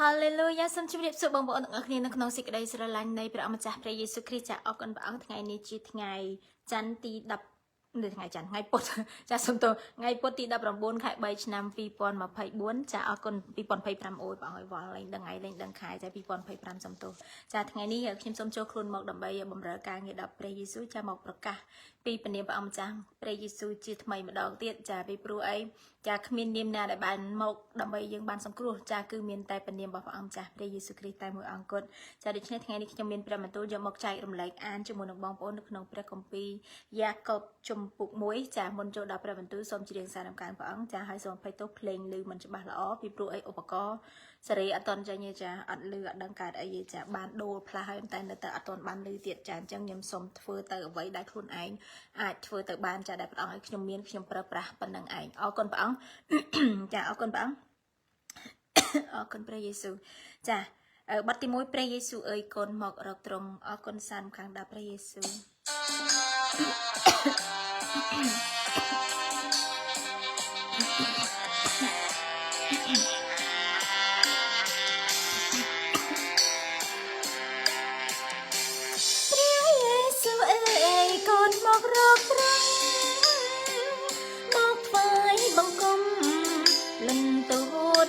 Hallelujah សូមជម្រាបសួរបងប្អូនទាំងអស់គ្នានៅក្នុងសេចក្តីស្រឡាញ់នៃព្រះអម្ចាស់ព្រះយេស៊ូវគ្រីស្ទចាអរគុណព្រះអង្គថ្ងៃនេះជាថ្ងៃច័ន្ទទី10នៅថ្ងៃច័ន្ទថ្ងៃពុធចាសូមទោសថ្ងៃពុធទី19ខែ3ឆ្នាំ2024ចាអរគុណ2025អូយបងអើយវល់លេងដឹងថ្ងៃលេងដឹងខែចា2025សូមទោសចាថ្ងៃនេះខ្ញុំសូមចូលខ្លួនមកដើម្បីបម្រើការងារដល់ព្រះយេស៊ូវចាមកប្រកាសពីព្រះនាមព្រះអម្ចាស់ព្រះយេស៊ូវជាថ្មីម្ដងទៀតចាពីព្រោះអីចាគ្មាននាមណាដែលបានមកដើម្បីយើងបានសង្គ្រោះចាគឺមានតែព្រះនាមរបស់ព្រះអង្គម្ចាស់ព្រះយេស៊ូវគ្រីស្ទតែមួយអង្គគត់ចាដូច្នេះថ្ងៃនេះខ្ញុំមានព្រះបន្ទូលយកមកចែករំលែកអានជាមួយនឹងបងប្អូននៅក្នុងព្រះគម្ពីរយ៉ាកុបជំពូក1ចាមុនចូលដល់ព្រះបន្ទូលសូមជ្រាបសារដំណើរព្រះអង្គចាហើយសូមអភ័យទោសភ្លេងឮមិនច្បាស់ល្អពីព្រោះអីឧបករណ៍សេរីអត់តន់ចាញ់ទេចាអត់ឮអត់ដឹងកើតអីទេចាបានដូរផ្លាស់ហើយតែនៅតែអត់តន់បានឮទៀតចាអញ្ចឹងខ្ញុំសូមធ្វើទៅអ្វីដែលខ្លួនឯងអាចធ្វើទៅបានចាដែលព្រះអង្គឲ្យខ្ញុំមានខ្ញុំប្រើប្រាស់ប៉ុណ្្នឹងឯងអរគុណព្រះអង្គចាអរគុណព្រះអង្គអរគុណព្រះយេស៊ូវចាបទទី1ព្រះយេស៊ូវអើយកូនមករកទ្រង់អរគុណសានខាងដល់ព្រះយេស៊ូវ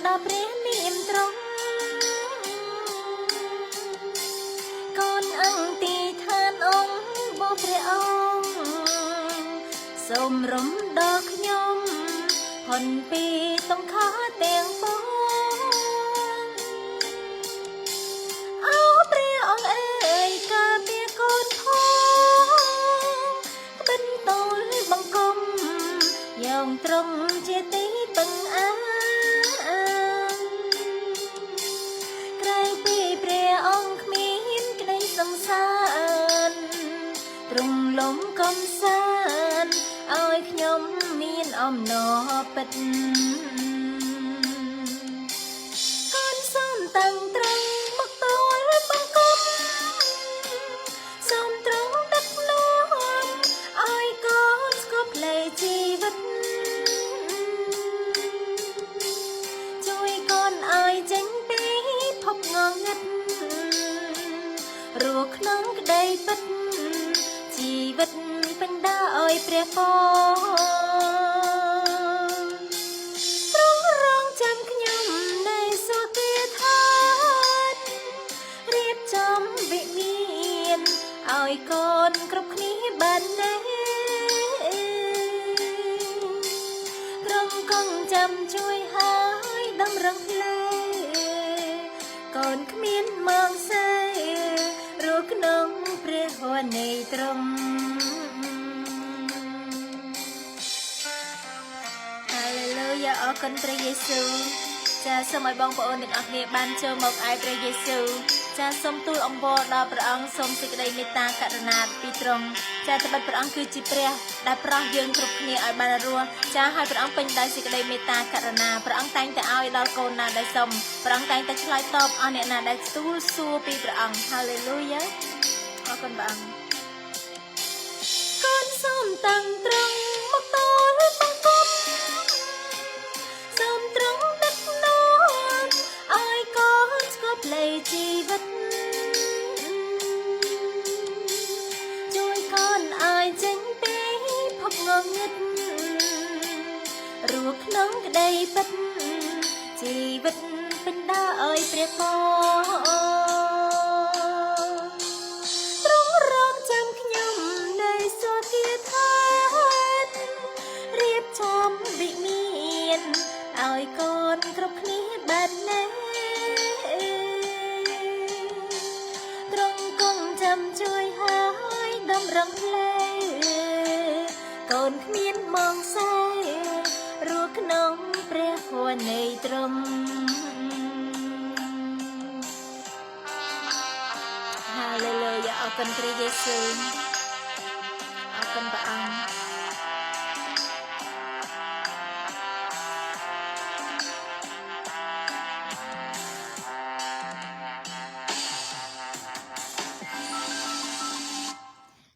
ដល់ព្រះនាមទ្រង់កូនអង្គទីឋានអង្គបបព្រះអង្គសូមរំដល់ខ្ញុំហនពីតង្ខាទាំងពួងអោព្រះអង្គអើយការពារកូនផងក្បិនតូលបង្គំយ៉ាងត្រង់ជាទីពឹងអាទ្រង់លំកំសាន្តឲ្យខ្ញុំមានអំណរពិតកូនសូមតាំងត្រង់មកទូលបង្គំសូមទ្រង់ដឹកនាំឲ្យកូនស្គប់ផ្លូវជីវិតជួយកូនឲ្យចេញពីភពងងឹតរស់ក្នុងក្តីពិតជីវិតពេញដើរឲ្យព្រះពរទ្រង់រងចាំខ្ញុំនៅសុគឋានរៀបចំវិមានឲ្យកូនគ្រប់គ្នាបានទេទ្រង់គង់ចាំជួយហើយតម្រឹងផ្លែកូនគ្មានមកសេរស់ក្នុងព្រះហឫនៃទ្រង់ហាឡេលូយ៉ាអរគុណព្រះយេស៊ូវចាសូមឲ្យបងប្អូនទាំងអស់គ្នាបានចូលមកឯព្រះយេស៊ូវចាសូមទូលអង្វរដល់ព្រះអង្គសូមសេចក្តីមេត្តាករុណាពីទ្រង់ចាត្បិតព្រះអង្គគឺជាព្រះដែលប្រោះយើងគ្រប់គ្នាឲ្យបានរស់ចាហើយព្រះអង្គពេញដោយសេចក្តីមេត្តាករុណាព្រះអង្គតែងតែឲ្យដល់កូនណាដែលសុំព្រះអង្គតែងតែឆ្លើយតបអស់អ្នកណាដែលទូលសួរពីព្រះអង្គហាឡេលូយ៉ាអរគុណព្រះអង្គកូនសូមតាំងត្រង់មកទូលបង្គំសូមទ្រង់ដឹកនាំឲ្យកូនស្គប់ផ្លូវជីវិតជួយកូនឲ្យចេញពីភពងងឹតរស់ក្នុងក្តីពិតជីវិតពេញដើរឲ្យព្រះពររៀបចំវិមានឲ្យកូនគ្រប់គ្នាបានណាទ្រង់គង់ចាំជួយហើយតម្រឹងផ្លែកូនគ្មានមងសែរស់ក្នុងព្រះហឫនៃទ្រង់ហាឡេលូយ៉ាអរគុណព្រះយេស៊ូវអរគុណព្រះអង្គ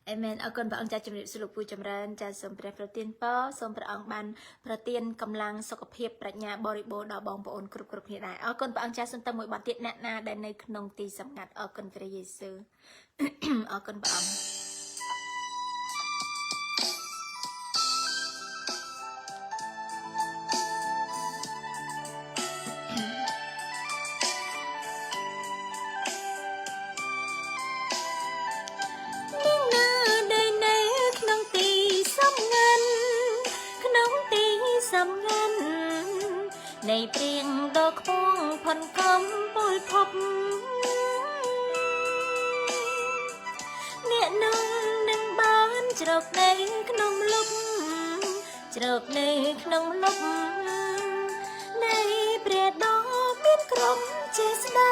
អេមែន អរគុណព្រះអង្គចាជំរាបសួរលោកពូចម្រើនចាសូមព្រះប្រទានពរសូមព្រះអង្គបានប្រទានកម្លាំងសុខភាពប្រាជ្ញាបរិបូរណ៍ដល់បងប្អូនគ្រប់គ្នាដែរអរគុណព្រះអង្គចាសូមតើមួយបទទៀតអ្នកណាដែលនៅក្នុងទីសម្ងាត់អរគុណព្រះយេស៊ូវអរគុណព្រះអង្គនៃព្រៀងដ៏ខ្ពងផនកំពលភពអ្នកនំនឹងបានជ្រកនៅក្នុងលុបជ្រកនៅក្នុងលុបនៃព្រះដ៏មានក្រុមចេស្តា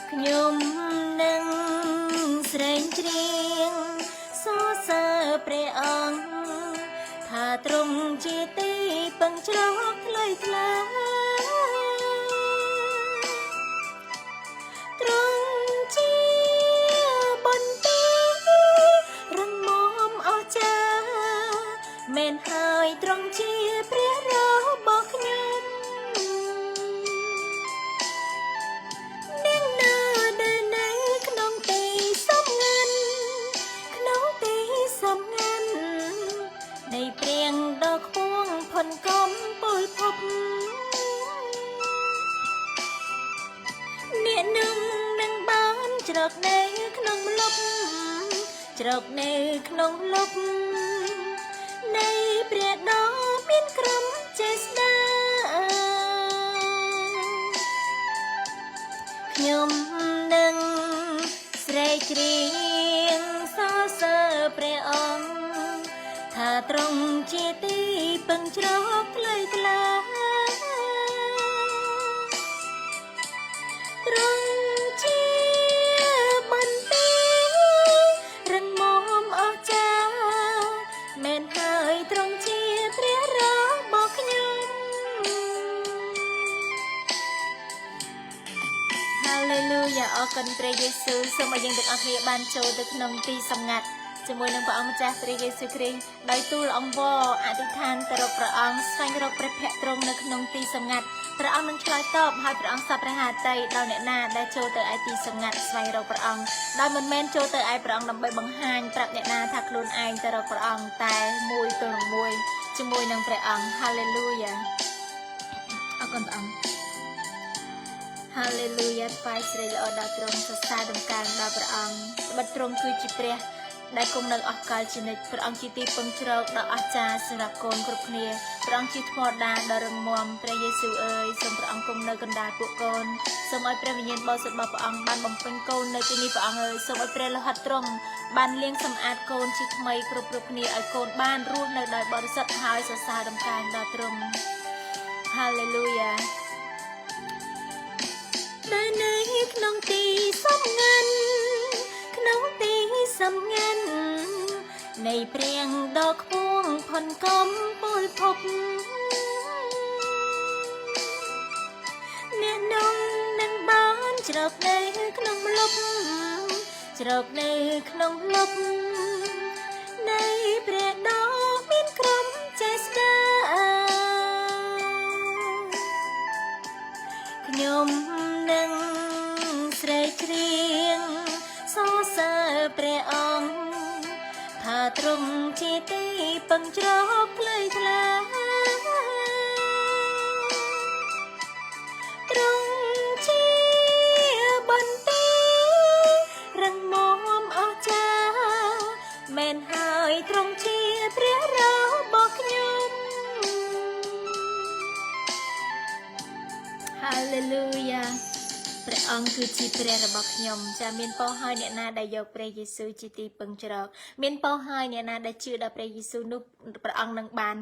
ខ្ញុំនឹងស្រែងច្រៀងសរសើរព្រះអង្គថាទ្រង់ជាទីពឹងជ្រកថ្លៃថ្លាទ្រង់ជាបន្ទារឹងមាំអស្ចារ្យមែនហើយទ្រង់ជាព្រះរបស់ខ្ញុំអ្នកណាដែលនៅក្នុងទីសំងាត់ក្នុងទីសំងាត់នៃព្រៀងដ៏ខ្ពងផនកំពលភពអ្នកនឹងបានជ្រកនៅក្នុងលុបជ្រកនៅក្នុងលុបនៃព្រះដ៏មានក្រុមចេស្តាខ្ញុំនឹងស្រែកច្រៀងសរសើរព្រះអង្គថាទ្រង់ជាទីពឹងជ្រកថ្លៃថ្លាទ្រង់ជាបន្ទារឹងមាំអស្ចារ្យមែនហើយទ្រង់ជាព្រះរបស់ខ្ញុំ Hallelujah អរគុណព្រះយេស៊ូវសូមឲ្យយើងទាំងអស់គ្នាបានចូលទៅក្នុងទីសម្ងាត់ជាមួយនឹងព្រះអង្គម្ចាស់ព្រះយេស៊ូវគ្រីស្ទដោយទូលអង្វរអធិដ្ឋានទៅរកព្រះអង្គស្វែងរកព្រះភ័ក្ត្រទ្រង់នៅក្នុងទីសម្ងាត់ព្រះអង្គនឹងឆ្លើយតបហើយព្រះអង្គសពព្រះハតីដល់អ្នកណាដែលចូលទៅឯទីសម្ងាត់ស្វែងរកព្រះអង្គដោយមិនមែនចូលទៅឯព្រះអង្គដើម្បីបង្ហាញប្រាប់អ្នកណាថាខ្លួនឯងទៅរកព្រះអង្គតែមួយទល់នឹងមួយជាមួយនឹងព្រះអង្គ Hallelujah អរគុណព្រះអង្គ Hallelujah ថ្វាយស្រីល្អដល់ទ្រង់សរសើរដំណើរដល់ព្រះអង្គត្បិតទ្រង់គឺជាព្រះដែលគង់នៅអស់កលជានិច្ចព្រះអង្គជាទីពឹងជ្រកដ៏អស្ចារ្យសម្រាប់កូនគ្រប់គ្នាព្រះអង្គជាធម៌ដាដ៏រឹងមាំព្រះយេស៊ូវអើយសូមព្រះអង្គគង់នៅកណ្ដាលពួកកូនសូមឲ្យព្រះវិញ្ញាណបរិសុទ្ធរបស់ព្រះអង្គបានបំពេញកូននៅទីនេះព្រះអង្គអើយសូមឲ្យព្រះលោហិតទ្រង់បានលាងសម្អាតកូនជាថ្មីគ្រប់គ្នាឲ្យកូនបានរស់នៅដោយបរិសុទ្ធហើយសរសើរដំណើរដល់ទ្រង់ Hallelujah ដែលនៅក្នុងទីសំងាត់ក្នុងទីសំងាត់នៃព្រៀងដ៏ខ្ពងផនកំពលភពអ្នកនឹងបានជ្រកនៅក្នុងលុបជ្រកនៅក្នុងលុបនៃព្រះដ៏មានក្រុមចេស្តាខ្ញុំនឹងស្រែកច្រៀងសរសើរព្រះអង្គថាទ្រង់ជាទីពឹងជ្រកថ្លៃថ្លាទ្រង់ជាបន្ទារឹងមាំអស្ចារ្យមែនហើយទ្រង់ជាព្រះរបស់ខ្ញុំ Hallelujah ព្រះអង្គគឺជាព្រះរបស់ខ្ញុំចាមានពរហើយអ្នកណាដែលយកព្រះយេស៊ូវជាទីពឹងជ្រកមានពរហើយអ្នកណាដែលជឿដល់ព្រះយេស៊ូវនោះព្រះអង្គនឹងបាន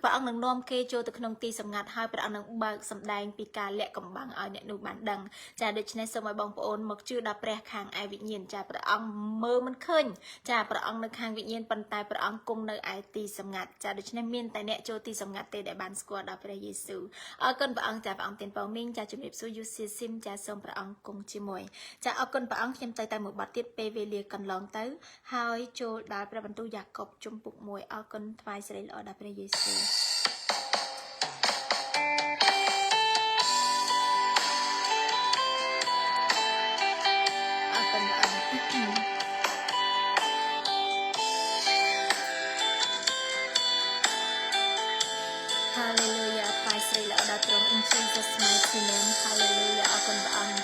ព្រះអង្គនឹងនាំគេចូលទៅក្នុងទីសម្ងាត់ហើយព្រះអង្គនឹងបើកសម្ដែងពីការលាក់កំបាំងឲ្យអ្នកនោះបានដឹងចាដូច្នេះសូមឲ្យបងប្អូនមកជឿដល់ព្រះខាងឯវិញ្ញាណចាព្រះអង្គមើលមិនឃើញចាព្រះអង្គនៅខាងវិញ្ញាណប៉ុន្តែព្រះអង្គគង់នៅឯទីសម្ងាត់ចាដូច្នេះមានតែអ្នកចូលទីសម្ងាត់ទេដែលបានស្គាល់ដល់ព្រះយេស៊ូវអរគុណព្រះអង្គចាព្រះអង្គទានពរមីងចាជំរាបសួរយូស៊ីស៊ីម ចាសូមព្រះអង្គគង់ជាមួយចាអរគុណព្រះអង្គខ្ញុំទៅតែមួយបទទៀតពេលវេលាកន្លងទៅហើយចូលដល់ព្រះបន្ទូលយ៉ាកុបជំពូក1អរគុណថ្វាយសេរីល្អដល់ព្រះយេស៊ូវអរគុណព្រះអង្គ Hallelujah ថ្វាយសេរីល្អដល់ទ្រង់ in Jesus mighty name Hallelujah អរគុណព្រះអង្គ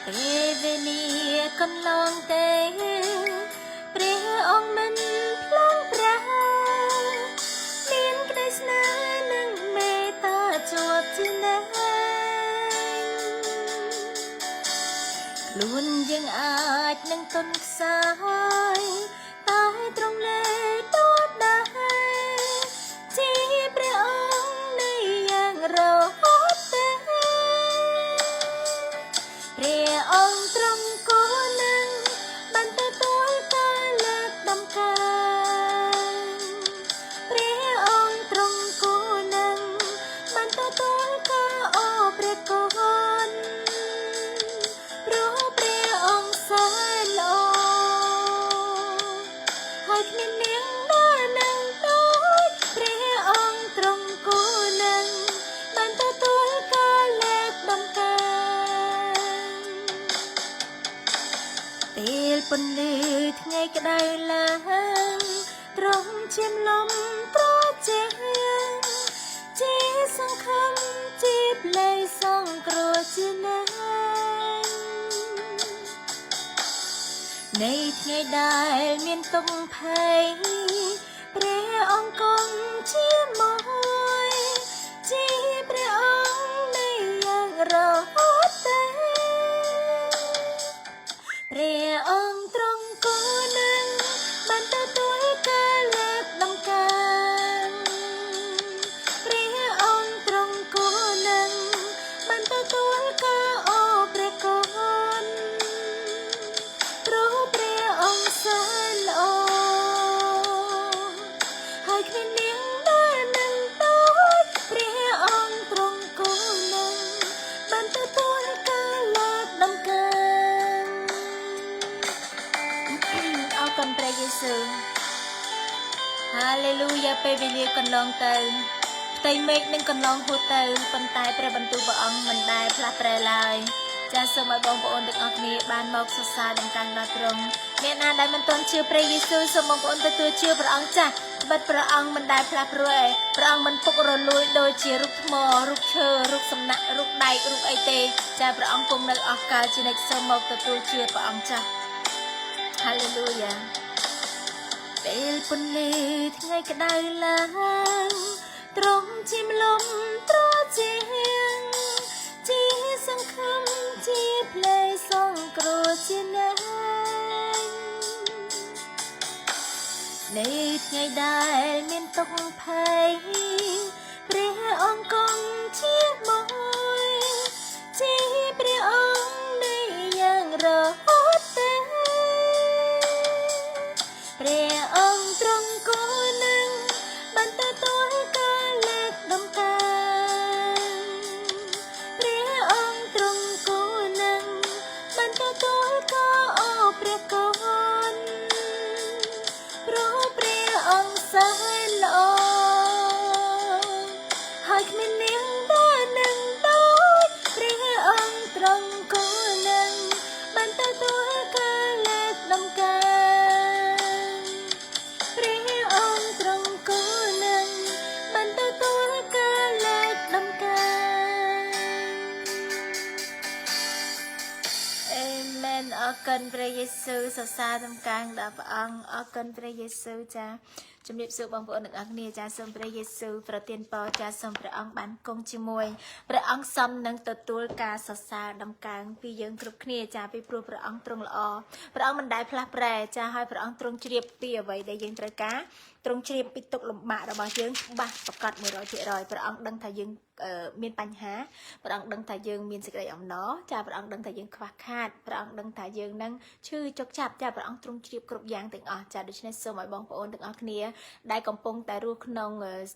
ពេលវេលាកន្លងទៅព្រះអង្គមិនផ្លង់ប្រែមានក្តីស្នេហ៍និងមេត្តាជាប់ជានិច្ចខ្លួនយើងអាចនឹងទន់ខ្សោយតែទ្រង់លែងទោសដែរជាព្រះអង្គនៃយ៉ាងរហូតទេព្រះអង្គទ្រង់គង់នឹងបានទទួលការលើកដំកើងព្រះអង្គទ្រង់គង់នឹងបានទទួលការអរព្រះគុណព្រោះព្រះអង្គសែនល្អហើយគ្មាននាងណានឹងដូចព្រះអង្គទ្រង់គង់នឹងបានទទួលការលើកដំកើងពេលពន្លឺថ្ងៃក្តៅឡើងទ្រង់ឈាមលំត្រជាជាសង្ឃឹមជាផ្លូវសង្គ្រោះជាណានៃថ្ងៃដែលមានទុក្ខភ័យព្រះអង្គគង់ជាមួយជាព្រះអង្គនៃយ៉ាងរហូតទេព្រះអង្គទ្រង់គង់នឹងបានទទួលការលើកដំកើងព្រះអង្គទ្រង់គង់នឹងបានទទួលការអរព្រះគុណព្រោះព្រះអង្គសែនល្អហើយគ្មាននាងណានឹងដូចព្រះអង្គទ្រង់គង់នឹងបានទទួលការលើកដំកើងអរគុណព្រះយេស៊ូវ Hallelujah ពេលវេលាកន្លងទៅផ្ទៃមេឃនឹងកន្លងហួសទៅប៉ុន្តែព្រះបន្ទូលព្រះអង្គមិនដែលផ្លាស់ប្រែឡើយចាសសូមឲ្យបងប្អូនទាំងអស់គ្នាបានមកសរសើរដំណើរដល់ទ្រង់អ្នកណាដែលមិនទាន់ជឿព្រះយេស៊ូវសូមបងប្អូនទទួលជឿព្រះអង្គចាស់ត្បិតព្រះអង្គមិនដែលផ្លាស់ប្ដូរព្រះអង្គមិនពុករលួយដូចជារូបថ្មរូបឈើរូបសំណាក់រូបដែករូបអីទេចាព្រះអង្គគង់នៅអស់កលជានិច្ចសូមមកទទួលជឿព្រះអង្គចាស់ Hallelujah ពេលពន្លឺថ្ងៃក្តៅឡើងទ្រង់ជាម្លំត្រជាជាសង្ឃឹមជាផ្លូវសង្គ្រោះជាណានៃថ្ងៃដែលមានទុក្ខភ័យព្រះអង្គគង់ជាមួយជាព្រះអង្គនៃយ៉ាងរហូតទេព្រះអង្គទ្រង់គង់នឹងបានទទួលការលើកដំកើងព្រះអង្គទ្រង់គង់នឹងបានទទួលការអរព្រះគុណព្រោះព្រះអង្គសែនល្អហើយគ្មាននាងណានឹងដូចព្រះអង្គទ្រង់គង់នឹងបានទទួលការលើកដំកើងព្រះអង្គទ្រង់គង់នឹងបានទទួលការលើកដំកើង Amen អរគុណព្រះយេស៊ូវសរសើរដំណើរដល់ព្រះអង្គអរគុណព្រះយេស៊ូវចាជំរាបសួរបងប្អូនទាំងអស់គ្នាចាសូមព្រះយេស៊ូវប្រទានពរចាសូមព្រះអង្គបានគង់ជាមួយព្រះអង្គសមនឹងទទួលការសរសើរដំណើរពីយើងគ្រប់គ្នាចាពីព្រោះព្រះអង្គទ្រង់ល្អព្រះអង្គមិនដែលផ្លាស់ប្រែចាហើយព្រះអង្គទ្រង់ជ្រាបពីអ្វីដែលយើងត្រូវការ ត្រង់ជ្រាបពីទុកលំបាករបស់យើងបាសប្រកាស100%ព្រះអង្គដឹងថាយើងមានបញ្ហាព្រះអង្គដឹងថាយើងមានសេចក្តីអំណរចាព្រះអង្គដឹងថាយើងខ្វះខាតព្រះអង្គដឹងថាយើងនឹងឈឺចុកចាប់ចាព្រះអង្គទ្រង់ជ្រាបគ្រប់យ៉ាងទាំងអស់ចាដូច្នេះសូមឲ្យបងប្អូនទាំងអស់គ្នាដែលកំពុងតែរស់ក្នុង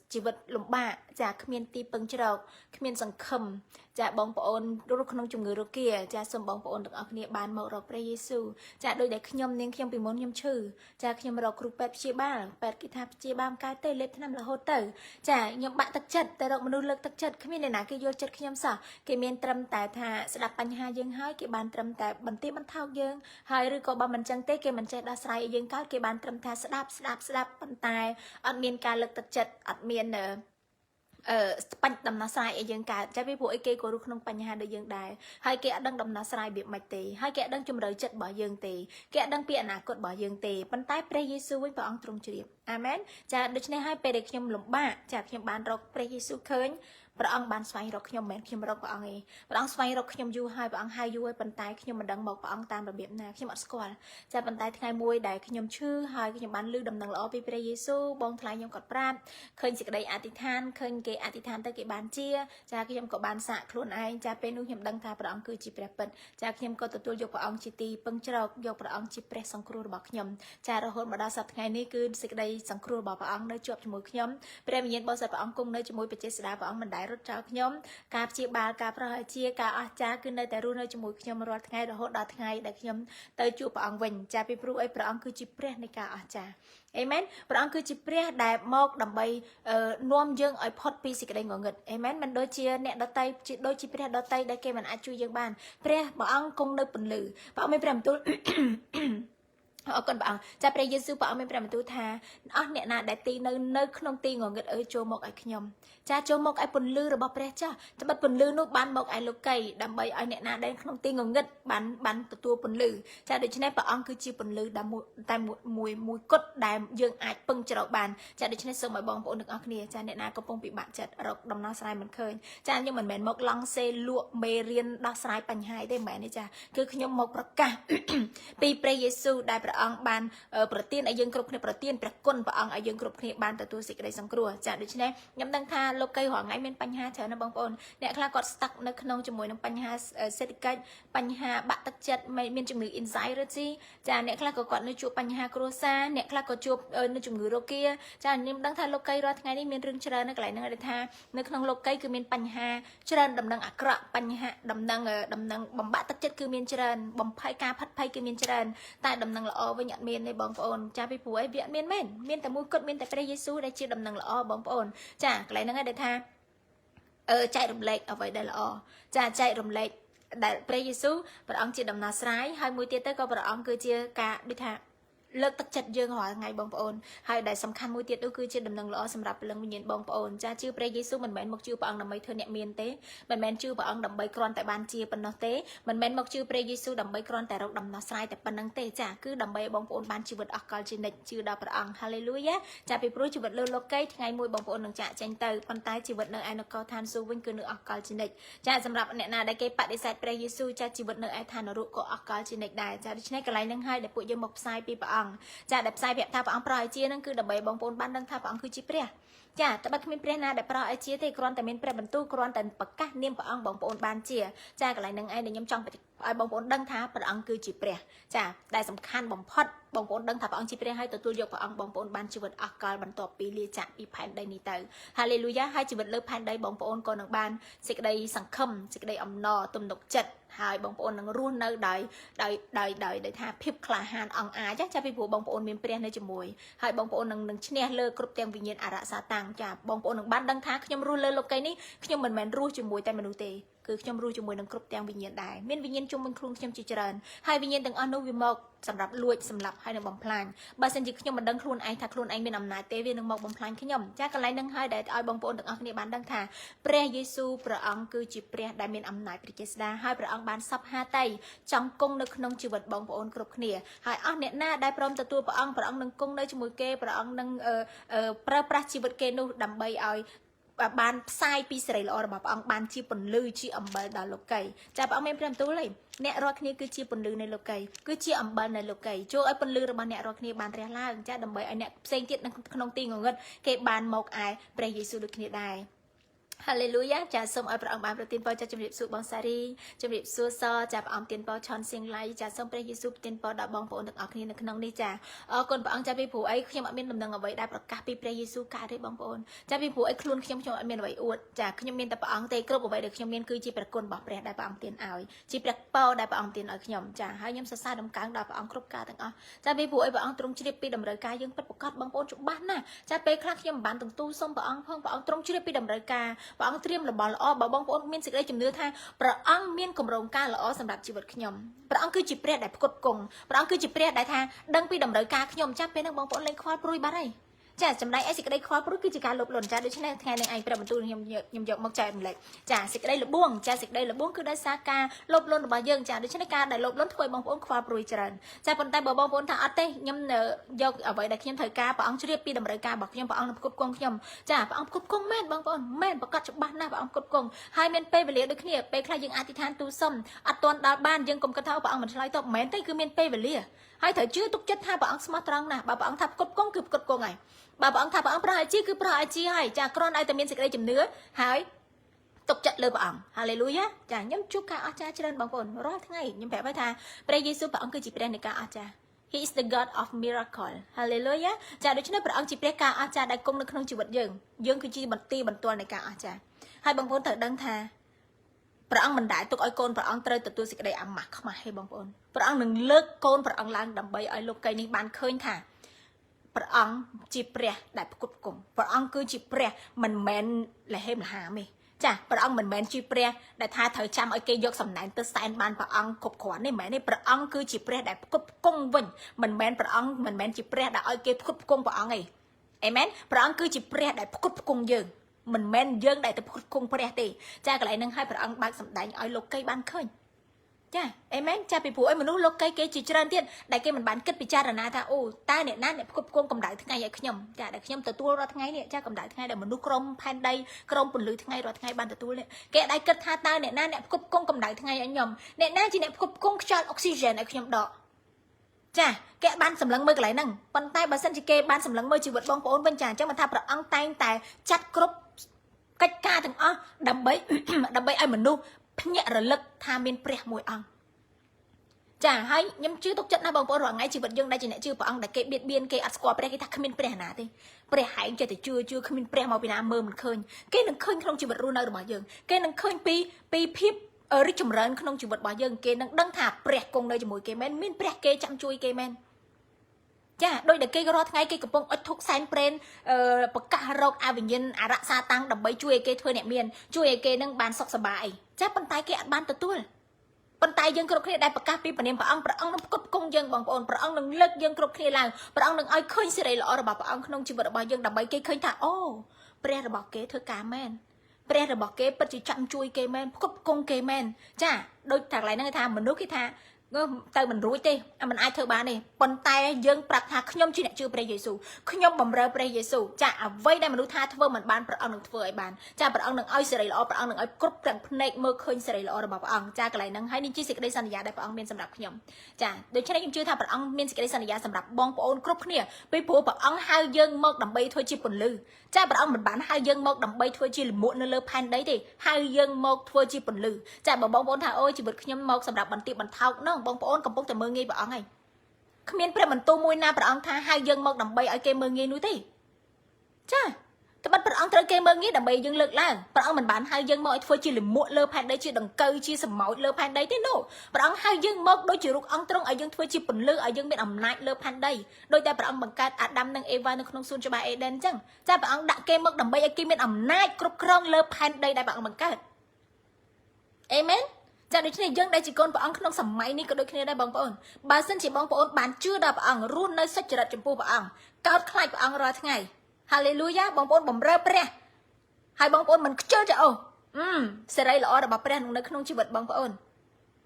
ជីវិតលំបាកចាគ្មានទីពឹងជ្រកគ្មានសង្ឃឹមចាបងប្អូនរស់ក្នុងជំងឺរោគាចាសូមបងប្អូនទាំងអស់គ្នាបានមករកព្រះយេស៊ូវចាដោយដែលខ្ញុំនាងខ្ញុំពីមុនខ្ញុំឈឺចាខ្ញុំរកគ្រូពេទ្យព្យាបាលពេទ្យគេថាព្យាបាលកើតទៅលេបថ្នាំរហូតទៅចាខ្ញុំបាក់ទឹកចិត្តតែរកមនុស្សលើកទឹកចិត្តគ្មានអ្នកណាគេយល់ចិត្តខ្ញុំសោះគេមានត្រឹមតែថាស្ដាប់បញ្ហាយើងហើយគេបានត្រឹមតែបន្ទាបបន្ថោកយើងហើយឬក៏បើមិនចឹងទេគេមិនចេះដោះស្រាយឲ្យយើងកើតគេបានត្រឹមថាស្ដាប់ប៉ុន្តែអត់មានការលើកទឹកចិត្តអត់មានបញ្ចដំណោះស្រាយឲ្យយើងកើតចាពីពួកអីគេក៏រស់ក្នុងបញ្ហាដូចយើងដែរហើយគេអត់ដឹងដំណោះស្រាយវាមិនទេហើយគេអត់ដឹងជំរឿចិត្តរបស់យើងទេគេអត់ដឹងពីអនាគតរបស់យើងទេប៉ុន្តែព្រះយេស៊ូវវិញព្រះអង្គទ្រង់ជ្រាបអាមែនចាដូច្នេះហើយពេលដែលខ្ញុំលំបាកចាខ្ញុំបានរកព្រះយេស៊ូវឃើញព្រះអង្គបានស្វែងរកខ្ញុំមិនមែនខ្ញុំរកព្រះអង្គទេព្រះអង្គស្វែងរកខ្ញុំយូរហើយព្រះអង្គហៅយូរហើយប៉ុន្តែខ្ញុំមិនដឹងមកព្រះអង្គតាមរបៀបណាខ្ញុំអត់ស្គាល់ចាប៉ុន្តែថ្ងៃមួយដែលខ្ញុំឈឺហើយខ្ញុំបានឮដំណឹងល្អពីព្រះយេស៊ូវបងថ្លៃខ្ញុំក៏ប្រាប់ឃើញសេចក្តីអធិដ្ឋានឃើញគេអធិដ្ឋានទៅគេបានជាចាខ្ញុំក៏បានសាកខ្លួនឯងចាពេលនោះខ្ញុំដឹងថាព្រះអង្គគឺជាព្រះពិតចាខ្ញុំក៏ទទួលយកព្រះអង្គជាទីពឹងជ្រកយកព្រះអង្គជាព្រះសង្គ្រោះរបស់ខ្ញុំចារហូតមកដល់សប្តាហ៍ថ្ងៃនេះគឺសេចក្តីសង្គ្រោះរបស់ព្រះអង្គនៅជាប់ជាមួយខ្ញុំព្រះវិញ្ញាណបរិសុទ្ធព្រះអង្គគង់នៅជាមួយបច្ចេស្តាព្រះអង្គមិនដែលរត់ចោលខ្ញុំការព្យាបាលការប្រោះអាជាការអស្ចារ្យគឺនៅតែរស់នៅជាមួយខ្ញុំរាល់ថ្ងៃរហូតដល់ថ្ងៃដែលខ្ញុំទៅជួបព្រះអង្គវិញចាពីព្រោះអីព្រះអង្គគឺជាព្រះនៃការអស្ចារ្យអេមែនព្រះអង្គគឺជាព្រះដែលមកដើម្បីនាំយើងឲ្យផុតពីសេចក្តីងងឹតអេមែនមិនដូចជាអ្នកដតីជាដូចជាព្រះដតីដែលគេមិនអាចជួយយើងបានព្រះអង្គគង់នៅពន្លឺព្រះអង្គមានព្រះបន្ទូលអរគុណព្រះអង្គចាព្រះយេស៊ូវព្រះអង្គមានព្រះបន្ទូលថាអស់អ្នកណាដែលទីនៅក្នុងទីងងឹតចូលមកឲ្យខ្ញុំចាចូលមកឲ្យពន្លឺរបស់ព្រះចាត្បិតពន្លឺនោះបានមកឲ្យលោកីដើម្បីឲ្យអ្នកណាដែលក្នុងទីងងឹតបានទទួលពន្លឺចាដូច្នេះព្រះអង្គគឺជាពន្លឺតែមួយគត់ដែលយើងអាចពឹងជ្រកបានចាដូច្នេះសូមឲ្យបងប្អូនទាំងអស់គ្នាចាអ្នកណាកំពុងពិបាកចិត្តរកដំណោះស្រាយមិនឃើញចាខ្ញុំមិនមែនមកឡង់សេលក់មេរៀនដោះស្រាយបញ្ហាទេមិនមែនទេចាគឺខ្ញុំមកប្រកាស ពីព្រះយេស៊ូវដែលព្រះអង្គបានប្រទានឲ្យយើងគ្រប់គ្នាប្រទានព្រះគុណព្រះអង្គឲ្យយើងគ្រប់គ្នាបានទទួលសេចក្តីសង្គ្រោះចាដូច្នេះខ្ញុំដឹងថាលោកីរាល់ថ្ងៃមានបញ្ហាច្រើនណាស់បងប្អូនអ្នកខ្លះគាត់ស្តាក់នៅក្នុងជាមួយនឹងបញ្ហាសេដ្ឋកិច្ចបញ្ហាបាក់ទឹកចិត្តមានជំងឺ anxiety ចាអ្នកខ្លះក៏គាត់នៅជួបបញ្ហាគ្រួសារអ្នកខ្លះក៏ជួបនៅជំងឺរោគាចាខ្ញុំដឹងថាលោកីរាល់ថ្ងៃនេះមានរឿងច្រើននៅកន្លែងហ្នឹងដែលថានៅក្នុងលោកីគឺមានបញ្ហាច្រើនដំណឹងអាក្រក់បញ្ហាដំណឹងបំបាក់ទឹកចិត្តគឺមានច្រើនបំភ័យការផិតភ័យគឺមានច្រើនតែដំណឹងល្អវិញអត់មានទេបងប្អូនចាពីព្រោះអីវាអត់មានមែនមានតែមួយគត់មានតែព្រះយេស៊ូវដែលជាដំណឹងល្អបងប្អូនចាកន្លែងហ្នឹងឯងដែលថាចែករំលែកអ្វីដែលល្អចាចែករំលែកដែលព្រះយេស៊ូវព្រះអង្គជាដំណោះស្រាយហើយមួយទៀតទៅក៏ព្រះអង្គគឺជាការដូចថាលើកទឹកចិត្តយើងរាល់ថ្ងៃបងប្អូនហើយដែលសំខាន់មួយទៀតនោះគឺជាដំណឹងល្អសម្រាប់ពលឹងវិញ្ញាណបងប្អូនចាជឿព្រះយេស៊ូវមិនមែនមកជឿព្រះអង្គដើម្បីធ្វើអ្នកមានទេមិនមែនជឿព្រះអង្គដើម្បីគ្រាន់តែបានជាប៉ុណ្ណោះទេមិនមែនមកជឿព្រះយេស៊ូវដើម្បីគ្រាន់តែរកដំណោះស្រាយតែប៉ុណ្្នឹងទេចាគឺដើម្បីបងប្អូនបានជីវិតអស់កលជានិច្ចជឿដល់ព្រះអង្គហាឡេលូយ៉ាចាពីព្រោះជីវិតលើលោកីថ្ងៃមួយបងប្អូននឹងចាក់ចេញទៅប៉ុន្តែជីវិតនៅឯនគរឋានសួគ៌វិញគឺនៅអស់កលជានិច្ចចាសម្រាប់អ្នកណាដែលគេបដិសេធព្រះយេស៊ូវចាជីវិតនៅឯឋាននរកក៏អស់កលជានិច្ចដែរចាដូច្នេះកន្លែងហ្នឹងហើយដែលពួកយើងមកផ្សាយពីព្រះអង្គចាដែលផ្សាយប្រាប់ថាព្រះអង្គប្រោសអាជានឹងគឺដើម្បីបងប្អូនបានដឹងថាព្រះអង្គគឺជាព្រះចាតែបើគ្មានព្រះណាដែលប្រោសអាជាទេគ្រាន់តែមានព្រះបន្ទូលគ្រាន់តែប្រកាសនាមព្រះអង្គបងប្អូនបានជាចាកន្លែងហ្នឹងឯងដែលខ្ញុំចង់ឲ្យបងប្អូនដឹងថាព្រះអង្គគឺជាព្រះចាដែលសំខាន់បំផុតបងប្អូនដឹងថាព្រះអង្គជាព្រះហើយទទួលយកព្រះអង្គបងប្អូនបានជីវិតអស់កលបន្ទាប់ពីលាចាកពីផែនដីនេះទៅហាឡេលូយ៉ាហើយជីវិតលើផែនដីបងប្អូនក៏នឹងបានសេចក្តីសង្ឃឹមសេចក្តីអំណរទំនុកចិត្តហើយបងប្អូននឹងរស់នៅដោយថាភាពក្លាហានអង្អាចចាពីព្រោះបងប្អូនមានព្រះនៅជាមួយហើយបងប្អូននឹងឈ្នះលើគ្រប់ទាំងវិញ្ញាណអរសាតាំងចាបងប្អូននឹងបានដឹងថាខ្ញុំរស់លើលោកីនេះខ្ញុំមិនមែនរស់ជាមួយតែមនុស្សទេគឺខ្ញុំរស់ជាមួយនឹងគ្រប់ទាំងវិញ្ញាណដែរមានវិញ្ញាណជុំវិញខ្លួនខ្ញុំជាច្រើនហើយវិញ្ញាណទាំងអស់នោះវាមកសម្រាប់លួចសម្លាប់ហើយនឹងបំផ្លាញបើសិនជាខ្ញុំមិនដឹងខ្លួនឯងថាខ្លួនឯងមានអំណាចទេវានឹងមកបំផ្លាញខ្ញុំចាកន្លែងហ្នឹងហើយដែលឲ្យបងប្អូនទាំងអស់គ្នាបានដឹងថាព្រះយេស៊ូវព្រះអង្គគឺជាព្រះដែលមានអំណាចព្រះចេស្តាហើយព្រះអង្គបានសពហាតីចង់គង់នៅក្នុងជីវិតបងប្អូនគ្រប់គ្នាហើយអស់អ្នកណាដែលព្រមទទួលព្រះអង្គនឹងគង់នៅជាមួយគេព្រះអង្គនឹងប្រើប្រាស់ជីវិតគេនោះដើម្បីឲ្យ បានផ្សាយពីសេរីល្អរបស់ព្រះអង្គបានជាពន្លឺជាអំបិលដល់លោកីចាព្រះអង្គមានព្រះបន្ទូលទេអ្នករាល់គ្នាគឺជាពន្លឺនៃលោកីគឺជាអំបិលនៃលោកីចូលឲ្យពន្លឺរបស់អ្នករាល់គ្នាបានរះឡើងចាដើម្បីឲ្យអ្នកផ្សេងទៀតនៅក្នុងទីងងឹតគេបានមកឯព្រះយេស៊ូវដូចគ្នាដែរHallelujah ចាសូមឲ្យព្រះអង្គបានប្រទានពរចាជំរាបសួរបងសារីជំរាបសួរសចាព្រះអង្គទានពរឆនសៀងឡៃចាសូមព្រះយេស៊ូវប្រទានពរដល់បងប្អូនទាំងអស់គ្នានៅក្នុងនេះចាអរគុណព្រះអង្គចាពីព្រោះអីខ្ញុំអត់មានដំណឹងអ្វីដែលប្រកាសពីព្រះយេស៊ូវកើតទេបងប្អូនចាពីព្រោះអីខ្លួនខ្ញុំអត់មានអ្វីអួតចាខ្ញុំមានតែព្រះអង្គទេគ្រប់អ្វីដែលខ្ញុំមានគឺជាព្រះគុណរបស់ព្រះដែលព្រះអង្គទានឲ្យជាព្រះពរដែលព្រះអង្គទានឲ្យខ្ញុំចាហើយខ្ញុំសរសើរដំណើរដល់ព្រះអង្គគ្រប់ការទាំងអស់ចាពីព្រោះអីព្រះអង្គទ្រង់ជ្រាបពីតម្រូវការយើងពិតប្រាកដបងប្អូនច្បាស់ណាស់ចាពេលខ្លះខ្ញុំមិនបានទាំងទូលសុំព្រះអង្គផងព្រះអង្គទ្រង់ជ្រាបពីតម្រូវការព្រះអង្គត្រៀមរបស់ល្អបើបងប្អូនមានសេចក្តីជំនឿថាព្រះអង្គមានគម្រោងការល្អសម្រាប់ជីវិតខ្ញុំព្រះអង្គគឺជាព្រះដែលផ្គត់ផ្គង់ព្រះអង្គគឺជាព្រះដែលថាដឹងពីតម្រូវការខ្ញុំចាស់ពេលហ្នឹងបងប្អូនលេងខ្វល់ព្រួយបាត់ហើយចាចំណែកឯសេចក្តីខ្វល់ព្រួយគឺជាការលុបលន់ចាដូច្នេះថ្ងៃនេះឯងព្រះបន្ទូលខ្ញុំយកមកចែករំលែកចាសេចក្តីលបួងចាសេចក្តីលបួងគឺដោយសារការលុបលន់របស់យើងចាដូច្នេះការដែលលុបលន់ធ្វើឲ្យបងប្អូនខ្វល់ព្រួយច្រើនចាប៉ុន្តែបើបងប្អូនថាអត់ទេខ្ញុំយកអ្វីដែលខ្ញុំត្រូវការព្រះអង្គជ្រាបពីតម្រូវការរបស់ខ្ញុំព្រះអង្គនឹងផ្គត់ផ្គង់ខ្ញុំចាព្រះអង្គផ្គត់ផ្គង់មែនបងប្អូនមែនប្រកាសច្បាស់ណាស់ព្រះអង្គផ្គត់ផ្គង់ហើយមានពេលវេលាដូចគ្នាពេលខ្លះយើងអធិដ្ឋានទូសុំអត់ទាន់ដល់បានយើងកុំគិតថាព្រះអង្គមិនឆ្លើយតបមែនទេគឺមានពេលវេលាហើយត្រូវជឿទុកចិត្តថាព្រះអង្គស្មោះត្រង់ណាស់បើព្រះអង្គថាផ្គត់ផ្គង់គឺផ្គត់ផ្គង់ហើយបើព្រះអង្គថាព្រះអង្គប្រោះអាជីគឺប្រោះអាជីហើយចាគ្រាន់តែតែមានសេចក្តីជំនឿហើយទុកចិត្តលើព្រះអង្គហាឡេលូយ៉ាចាខ្ញុំជួបការអស្ចារ្យច្រើនបងប្អូនរាល់ថ្ងៃខ្ញុំប្រាប់ថាព្រះយេស៊ូវព្រះអង្គគឺជាព្រះនៃការអស្ចារ្យ He is the God of miracle Hallelujah ចាដូច្នេះព្រះអង្គជាព្រះការអស្ចារ្យដែលគង់នៅក្នុងជីវិតយើងគឺជាបន្ទាយបន្ទាល់នៃការអស្ចារ្យហើយបងប្អូនត្រូវដឹងថាព្រះអង្គមិនដែលទុកឲ្យកូនព្រះអង្គត្រូវទទួលសេចក្តីអាម៉ាស់ខ្មាស់ទេបងប្អូនព្រះអង្គនឹងលើកកូនព្រះអង្គឡើងដើម្បីឲ្យលោកីនេះបានឃើញថាព្រះអង្គជាព្រះដែលផ្គត់ផ្គង់ព្រះអង្គគឺជាព្រះមិនមែនលហេមលហាមទេចាព្រះអង្គមិនមែនជាព្រះដែលថាត្រូវចាំឲ្យគេយកសំណែនទៅសែនបានព្រះអង្គគ្រប់គ្រាន់ទេមិនមែនទេព្រះអង្គគឺជាព្រះដែលផ្គត់ផ្គង់វិញមិនមែនព្រះអង្គមិនមែនជាព្រះដែលឲ្យគេផ្គត់ផ្គង់ព្រះអង្គទេអេមែនព្រះអង្គគឺជាព្រះដែលផ្គត់ផ្គង់យើងមិនមែនយើងដែលទៅផ្គត់ផ្គង់ព្រះទេចាកន្លែងហ្នឹងឲ្យព្រះអង្គបើកសម្ដែងឲ្យលោកីបានឃើញចាអេមែនចាពីព្រោះឲ្យមនុស្សលោកគេជាច្រើនទៀតដែលគេមិនបានគិតពិចារណាថាអូតើអ្នកណាអ្នកផ្គត់ផ្គង់កម្ដៅថ្ងៃឲ្យខ្ញុំចាដែលខ្ញុំទទួលរាល់ថ្ងៃនេះចាកម្ដៅថ្ងៃដែលមនុស្សក្រុមផែនដីក្រុមពន្លឺថ្ងៃរាល់ថ្ងៃបានទទួលនេះគេដែលគិតថាតើអ្នកណាអ្នកផ្គត់ផ្គង់កម្ដៅថ្ងៃឲ្យខ្ញុំអ្នកណាជាអ្នកផ្គត់ផ្គង់ខ្យល់អុកស៊ីហ្សែនឲ្យខ្ញុំដកចាគេបានសម្លឹងមើលកន្លែងហ្នឹងប៉ុន្តែបើសិនជាគេបានសម្លឹងមើលជីវិតបងប្អូនវិញចាអញ្ចឹងមិនថាព្រះអង្គតែងតែចាត់គ្រប់កិច្ចការទាំងអស់ដើម្បីឲ្យមនុស្សភ្ញាក់រលឹកថាមានព្រះមួយអង្គចាហើយខ្ញុំជឿទុកចិត្តណាស់បងប្អូនរាល់ថ្ងៃជីវិតយើងដែលជាអ្នកជឿព្រះអង្គដែលគេបៀតបៀនគេអត់ស្គាល់ព្រះគេថាគ្មានព្រះណាទេព្រះហែងចេះតែជឿគ្មានព្រះមកពីណាមើលមិនឃើញគេនឹងឃើញក្នុងជីវិតរស់នៅរបស់យើងគេនឹងឃើញពីភាពរីកចម្រើនក្នុងជីវិតរបស់យើងគេនឹងដឹងថាព្រះគង់នៅជាមួយគេមែនមានព្រះគេចាំជួយគេមែនចាដោយតែគេរាល់ថ្ងៃគេកំពុងអុជធុកសែនព្រេនប្រកាសរោគអវិញ្ញាណអរសាតាំងដើម្បីជួយឲ្យគេធ្វើអ្នកមានជួយឲ្យគេនឹងបានសុខសប្បាយចាប៉ុន្តែគេអត់បានទទួលប៉ុន្តែយើងគ្រប់គ្នាដែលប្រកាសពីព្រះនាមព្រះអង្គនឹងផ្គត់ផ្គង់យើងបងប្អូនព្រះអង្គនឹងលើកយើងគ្រប់គ្នាឡើងព្រះអង្គនឹងឲ្យឃើញសេរីល្អរបស់ព្រះអង្គក្នុងជីវិតរបស់យើងដើម្បីគេឃើញថាអូព្រះរបស់គេធ្វើការមែនព្រះរបស់គេពិតជាចាំជួយគេមែនផ្គត់ផ្គង់គេមែនចាដូចតែកន្លែងហ្នឹងគេថាមនុស្សគេថាទៅមិនរួចទេមិនអាចធ្វើបានទេប៉ុន្តែយើងប្រាប់ថាខ្ញុំជាអ្នកជឿព្រះយេស៊ូវខ្ញុំបម្រើព្រះយេស៊ូវចាអ្វីដែលមនុស្សថាធ្វើមិនបានព្រះអង្គនឹងធ្វើឲ្យបានចាព្រះអង្គនឹងឲ្យសេរីល្អព្រះអង្គនឹងឲ្យគ្រប់ទាំងភ្នែកមើលឃើញសេរីល្អរបស់ព្រះអង្គចាកន្លែងហ្នឹងហើយនេះជាសេចក្តីសន្យាដែលព្រះអង្គមានសម្រាប់ខ្ញុំចាដូច្នេះខ្ញុំជឿថាព្រះអង្គមានសេចក្តីសន្យាសម្រាប់បងប្អូនគ្រប់គ្នាពីព្រោះព្រះអង្គហៅយើងមកដើម្បីធ្វើជាពន្លឺចាព្រះអង្គមិនបានហៅយើងមកដើម្បីធ្វើជាលំមួកនៅលើផែនដីទេហៅយើងមកធ្វើជាពន្លឺចាបើបងប្អូនថាអូជីវិតខ្ញុំមកសម្រាប់បន្ទាបបន្ថោកនោះបងប្អូនកំពុងតែមើលងាយព្រះអង្គហើយគ្មានព្រះបន្ទូលមួយណាព្រះអង្គថាហៅយើងមកដើម្បីឲ្យគេមើលងាយនោះទេចាត្បិតព្រះអង្គត្រូវគេមើលងាយដើម្បីយើងលើកឡើងព្រះអង្គមិនបានហៅយើងមកឲ្យធ្វើជាលមួកលើផែនដីជាដង្កូវជាសម្ោចលើផែនដីទេនោះព្រះអង្គហៅយើងមកដូចជារូបអង្គទ្រង់ឲ្យយើងធ្វើជាពន្លឺឲ្យយើងមានអំណាចលើផែនដីដោយតែព្រះអង្គបង្កើតអាដាមនិងអេវ៉ានៅក្នុងសួនច្បារអេដិនអញ្ចឹងចាព្រះអង្គដាក់គេមកដើម្បីឲ្យគេមានអំណាចគ្រប់គ្រងលើផែនដីដែលព្រះអង្គបង្កើតអេមែនចាដូច្នេះយើងដែលជាកូនព្រះអង្គក្នុងសម័យនេះក៏ដូចគ្នាដែរបងប្អូនបើសិនជាបងប្អូនបានជឿដល់ព្រះអង្គរស់នៅសុចរិតចំពោះព្រះអង្គកោតខ្លាចព្រះអង្គរាល់ថ្ងៃហាឡេលូយ៉ាបងប្អូនបម្រើព្រះហើយបងប្អូនមិនខ្ជិលចាអូសេរីល្អរបស់ព្រះនៅក្នុងជីវិតបងប្អូន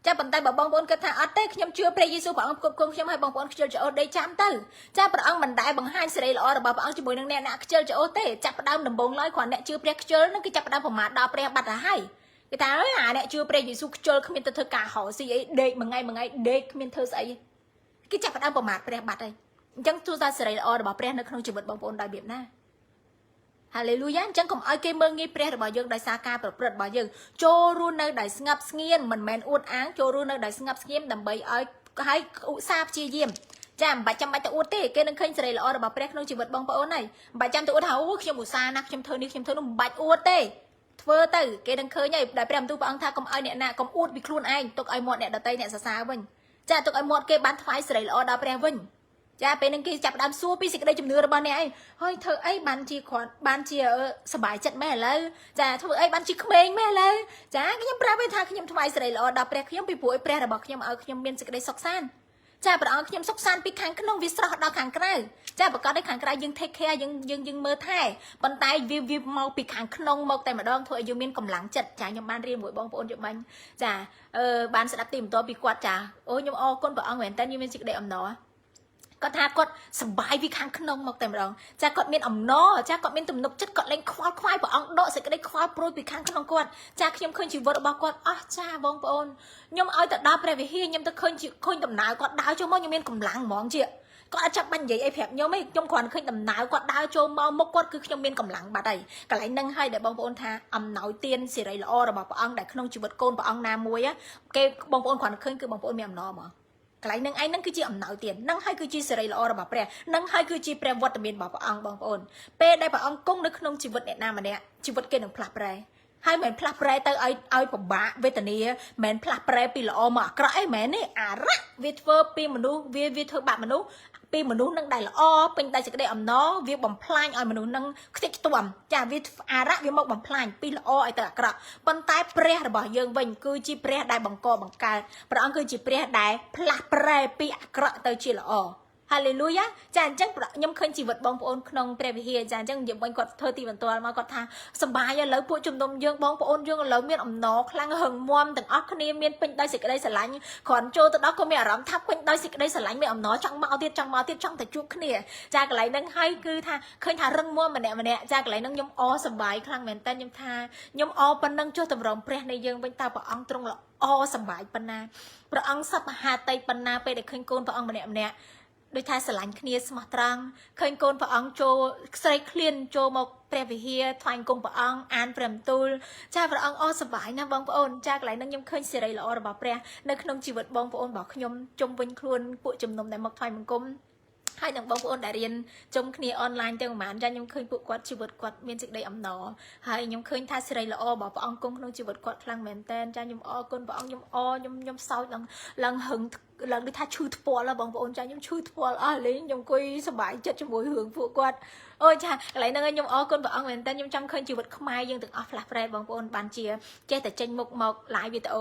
ចាប៉ុន្តែបើបងប្អូនគិតថាអត់ទេខ្ញុំជឿព្រះយេស៊ូវព្រះអង្គគ្រប់គ្រងខ្ញុំឲ្យបងប្អូនខ្ជិលច្រអូសដេកចាំទៅចាព្រះអង្គមិនដែលបង្ហាញសេរីល្អរបស់ព្រះអង្គជាមួយនឹងអ្នកខ្ជិលច្រអូសទេចាប់ផ្ដើមដំបូងឡើយគ្រាន់អ្នកជឿព្រះខ្ជិលនឹងគេចាប់ផ្ដើមប្រមាថដល់ព្រះបាត់ទៅហើយគេថាអើយអាអ្នកជឿព្រះយេស៊ូវខ្ជិលគ្មានទៅធ្វើការហៅស៊ីអីដេកមួយថ្ងៃដេកគ្មានធ្វើស្អីគេចាប់ផ្ដើមប្រមាថព្រះបាត់ហើយអញ្ចឹងទូសាសេរីល្អរបស់ព្រះនៅក្នុងជីវិតបងប្អូនដោយរបៀបណាហាឡេលូយ៉ាអញ្ចឹងកុំឲ្យគេមើលងាយព្រះរបស់យើងដោយសារការប្រព្រឹត្តរបស់យើងចូលរស់នៅដោយស្ងប់ស្ងៀមមិនមែនអួតអាងចូលរស់នៅដោយស្ងប់ស្ងៀមដើម្បីឲ្យឧស្សាហ៍ព្យាយាមចាមិនបាច់ចាំបាច់ទៅអួតទេគេនឹងឃើញសេរីល្អរបស់ព្រះក្នុងជីវិតបងប្អូនហើយមិនបាច់ចាំទៅអួតថាអូខ្ញុំឧស្សាហ៍ណាស់ខ្ញុំធ្វើនេះខ្ញុំធ្វើនោះមិនបាច់អួតទេធ្វើទៅគេនឹងឃើញហើយដែលព្រះបន្ទូលព្រះអង្គថាកុំឲ្យអ្នកណាកុំអួតពីខ្លួនឯងទុកឲ្យមាត់អ្នកដទៃអ្នកសរសើរវិញចាទុកឲ្យមាត់គេបានថ្វាយសេរីល្អដល់ព្រះវិញចាពេលនឹងគេចាប់ដើមសួរពីសេចក្តីជំនឿរបស់អ្នកឯងហើយធ្វើអីបានជាគ្រាន់បានជាសบายចិត្តមែនឥឡូវចាធ្វើអីបានជាក្មេងមែនឥឡូវចាខ្ញុំប្រាប់ឲ្យថាខ្ញុំថ្វាយសេរីល្អដល់ព្រះខ្ញុំពីព្រោះឲ្យព្រះរបស់ខ្ញុំឲ្យខ្ញុំមានសេចក្តីសុខសាន្តចាព្រះអង្គខ្ញុំសុខសាន្តពីខាងក្នុងវាស្រស់ដល់ខាងក្រៅចាប្រកាសឲ្យខាងក្រៅយើង take care យើងមើលថែប៉ុន្តែវាមកពីខាងក្នុងមកតែម្ដងធ្វើឲ្យយើងមានកម្លាំងចិត្តចាខ្ញុំបានរៀនមួយបងប្អូនយប់មិញចាបានស្ដាប់ទីបន្ទាល់ពីគាត់ចាអូខ្ញុំអរគុណព្រះអង្គមែនតើខ្ញុំមានសេចក្តីអំណរគាត់ថាគាត់សប្បាយពីខាងក្នុងមកតែម្ដងចាគាត់មានអំណរចាគាត់មានទំនុកចិត្តគាត់លែងខ្វល់ខ្វាយព្រះអង្គដកសេចក្តីខ្វល់ព្រួយពីខាងក្នុងគាត់ចាខ្ញុំឃើញជីវិតរបស់គាត់អស់ចាបងប្អូនខ្ញុំឲ្យទៅដល់ព្រះវិហារខ្ញុំទៅឃើញដំណើរគាត់ដើរចូលមកខ្ញុំមានកម្លាំងហ្មងជាគាត់អត់ចាប់បាញ់និយាយអីប្រាប់ខ្ញុំទេខ្ញុំគ្រាន់ឃើញដំណើរគាត់ដើរចូលមកមុខគាត់គឺខ្ញុំមានកម្លាំងបាត់ហើយកន្លែងហ្នឹងហើយដែលបងប្អូនថាអំណោយទានសេរីល្អរបស់ព្រះអង្គដែលក្នុងជីវិតកូនព្រះអង្គណាមួយគេបងប្អូនគ្រាន់ឃើញគឺបងប្អូនមានអំណរមកកន្លែងនឹងឯងនឹងគឺជាអំណោយទាននឹងហើយគឺជាសេរីល្អរបស់ព្រះនឹងហើយគឺជាព្រះវត្តមានរបស់ព្រះអង្គបងប្អូនពេលដែលព្រះអង្គគង់នៅក្នុងជីវិតអ្នកណាម្នាក់ជីវិតគេនឹងផ្លាស់ប្រែហើយមិនផ្លាស់ប្រែទៅឲ្យពិបាកវេទនាមិនផ្លាស់ប្រែពីល្អមកអាក្រក់អីមែនទេអារៈវាធ្វើពីមនុស្សវាធ្វើបាបមនុស្សពីមនុស្សនឹងដែលល្អពេញតែសេចក្តីអំណរវាបំផ្លាញឲ្យមនុស្សនឹងខ្ទេចខ្ទាំចាវាអារៈវាមកបំផ្លាញពីល្អឲ្យទៅអាក្រក់ប៉ុន្តែព្រះរបស់យើងវិញគឺជាព្រះដែលបង្កបង្កើតព្រះអង្គគឺជាព្រះដែលផ្លាស់ប្រែពីអាក្រក់ទៅជាល្អហាឡេលូយ៉ាចាអញ្ចឹងខ្ញុំឃើញជីវិតបងប្អូនក្នុងព្រះវិហារចាអញ្ចឹងយើងវិញគាត់ធ្វើទីបន្ទាល់មកគាត់ថាសប្បាយឥឡូវពួកជំនុំយើងបងប្អូនយើងឥឡូវមានអំណរខ្លាំងហឹងមាំទាំងអស់គ្នាមានពេញដោយសេចក្តីស្រឡាញ់គ្រាន់ចូលទៅដល់ក៏មានអារម្មណ៍ថាពេញដោយសេចក្តីស្រឡាញ់មានអំណរចង់មកទៀតចង់ទៅជួបគ្នាចាកន្លែងហ្នឹងហើយគឺថាឃើញថារឹងមាំម្នាក់ចាកន្លែងហ្នឹងខ្ញុំអសប្បាយខ្លាំងមែនតើខ្ញុំថាខ្ញុំអប៉ុណ្ណឹងចុះតម្រង់ព្រះនៃយើងវិញតើព្រះអង្គទ្រង់ល្អសប្បាយប៉ុណ្ណាព្រះអង្គសពមហាតីប៉ុណ្ណាពេលដែលឃើញកូនព្រះអង្គម្នាក់ដូចថាស្រឡាញ់គ្នាស្មោះត្រង់ឃើញកូនព្រះអង្គចូលស្រែកឃ្លានចូលមកព្រះវិហារថ្វាយគុំព្រះអង្គអានព្រះបន្ទូលចាព្រះអង្គអរសប្បាយណាស់បងប្អូនចាកន្លែងហ្នឹងខ្ញុំឃើញសេរីល្អរបស់ព្រះនៅក្នុងជីវិតបងប្អូនរបស់ខ្ញុំជុំវិញខ្លួនពួកជំនុំដែលមកថ្វាយបង្គំហើយនឹងបងប្អូនដែលរៀនជុំគ្នាអនឡាញទាំងប្រហែលចាខ្ញុំឃើញពួកគាត់ជីវិតគាត់មានសេចក្តីអំណរហើយខ្ញុំឃើញថាសេរីល្អរបស់ព្រះអង្គគង់ក្នុងជីវិតគាត់ខ្លាំងមែនតើចាខ្ញុំអរគុណព្រះអង្គខ្ញុំសោចឡើងហឹងឡើងដូចថាឈឺថ្ពាល់បងប្អូនចាខ្ញុំឈឺថ្ពាល់អស់លេងខ្ញុំអង្គុយសប្បាយចិត្តជាមួយរឿងពួកគាត់អូយចាកន្លែងហ្នឹងខ្ញុំអរគុណព្រះអង្គមែនតើខ្ញុំចង់ឃើញជីវិតខ្មែរយើងទាំងអស់ផ្លាស់ប្រែបងប្អូនបានជាចេះតែចេញមុខមក live វីដេអូ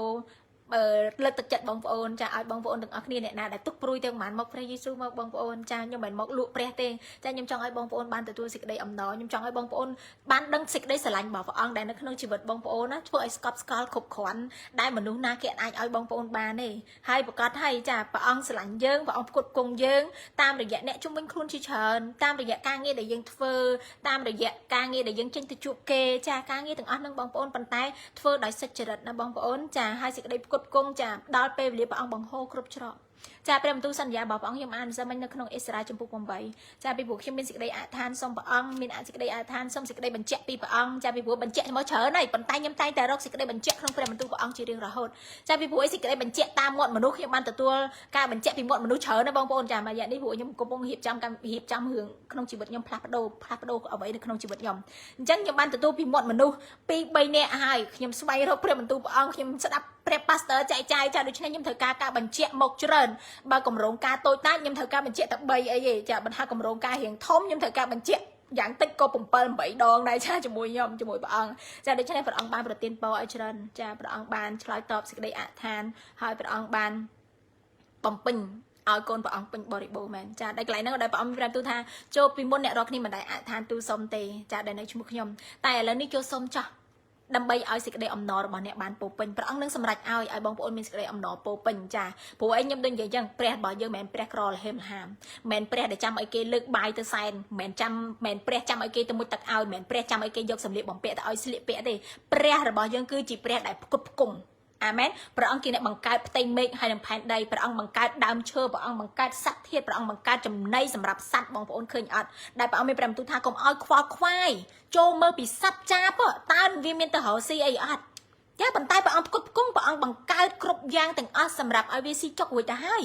លើកទឹកចិត្តបងប្អូនចាឲ្យបងប្អូនទាំងអស់គ្នាអ្នកណាដែលទុកព្រួយទាំងប៉ុន្មានមកព្រះយេស៊ូវមកបងប្អូនចាខ្ញុំមិនមកលក់ព្រះទេចាខ្ញុំចង់ឲ្យបងប្អូនបានទទួលសេចក្តីអំណរខ្ញុំចង់ឲ្យបងប្អូនបានដឹងសេចក្តីស្រឡាញ់របស់ព្រះអង្គដែលនៅក្នុងជីវិតបងប្អូនណាធ្វើឲ្យស្កប់ស្កល់គ្រប់គ្រាន់ដែលមនុស្សណាគេអាចឲ្យបងប្អូនបានទេហើយប្រកាសឲ្យចាព្រះអង្គស្រឡាញ់យើងព្រះអង្គផ្គត់ផ្គង់យើងតាមរយៈអ្នកជំនាញខ្លួនជាច្រើនតាមរយៈការងារដែលយើងធ្វើតាមរយៈការងារដែលយើងចេញទៅជួបគេចាការងារទាំងអស់ហ្នឹងបងប្អូនប៉ុន្តែធ្វើដោយសុចរិតណាបងប្អូនចាហើយសេចក្តីផ្គត់គង់ចាដល់ពេលវេលាព្រះអង្គបង្ហូរគ្រប់ច្រកចាព្រះបន្ទូលសន្យារបស់ព្រះអង្គខ្ញុំអានសិនមិញនៅក្នុងអេសារ៉ាចំពុក8ចាពីព្រោះខ្ញុំមានសេចក្តីអធិដ្ឋានសូមព្រះអង្គមានសេចក្តីអធិដ្ឋានសូមសេចក្តីបញ្ជាក់ពីព្រះអង្គចាពីព្រោះបញ្ជាក់មកច្រើនហើយប៉ុន្តែខ្ញុំតែងតែរកសេចក្តីបញ្ជាក់ក្នុងព្រះបន្ទូលព្រះអង្គជារៀងរហូតចាពីព្រោះសេចក្តីបញ្ជាក់តាមមាត់មនុស្សខ្ញុំបានទទួលការបញ្ជាក់ពីមាត់មនុស្សច្រើនណាបងប្អូនចាមួយរយៈនេះព្រោះខ្ញុំកំពុងរៀបចំរឿងក្នុងជីវិតខ្ញុំផ្លាស់ប្ដូរអ្វីនៅក្នុងជីវិតខ្ញុំអញ្ចឹងខ្ញុំបានទទួលពីមាត់មនុស្ស2 3នាក់ហើយខ្ញុំស្វែងរកព្រះបន្ទូលព្រះអង្គខ្ញុំស្ដាប់ព្រះប៉ាស្ទ័រចែកចាយចាដូច្នេះខ្ញុំត្រូវការបញ្ជាក់មកច្រើនបើកម្រងការតូចតាចខ្ញុំត្រូវការបញ្ជាក់តែ3អីទេចាបើថាកម្រងការរៀងធំខ្ញុំត្រូវការបញ្ជាក់យ៉ាងតិចក៏7 8ដងដែរចាជាមួយខ្ញុំជាមួយព្រះអង្គចាដូច្នេះព្រះអង្គបានប្រទានពរឲ្យច្រើនចាព្រះអង្គបានឆ្លើយតបសេចក្តីអធិដ្ឋានហើយព្រះអង្គបានបំពេញឲ្យកូនព្រះអង្គពេញបរិបូរណ៍មែនចាដែលកន្លែងហ្នឹងដែលព្រះអង្គមានប្រាប់ទូថាចូលពីមុនអ្នករកគ្នាមិនដែលអធិដ្ឋានទូសុំទេចាដែលនៅឈ្មោះខ្ញុំតែឥឡូវនេះចូលសុំចាស់ ដើម្បីឲ្យសេចក្តីអំណររបស់អ្នកបានពោពេញព្រះអង្គនឹងសម្រេចឲ្យបងប្អូនមានសេចក្តីអំណរពោពេញចាព្រោះឯងខ្ញុំដូចនិយាយចឹងព្រះរបស់យើងមិនមែនព្រះក្រលហេមហាមមិនមែនព្រះដែលចាំឲ្យគេលើកបាយទៅសែនមិនមែនព្រះចាំឲ្យគេទៅមុជទឹកឲ្យមិនមែនព្រះចាំឲ្យគេយកសម្លៀកបំពាក់ទៅឲ្យស្លៀកពាក់ទេព្រះរបស់យើងគឺជាព្រះដែលផ្គត់ផ្គង់អាមែនព្រះអង្គជាអ្នកបង្កើតផ្ទៃមេឃហើយនិងផែនដីព្រះអង្គបង្កើតដើមឈើព្រះអង្គបង្កើតសត្វធាតុព្រះអង្គបង្កើតចំណីសម្រាប់សត្វបងប្អូនឃើញអត់ដែលព្រះអង្គមានព្រះបន្ទូលថាកុំឲ្យខ្វល់ខ្វាយចូលមើលពីសត្វចាបតើវាមានទៅរកស៊ីអីអត់ចាប៉ុន្តែព្រះអង្គផ្គត់ផ្គង់ព្រះអង្គបង្កើតគ្រប់យ៉ាងទាំងអស់សម្រាប់ឲ្យវាស៊ីចុករួចទៅហើយ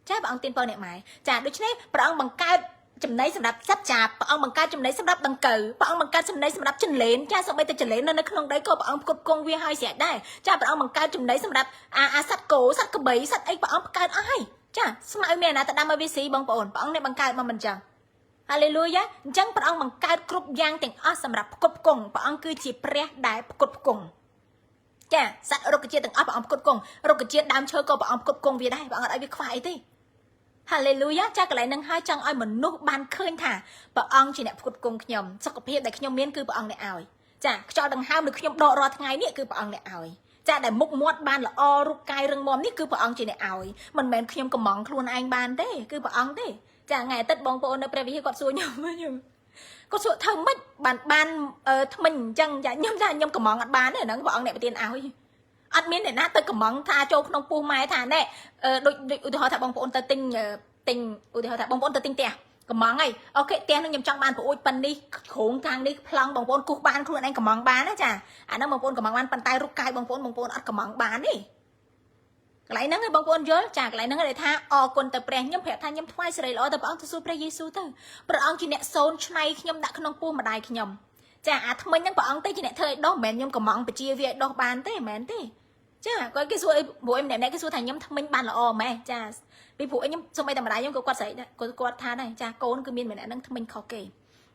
ចាព្រះអង្គទានពរអ្នកម៉ែចាដូច្នេះព្រះអង្គបង្កើតចំណីសម្រាប់សត្វចាបព្រះអង្គបង្កើតចំណីសម្រាប់ដង្កូវព្រះអង្គបង្កើតចំណីសម្រាប់ចន្លេនចាសូម្បីតែចន្លេននៅក្នុងដីក៏ព្រះអង្គផ្គត់ផ្គង់វាឲ្យស្រេចដែរចាព្រះអង្គបង្កើតចំណីសម្រាប់សត្វគោសត្វក្របីសត្វអីព្រះអង្គបង្កើតអស់ហើយចាស្មៅមានណាទៅដាំឲ្យវាស៊ីបងប្អូនព្រះអង្គអ្នកបង្កើតមកមិនចឹងហាឡេលូយ៉ាអញ្ចឹងព្រះអង្គបង្កើតគ្រប់យ៉ាងទាំងអស់សម្រាប់ផ្គត់ផ្គង់ព្រះអង្គគឺជាព្រះដែលផ្គត់ផ្គង់ចាសត្វរុក្ខជាតិទាំងអស់ព្រះអង្គផ្គត់ផ្គង់រុក្ខជាតិដើមឈើក៏ព្រះអង្គផ្គត់ផ្គង់វាដែរព្រះអង្គអត់ឲ្យវាខ្វះអីទេហាឡេលូយ៉ាចាកន្លែងនឹងហើយចង់ឲ្យមនុស្សបានឃើញថាព្រះអង្គជាអ្នកផ្គត់ផ្គង់ខ្ញុំសុខភាពដែលខ្ញុំមានគឺព្រះអង្គអ្នកឲ្យចាខ្យល់ដង្ហើមដែលខ្ញុំដករាល់ថ្ងៃនេះគឺព្រះអង្គអ្នកឲ្យចាដែលមុខមាត់បានល្អរូបកាយរឹងមាំនេះគឺព្រះអង្គជាអ្នកឲ្យមិនមែនខ្ញុំកំងខ្លួនឯងបានទេគឺព្រះអង្គទេចាថ្ងៃអាទិត្យបងប្អូននៅព្រះវិហារគាត់សួរខ្ញុំគាត់សួរធ្វើម៉េចបានថ្មិញអញ្ចឹងចាខ្ញុំកំងអត់បានទេហ្នឹងព្រះអង្គអ្នកប្រទានឲ្យអត់មានអ្នកណាទៅកំងថាចូលក្នុងពោះម៉ែថាណែដូចឧទាហរណ៍ថាបងប្អូនទៅទិញឧទាហរណ៍ថាបងប្អូនទៅទិញផ្ទះកំងហើយអូខេផ្ទះនឹងខ្ញុំចង់បានប្រួយប៉ុននេះគ្រោងខាងនេះប្លង់បងប្អូនគូសបានខ្លួនឯងកំងបានណាចាអាហ្នឹងបងប្អូនកំងបានប៉ុន្តែរូបកាយបងប្អូនអត់កំងបានទេកន្លែងហ្នឹងឯងបងប្អូនយល់ចាកន្លែងហ្នឹងគេថាអរគុណទៅព្រះខ្ញុំប្រាប់ថាខ្ញុំថ្វាយសេរីល្អទៅព្រះអង្គទៅសួរព្រះយេស៊ូវទៅព្រះអង្គជាអ្នកសូនឆ្នៃខ្ញុំដាក់ក្នុងពោះម្ដាយខ្ញុំចាអាថ្មិញហ្នឹងព្រះអង្គទៅជាអ្នកធ្វើឲ្យដោះមិនមែនខ្ញុំកំងបជាវាឲ្យដោះបានទេមិនមែនទេចាគាត់គេសួរអីព្រោះឯម្នាក់គេសួរថាខ្ញុំថ្មិញបានល្អម៉េះចាពីព្រោះខ្ញុំសូម្បីតែម្ដាយខ្ញុំក៏គាត់ស្រែកដែរគាត់ថាដែរចាកូនគឺមានម្នាក់ហ្នឹងថ្មិញខុសគេ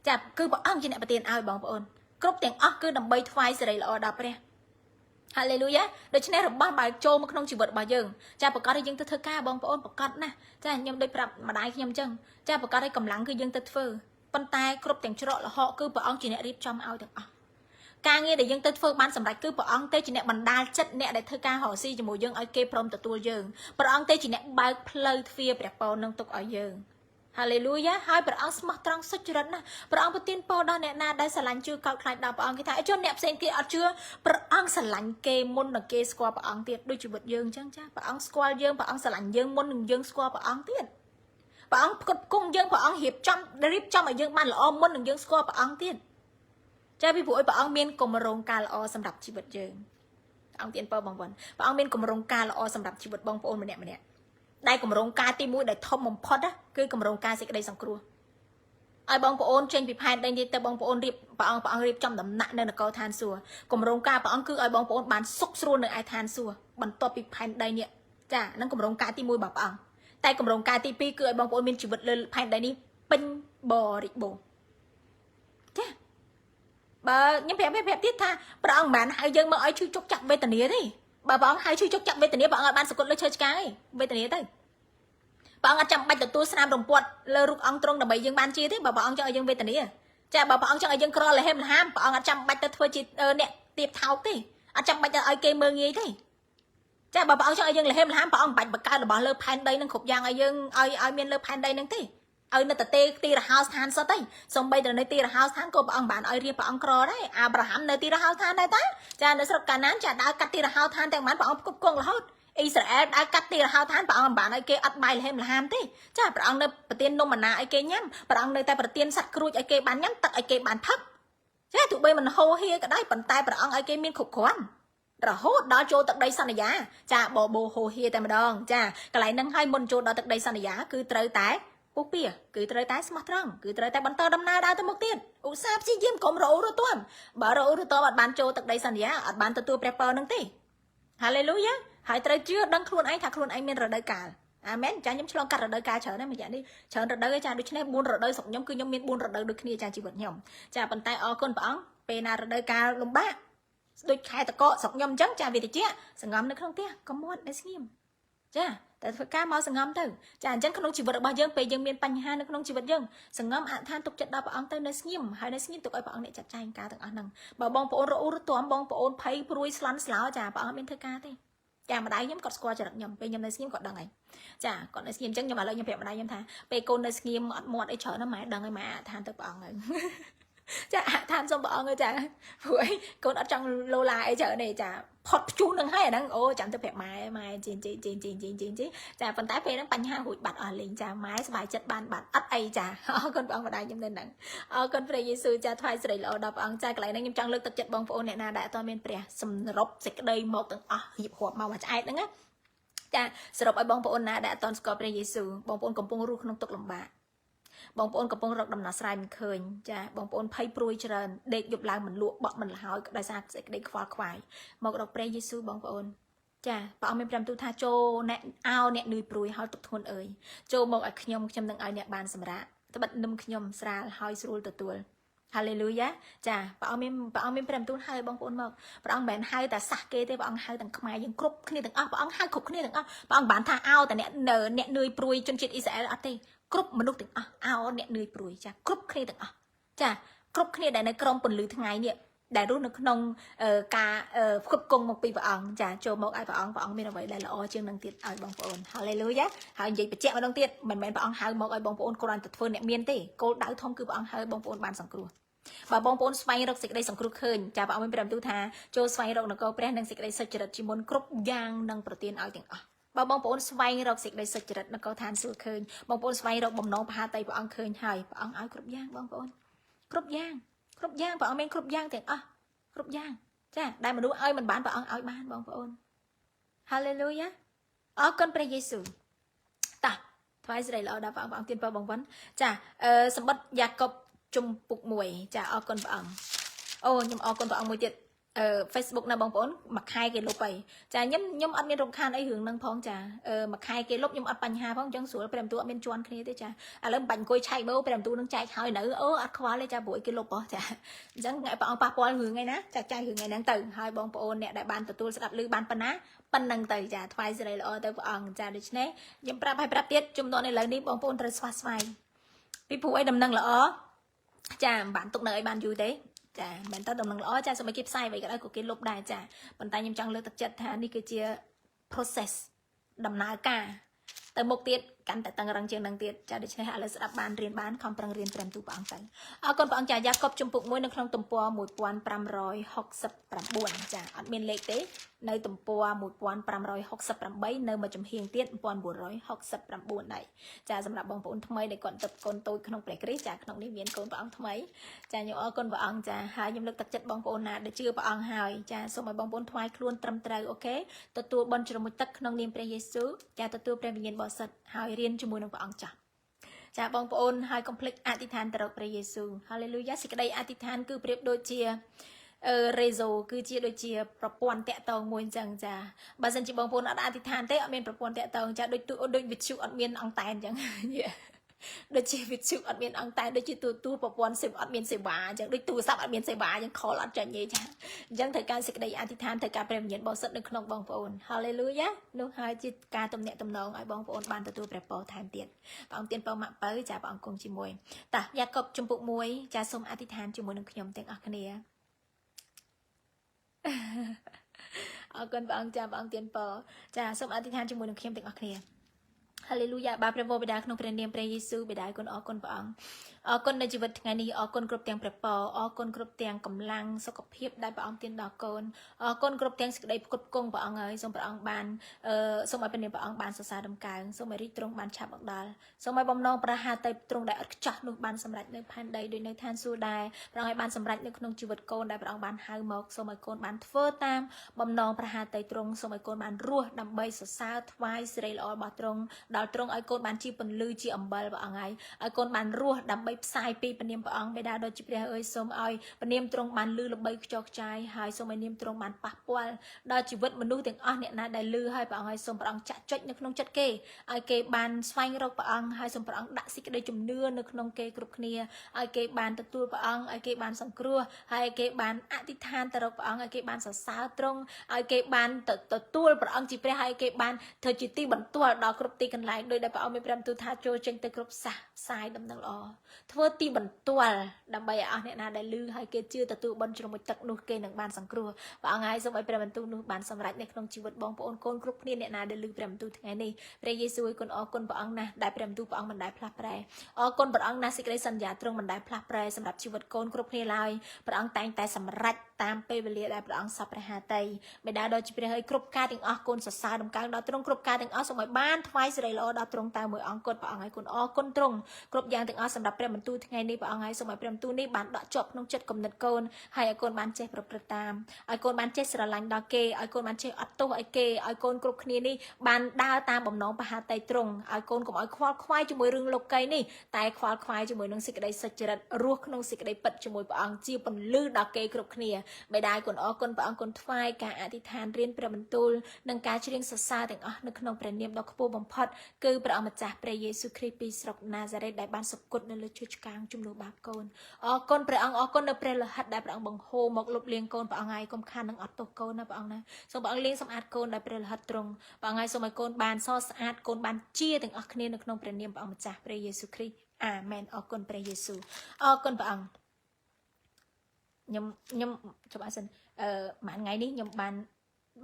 ចាគឺព្រះអង្គជាអ្នកប្រទានឲ្យបងប្អូនគ្រប់ទាំងអស់គឺដើម្បីថ្វាយសេរីល្អដល់ព្រះហាឡេលូយ៉ាដូច្នេះរបស់បើចូលមកក្នុងជីវិតរបស់យើងចាប្រកាសឲ្យយើងទៅធ្វើការបងប្អូនប្រកាសណាចាខ្ញុំដូចប្រាប់ម្ដាយខ្ញុំអញ្ចឹងចាប្រកាសឲ្យកម្លាំងគឺយើងទៅធ្វើប៉ុន្តែគ្រប់ទាំងច្រកលហកគឺព្រះអង្គជាអ្នករៀបចំឲ្យទាំងអស់ការងារដែលយើងទៅធ្វើបានសម្រេចគឺព្រះអង្គទេជាអ្នកបណ្ដាលចិត្តអ្នកដែលធ្វើការរកស៊ីជាមួយយើងឲ្យគេព្រមទទួលយើងព្រះអង្គទេជាអ្នកបើកផ្លូវទ្វារព្រះពរនឹងទុកឲ្យយើងហាឡេលូយ៉ាហើយព្រះអង្គស្មោះត្រង់សុចរិតណាស់ព្រះអង្គប្រទានពរដល់អ្នកណាដែលស្រឡាញ់ជឿកោតខ្លាចដល់ព្រះអង្គគេថាជនអ្នកផ្សេងទៀតអត់ជឿព្រះអង្គស្រឡាញ់គេមុននឹងគេស្គាល់ព្រះអង្គទៀតដូចជីវិតយើងអញ្ចឹងចាព្រះអង្គស្គាល់យើងព្រះអង្គស្រឡាញ់យើងមុននឹងយើងស្គាល់ព្រះអង្គទៀតព្រះអង្គផ្គត់ផ្គង់យើងព្រះអង្គរៀបចំឲ្យយើងបានល្អមុននឹងយើងស្គាល់ព្រះអង្គទៀតចាពីព្រោះព្រះអង្គមានគម្រោងការល្អសម្រាប់ជីវិតយើងព្រះអង្គទានពរបងប្អូនព្រះអង្គមានគម្រោងការល្អសម្រាប់ជីវិតបងប្អូនម្នាក់ដែលគម្រោងការទី1ដែលធំបំផុតគឺគម្រោងការសេចក្តីសង្គ្រោះឲ្យបងប្អូនចេញពីផែនដីនេះទៅបងប្អូនរៀបព្រះអង្គរៀបចំដំណាក់នៅនគរឋានសួគ៌គម្រោងការព្រះអង្គគឺឲ្យបងប្អូនបានសុខស្រួលនៅឯឋានសួគ៌បន្ទាប់ពីផែនដីនេះចាហ្នឹងគម្រោងការទី1របស់ព្រះអង្គតែគម្រោងការទី2គឺឲ្យបងប្អូនមានជីវិតលើផែនដីនេះពេញបរិបូរណ៍ចាបើខ្ញុំប្រាប់ទៀតថាព្រះអង្គមិនបានហៅយើងមកឲ្យឈឺជក់ចាក់វេទនាទេបើព្រះអង្គហៅឈឺជក់ចាក់វេទនាព្រះអង្គអត់បានសង្កត់លើឈើឆ្កាងទេវេទនាទៅព្រះអង្គអត់ចាំបាច់ទទួលស្នាមរំពាត់លើរូបអង្គទ្រង់ដើម្បីយើងបានជាទេបើព្រះអង្គចង់ឲ្យយើងវេទនាចាបើព្រះអង្គចង់ឲ្យយើងក្រលហេមលហាមព្រះអង្គអត់ចាំបាច់ទៅធ្វើជាអ្នកទៀបថោកទេអត់ចាំបាច់ទៅឲ្យគេមើងងាយទេចាបើព្រះអង្គចង់ឲ្យយើងលហេមលហាមព្រះអង្គមិនបាច់បង្កើតរបស់លើផែនដីនឹងគ្រប់យ៉ាងឲ្យយើងឲ្យមានលើផែនដីនឹងទេឲ្យនៅតែទីរហោស្ថានសុទ្ធទេសំបីតែនៅទីរហោស្ថានក៏ព្រះអង្គបានឲ្យរៀបព្រះអង្គក្រដែរអាប់រ៉ាហាំនៅទីរហោស្ថានដែរតាចានៅស្រុកកាណានចាដើរកាត់ទីរហោស្ថានទាំងបានព្រះអង្គគ្រប់គង់រហូតអ៊ីស្រាអែលដើរកាត់ទីរហោស្ថានព្រះអង្គមិនបានឲ្យគេអត់បាយលហេមលហាមទេចាព្រះអង្គនៅប្រទាននំមណាឲ្យគេញ៉ាំព្រះអង្គនៅតែប្រទានសត្វគ្រួចឲ្យគេបានញ៉ាំទឹកឲ្យគេបានផឹកចាទោះបីមិនហូរហៀក៏ដោយប៉ុន្តែព្រះអង្គឲ្យគេមានគ្រប់គ្រាន់រហូតដល់ចូលទឹកដីសន្យាចាបបោហូហៀតែម្ដងចាកន្លែងហ្នឹងឲ្យមុនចូលដល់ទឹកដីសន្យាគឺត្រូវតែពុះពៀគឺត្រូវតែស្មោះត្រង់គឺត្រូវតែបន្តដំណើរដើរទៅមុខទៀតឧស្សាហ៍ព្យាយាមកុំរអ៊ូរទាំបើរអ៊ូរទាំអត់បានចូលទឹកដីសន្យាអត់បានទទួលព្រះពរនឹងទេហាឡេលូយ៉ាហើយត្រូវជឿដឹងខ្លួនឯងថាខ្លួនឯងមានរដូវកាលអាមែនចាខ្ញុំឆ្លងកាត់រដូវកាលច្រើនណាស់មួយយ៉ាងនេះច្រើនរដូវឯងចាដូច្នេះ4រដូវស្រុកខ្ញុំគឺខ្ញុំមាន4រដូវដូចគ្នាចាជីវិតខ្ញុំចាប៉ុន្តែអរគុណព្រះអង្គពេលណារដូវកាលលំបាកដូចខែតកស្រុកខ្ញុំអញ្ចឹងចាវាតិចសងំនៅក្នុងផ្ទះកុំមាត់នៅស្ងៀម ចាតែធ្វើការមកសង្ងំទៅចាអញ្ចឹងក្នុងជីវិតរបស់យើងពេលយើងមានបញ្ហានៅក្នុងជីវិតយើងសង្ងំអធិដ្ឋានទុកចិត្តដល់ព្រះអង្គទៅនៅស្ងៀមហើយនៅស្ងៀមទុកឲ្យព្រះអង្គអ្នកចាត់ចែងការទាំងអស់ហ្នឹងបើបងប្អូនរអ៊ូរទាំបងប្អូនភ័យព្រួយស្លន់ស្លោចាព្រះអង្គអត់មានធ្វើការទេចាម្ដាយខ្ញុំគាត់ស្គាល់ចរិតខ្ញុំពេលខ្ញុំនៅស្ងៀមគាត់ដឹងហើយចាគាត់នៅស្ងៀមអញ្ចឹងខ្ញុំឥឡូវខ្ញុំប្រាប់ម្ដាយខ្ញុំថាពេលកូននៅស្ងៀមអត់មាត់អីច្រើនណាស់ម៉ែដឹងហើយម៉ែអធិដ្ឋានទៅព្រះអង្គហើយចាអធិដ្ឋានសូមព្រះអង្គចាព្រោះអីកូនអត់ចង់លោឡាអីច្រើនទេចាផុតព្យុះនឹងហើយអាហ្នឹងអូចាំទៅប្រាប់ម៉ែជីចាប៉ុន្តែពេលហ្នឹងបញ្ហារួចបាត់អស់លេងចាម៉ែសប្បាយចិត្តបានបាត់អត់អីចាអរគុណព្រះអង្គម្ដាយខ្ញុំនៅហ្នឹងអរគុណព្រះយេស៊ូវចាថ្វាយសិរីល្អដល់ព្រះអង្គចាកន្លែងហ្នឹងខ្ញុំចង់លើកទឹកចិត្តបងប្អូនអ្នកណាដែលអត់មានព្រះសម្រុបសេចក្តីមកទាំងអស់រៀបរាប់មកមួយឆ្អែតហ្នឹងណាចាសរុបឲ្យបងប្អូនណាដែលអត់ស្គាល់ព្រះយេស៊ូវបងប្អូនកំពុងរស់ក្នុងទុក្ខលំបាកបងប្អូនកំពុងរកដំណោះស្រាយមិនឃើញចាបងប្អូនភ័យព្រួយច្រើនដេកយប់ឡើងមិនលក់បក់មិនលហើយដោយសារសេចក្តីខ្វល់ខ្វាយមករកព្រះយេស៊ូវបងប្អូនចាព្រះអង្គមានប្រាំទូលថាចូលអ្នកអ្នកនឿយព្រួយហើយទុក្ខធ្ងន់អើយចូលមកឲ្យខ្ញុំនឹងឲ្យអ្នកបានសម្រាកត្បិតនឹមខ្ញុំស្រាលហើយស្រួលទទួលហាឡេលូយ៉ាចាព្រះអង្គមានប្រាំទូលហើយបងប្អូនមកព្រះអង្គមិនមែនហៅតែសាសគេទេព្រះអង្គហៅទាំងខ្មែរយើងគ្រប់គ្នាទាំងអស់ព្រះអង្គហៅគ្រប់គ្នាទាំងអស់ព្រះអង្គបានថាឲ្យតែអ្នកនឿយព្រួយជនជាតិអ៊ីស្រាអែលអត់ទេគ្រប់មនុស្សទាំងអស់ឲ្យអ្នកនឿយព្រួយចាគ្រប់គ្នាទាំងអស់ចាគ្រប់គ្នាដែលនៅក្រោមពន្លឺថ្ងៃនេះដែលរស់នៅក្នុងការផ្គត់ផ្គង់មកពីព្រះអង្គចាចូលមកឲ្យព្រះអង្គមានអ្វីដែលល្អជាងនឹងទៀតឲ្យបងប្អូនហាឡេលូយ៉ាហើយនិយាយបញ្ជាក់ម្ដងទៀតមិនមែនព្រះអង្គហៅមកឲ្យបងប្អូនគ្រាន់តែធ្វើអ្នកមានទេគោលដៅធំគឺព្រះអង្គហៅបងប្អូនបានសង្គ្រោះបើបងប្អូនស្វែងរកសេចក្តីសង្គ្រោះឃើញចាព្រះអង្គមានព្រះបន្ទូលថាចូលស្វែងរកនគរព្រះនិងសេចក្តីសុចរិតជាមុនគ្រប់យ៉ាងនឹងប្រទានឲ្យទាំងអស់បើបងប្អូនស្វែងរកសេចក្តីសុចរិតនគរឋានសួគ៌ឃើញបងប្អូនស្វែងរកបំណងផាតីព្រះអង្គឃើញហើយព្រះអង្គឲ្យគ្រប់យ៉ាងបងប្អូនគ្រប់យ៉ាងព្រះអង្គមានគ្រប់យ៉ាងទាំងអស់គ្រប់យ៉ាងចាដែលមនុស្សឲ្យមិនបានព្រះអង្គឲ្យបានបងប្អូនហាឡេលូយ៉ាអរគុណព្រះយេស៊ូវតាថ្វាយសិរីល្អដល់ព្រះអង្គទានពរបងប្អូនចាសម្បត្តិយ៉ាកុបជំពូក1ចាអរគុណព្រះអង្គអូខ្ញុំអរគុណព្រះអង្គមួយទៀតFacebook ណាបងប្អូនមួយខែគេលុបហើយចាខ្ញុំអត់មានរំខានអីរឿងហ្នឹងផងចាមួយខែគេលុបខ្ញុំអត់បញ្ហាផងអញ្ចឹងស្រួលព្រះបន្ទូលអត់មានជន់គ្នាទេចាឥឡូវមិនបាច់អង្គុយឆែកមើលព្រះបន្ទូលនឹងចែកហើយនៅអូអត់ខ្វល់ទេចាព្រោះគេលុបហ៎ចាអញ្ចឹងថ្ងៃព្រះអង្គប៉ះពាល់រឿងហ្នឹងណាចាចែករឿងហ្នឹងទៅហើយបងប្អូនអ្នកដែលបានទទួលស្ដាប់ឮបានប៉ុណ្ណាប៉ុណ្្នឹងទៅចាថ្វាយសិរីល្អទៅព្រះអង្គចាដូច្នេះខ្ញុំប្រាប់ទៀតជំនួសនៅលើនេះបងប្អូនត្រូវស្វាស្វែងពីព្រោះអីដំណឹងល្អចាមិនបានទុកនៅឲ្យបានយូរទេចាមិនតើដំណឹងល្អចាសូមឲ្យគេផ្សាយអ្វីក៏ដោយក៏គេលុបដែរចាប៉ុន្តែខ្ញុំចង់លើកទឹកចិត្តថានេះគឺជា process ដំណើរការទៅមុខទៀតកាន់តែតឹងរឹងជាងនឹងទៀតចាដូច្នេះឥឡូវស្ដាប់បានរៀនបានខំប្រឹងរៀនព្រះទូព្រះអង្គទៅអរគុណព្រះអង្គចាយ៉ាកុបជំពូក1នៅក្នុងទំព័រ1569ចាអត់មានលេខទេនៅទំព័រ1568នៅមួយចំហៀងទៀត1969ដែរចាសម្រាប់បងប្អូនថ្មីដែលគាត់ទៅកូនតូចក្នុងព្រះគ្រីស្ទចាក្នុងនេះមានកូនព្រះអង្គថ្មីចាខ្ញុំអរគុណព្រះអង្គចាហើយខ្ញុំលើកទឹកចិត្តបងប្អូនណាដែលជឿព្រះអង្គហើយចាសូមឲ្យបងប្អូនថ្វាយខ្លួនត្រឹមត្រូវអូខេទទួលបន់ជ្រមុជទឹកក្នុងនាមព្រះយេស៊ូវចាទទួលព្រះវិញ្ញាណបរិសុទ្ធហើយរៀនជាមួយនឹងព្រះអង្គចាស់ចាបងប្អូនហើយកុំភ្លេចអធិដ្ឋានទៅរកព្រះយេស៊ូវហាឡេលូយ៉ាសេចក្តីអធិដ្ឋានគឺប្រៀបដូចជារេโซគឺជាដូចជាប្រព័ន្ធតាក់ទងមួយអញ្ចឹងចាបើសិនជាបងប្អូនអត់អធិដ្ឋានទេអត់មានប្រព័ន្ធតាក់ទងចាដូចវិទ្យុអត់មានអង្តែនអញ្ចឹងដូចជាវិទ្យុអត់មានអង្តែនដូចជាទូប្រព័ន្ធអត់មានសេវាអញ្ចឹងដូចទូរស័ព្ទអត់មានសេវាអញ្ចឹងខលអត់ចាញ់ទេចាអញ្ចឹងត្រូវការសេចក្តីអធិដ្ឋានត្រូវការព្រះវិញ្ញាណបរិសុទ្ធនៅក្នុងបងប្អូនហាឡេលូយ៉ានោះហើយជាការទំនាក់ទំនងឲ្យបងប្អូនបានទទួលព្រះពរថែមទៀតព្រះអង្គទានពរម៉ាក់បើចាព្រះអង្គគង់ជាមួយតាយ៉ាកុបជំពូក1ចាសូមអធិដ្ឋានជាមួយនឹងខ្ញុំទាំងអស់គ្នាអរគុណព្រះអង្គចាព្រះអង្គទានពរចាសូមអធិដ្ឋានជាមួយនឹងខ្ញុំទាំងអស់គ្នាហាឡេលូយ៉ាបាទព្រះវរបិតាក្នុងព្រះនាមព្រះយេស៊ូវបិតាគុណអរគុណព្រះអង្គអរគុណនៃជីវិតថ្ងៃនេះអរគុណគ្រប់ទាំងព្រះពរអរគុណគ្រប់ទាំងកម្លាំងសុខភាពដែលព្រះអង្គទានដល់កូនអរគុណគ្រប់ទាំងសេចក្តីផ្គត់ផ្គង់ព្រះអង្គហើយសូមព្រះអង្គបានសូមឲ្យព្រះនាមព្រះអង្គបានសរសើរដំកើងសូមឲ្យរីកទ្រង់បានឆាប់មកដល់សូមឲ្យបំណងប្រាហាទៅទ្រង់ដែលអត់ខ្ចោះនោះបានសម្រេចនៅផែនដីដោយនៅឋានសួគ៌ដែរព្រះអង្គឲ្យបានសម្រេចនៅក្នុងជីវិតកូនដែលព្រះអង្គបានហៅមកសូមឲ្យកូនបានធ្វើតាមបំណងប្រាហាទៅទ្រង់សូមឲ្យកូនបានរស់ដើម្បីសរសើរថ្វាយសិរីល្អរបស់ទ្រង់ ដល់ត្រង់ឲ្យកូនបានជាពន្លឺជាអំបិលព្រះអង្គហើយឲ្យកូនបានរស់ដើម្បីផ្សាយពីព្រះនាមព្រះអង្គបិតាដ៏ជាព្រះអើយសូមឲ្យព្រះនាមទ្រង់បានលឺល្បីខ្ចោះខ្ចាយហើយសូមឲ្យនាមទ្រង់បានប៉ះពាល់ដល់ជីវិតមនុស្សទាំងអស់អ្នកណាដែលលឺហើយព្រះអង្គហើយសូមព្រះអង្គចាក់ចុចនៅក្នុងចិត្តគេឲ្យគេបានស្វែងរកព្រះអង្គហើយសូមព្រះអង្គដាក់សេចក្តីជំនឿនៅក្នុងគេគ្រប់គ្នាឲ្យគេបានទទួលព្រះអង្គឲ្យគេបានសង្គ្រោះហើយគេបានអធិដ្ឋានទៅរកព្រះអង្គឲ្យគេបានសរសើរទ្រង់ឲ្យគេបានទទួលព្រះអង្គជាព្រះហើយគេបានធ្វើជាទីបន្ទាល់ដល់គ្រប់ទីកន្លែងដោយដែលព្រះអង្គមានព្រះបន្ទូលថាចូលចេញទៅគ្រប់សាសផ្សាយដំណឹងល្អធ្វើទីបន្ទាល់ដើម្បីឲ្យអស់អ្នកណាដែលឮហើយគេជឿទទួលបន់ជ្រមុជទឹកនោះគេនឹងបានសង្គ្រោះព្រះអង្គហើយសូមឲ្យព្រះបន្ទូលនោះបានសម្រេចនៅក្នុងជីវិតបងប្អូនកូនគ្រប់គ្នាអ្នកណាដែលឮព្រះបន្ទូលថ្ងៃនេះព្រះយេស៊ូវគុណអរគុណព្រះអង្គណាស់ដែលព្រះបន្ទូលព្រះអង្គមិនដែលផ្លាស់ប្រែអរគុណព្រះអង្គណាស់សេចក្តីសន្យាទ្រង់មិនដែលផ្លាស់ប្រែសម្រាប់ជីវិតកូនគ្រប់គ្នាឡើយព្រះអង្គតែងតែសម្រេចតាមពេលវេលាដែលព្រះអង្គសពព្រះハតីបិតាដ៏ជាព្រះហើយគ្រប់ការទាំងអស់គុណសរសើរដំកើងដល់ទ្រង់គ្រប់ការទាំងអស់សូមឲ្យបានថ្វាយសិរីល្អដល់ទ្រង់តែមួយអង្គគត់ព្រះអង្គហើយគុណអរគុណទ្រង់គ្រប់យ៉ាងទាំងអស់សម្រាប់ព្រះបន្ទូលថ្ងៃនេះព្រះអង្គហើយសូមឲ្យព្រះបន្ទូលនេះបានដកជាប់ក្នុងចិត្តគំនិតកូនហើយឲ្យកូនបានចេះប្រព្រឹត្តតាមឲ្យកូនបានចេះស្រឡាញ់ដល់គេឲ្យកូនបានចេះអត់ទោសឲ្យគេឲ្យកូនគ្រប់គ្នានេះបានដើរតាមបំណងព្រះハតីទ្រង់ឲ្យកូនកុំឲ្យខ្វល់ខ្វាយជាមួយរឿងលោកីនេះតែខ្វល់ខ្វាយជាមួយនឹងសេចក្តីសុចរិតរស់ក្នុងសេចក្តីពិតជាមួយព្រះអង្គជាពន្លឺដល់គេគ្រប់គ្នាបិតាគុណអរគុណព្រះអង្គគុណថ្វាយការអធិដ្ឋានរៀនព្រះបន្ទូលនិងការច្រៀងសរសើរទាំងអស់នៅក្នុងព្រះនាមដ៏ខ្ពស់បំផុតគឺព្រះអង្គម្ចាស់ព្រះយេស៊ូវគ្រីស្ទពីស្រុកណាហ្សារ៉េតដែលបានសុគតនៅលើឈើឆ្កាងជំនួសបាបកូនអរគុណព្រះអង្គអរគុណនៅព្រះលិខិតដែលព្រះអង្គបង្ហូរមកលុបលាងកូនព្រះអង្គហើយកុំខាននឹងអត់ទោសកូនណាព្រះអង្គណាសូមព្រះអង្គលាងសម្អាតកូនដោយព្រះលិខិតទ្រង់ព្រះអង្គហើយសូមឲ្យកូនបានសស្អាតកូនបានជាទាំងអស់គ្នានៅក្នុងព្រះនាមព្រះអង្គម្ចាស់ព្រះយេស៊ូវគ្រីស្ទអាមែនអរគុណព្រះយេស៊ូវអរគុណព្រះអង្គខ្ញុំចាំអសិនមួយថ្ងៃនេះខ្ញុំប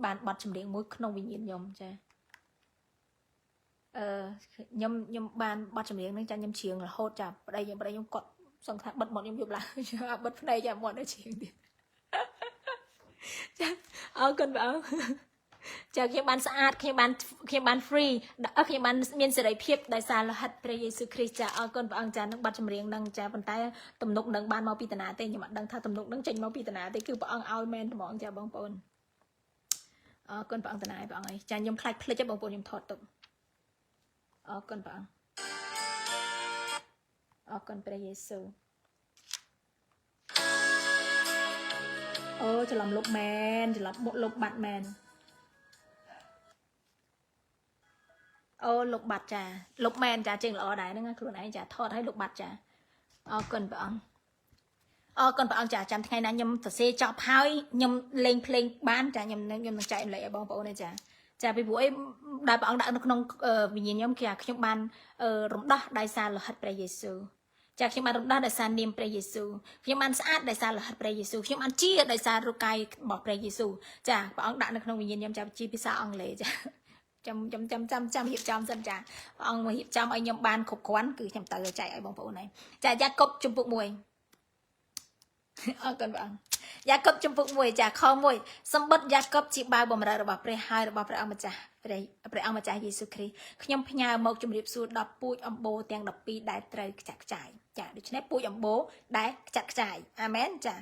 ានបទចម្រៀងមួយក្នុងវិញ្ញាណខ្ញុំចាខ្ញុំបានបទចម្រៀងហ្នឹងចាខ្ញុំច្រៀងរហូតចាប្តីខ្ញុំគាត់សង្ឃថាបិទមាត់ខ្ញុំយប់ឡើងបិទភ្នែកចាមាត់នៅច្រៀងទៀតចាអរគុណបងចាខ្ញុំបានស្អាតខ្ញុំបាន free ខ្ញុំបានមានសេរីភាពដោយសារលិខិតព្រះយេស៊ូវគ្រីស្ទចាអរគុណព្រះអង្គចានឹងបទចម្រៀងហ្នឹងចាប៉ុន្តែទំនុកនឹងបានមកពីតាណាទេខ្ញុំអត់ដឹងថាទំនុកនឹងចេញមកពីតាណាទេគឺព្រះអង្គឲ្យមែនហ្មងចាបងប្អូនអរគុណព្រះអង្គតាណាព្រះអង្គអើយចាខ្ញុំខ្លាចភ្លេចទេបងប្អូនខ្ញុំថតទុកអរគុណព្រះអង្គអរគុណព្រះយេស៊ូវអូច្រឡំលុបមែនច្រឡំលុបបាត់មែនអូលុបបាត់ចាលុបមែនចាជើងល្អដែរហ្នឹងខ្លួនឯងចាថតឲ្យលុបបាត់ចាអរគុណព្រះអង្គអរគុណព្រះអង្គចាចាំថ្ងៃណាខ្ញុំសរសេរចប់ហើយខ្ញុំលេងភ្លេងបានចាខ្ញុំនឹងចែករំលែកឲ្យបងប្អូនទេចាពីព្រោះអីដែលព្រះអង្គដាក់នៅក្នុងវិញ្ញាណខ្ញុំគឺខ្ញុំបានរំដោះដោយសារលិខិតព្រះយេស៊ូវចាខ្ញុំបានរំដោះដោយសារនាមព្រះយេស៊ូវខ្ញុំបានស្អាតដោយសារលិខិតព្រះយេស៊ូវខ្ញុំបានជាដោយសាររូបកាយរបស់ព្រះយេស៊ូវចាព្រះអង្គដាក់នៅក្នុងវិញ្ញាណខ្ញុំចាជាភាសាអង់គ្លេសចាចាំរៀបចំសិនចាព្រះអង្គមករៀបចំឲ្យខ្ញុំបានគ្រប់គ្រាន់គឺខ្ញុំទៅចែកឲ្យបងប្អូនហើយចាយ៉ាកុបជំពូក1អរគុណព្រះអង្គយ៉ាកុបជំពូក1ចាខ1សម្បត្តិយ៉ាកុបជាបាវបំរើរបស់ព្រះហើយរបស់ព្រះអង្គម្ចាស់ព្រះអង្គម្ចាស់យេស៊ូវគ្រីស្ទខ្ញុំផ្ញើមកជម្រាបសួរដល់ពូជអម្បូរទាំង12ដែលត្រូវខ្ចាត់ខ្ចាយចាដូច្នេះពូជអម្បូរដែលខ្ចាត់ខ្ចាយអាមែនចា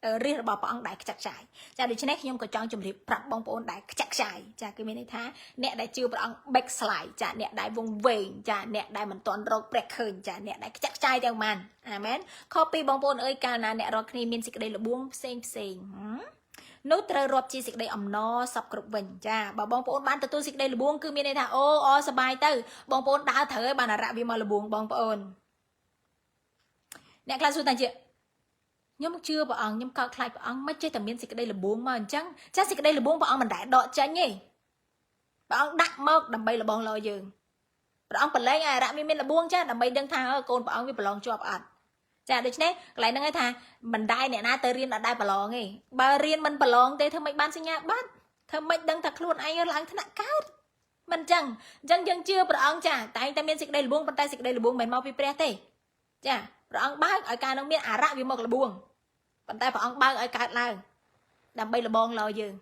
រាជរបស់ព្រះអង្គដែលខ្ចាត់ខ្ចាយចាដូច្នេះខ្ញុំក៏ចង់ជម្រាបប្រាប់បងប្អូនដែលខ្ចាត់ខ្ចាយចាគឺមានន័យថាអ្នកដែលជឿព្រះអង្គ backslide ចាអ្នកដែលវង្វេងចាអ្នកដែលមិនទាន់រកព្រះឃើញចាអ្នកដែលខ្ចាត់ខ្ចាយទាំងម៉ានអាមែនខុសពីបងប្អូនអើយកាលណាអ្នករាល់គ្នាមានសេចក្តីល្បួងផ្សេងនោះត្រូវរាប់ជាសេចក្តីអំណរសពគ្រប់វិញចាបើបងប្អូនបានទទួលសេចក្តីល្បួងគឺមានន័យថាអូសប្បាយទៅបងប្អូនដើរត្រូវហើយបានអារៈវាមកល្បួងបងប្អូនអ្នកខ្លះសួរថាជាខ្ញុំជឿព្រះអង្គខ្ញុំកោតខ្លាចព្រះអង្គមិនចេះតែមានសេចក្តីល្បួងមកអញ្ចឹងចាសេចក្តីល្បួងព្រះអង្គមិនដែលដកចេញទេព្រះអង្គដាក់មកដើម្បីលបងលោយើងព្រះអង្គប្រឡែងឲ្យអារៈមានល្បួងចាដើម្បីដឹងថាកូនព្រះអង្គវាប្រឡងជាប់អត់ចាដូច្នេះកន្លែងហ្នឹងឯងថាមិនដែរអ្នកណាទៅរៀនអត់ដែរប្រឡងទេបើរៀនមិនប្រឡងទេធ្វើម៉េចបានសញ្ញាបត្រធ្វើម៉េចដឹងថាខ្លួនឯងឡើងថ្នាក់កើតមិនអញ្ចឹងយើងជឿព្រះអង្គចាតែងតែមានសេចក្តីល្បួងប៉ុន្តែសេចក្តីល្បួងមិនមកពីព្រះទេចាព្រះអង្គបើកឲ្យការនឹងមានអារៈវាមកល្បួងប៉ុន្តែព្រះអង្គបើកឲ្យកើតឡើងដើម្បីលបងលោយើ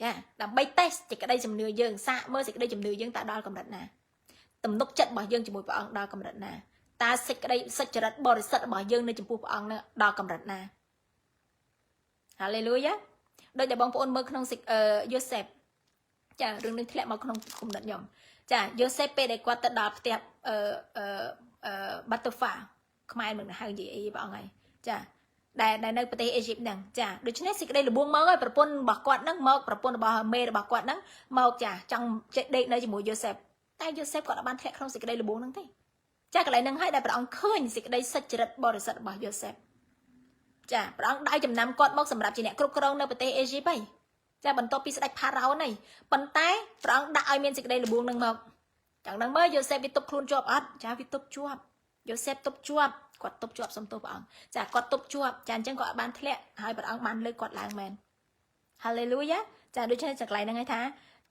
ងចាដើម្បីតេស្តសេចក្តីជំនឿយើងសាកមើលសេចក្តីជំនឿយើងតើដល់កម្រិតណាទំនុកចិត្តរបស់យើងជាមួយព្រះអង្គដល់កម្រិតណាតើសេចក្តីសុចរិតបរិសុទ្ធរបស់យើងនៅចំពោះព្រះអង្គនឹងដល់កម្រិតណាហាឡេលូយ៉ាដូចដែលបងប្អូនមើលក្នុងយូសេបចារឿងនេះធ្លាក់មកក្នុងគំនិតខ្ញុំ ចាយូសេពេលដែលគាត់ទៅដល់ផ្ទះបាត់តូហ្វាខ្មែរមិនហៅនិយាយអីបងហើយចាដែលនៅប្រទេសអេស៊ីបហ្នឹងចាដូច្នេះសេចក្តីល្បួងមកហើយប្រពន្ធរបស់គាត់ហ្នឹងមកប្រពន្ធរបស់មេរបស់គាត់ហ្នឹងមកចាចង់ដេកនៅជាមួយយូសេបតែយូសេបគាត់អត់បានធ្លាក់ក្នុងសេចក្តីល្បួងហ្នឹងទេចាកន្លែងហ្នឹងហើយដែលព្រះអង្គឃើញសេចក្តីសុចរិតបរិសុទ្ធរបស់យូសេបចាព្រះអង្គដៅចំណាំគាត់មកសម្រាប់ជាអ្នកគ្រប់គ្រងនៅប្រទេសអេស៊ីបហើយចាបន្ទាប់ពីស្ដេចផារ៉ោនហើយប៉ុន្តែព្រះអង្គដាក់ឲ្យមានសេចក្តីល្បួងហ្នឹងមកចឹងហ្នឹងមើលយូសេបវាទប់ខ្លួនជាប់អត់ចាវាទប់ជាប់យូសេបទប់ជាប់គាត់ទប់ជាប់សំទោសព្រះអង្គចាគាត់ទប់ជាប់ចាអញ្ចឹងគាត់អត់បានធ្លាក់ហើយព្រះអង្គបានលើកគាត់ឡើងមែនហាឡេលូយ៉ាចាដូច្នេះចង្រៃហ្នឹងឯងថា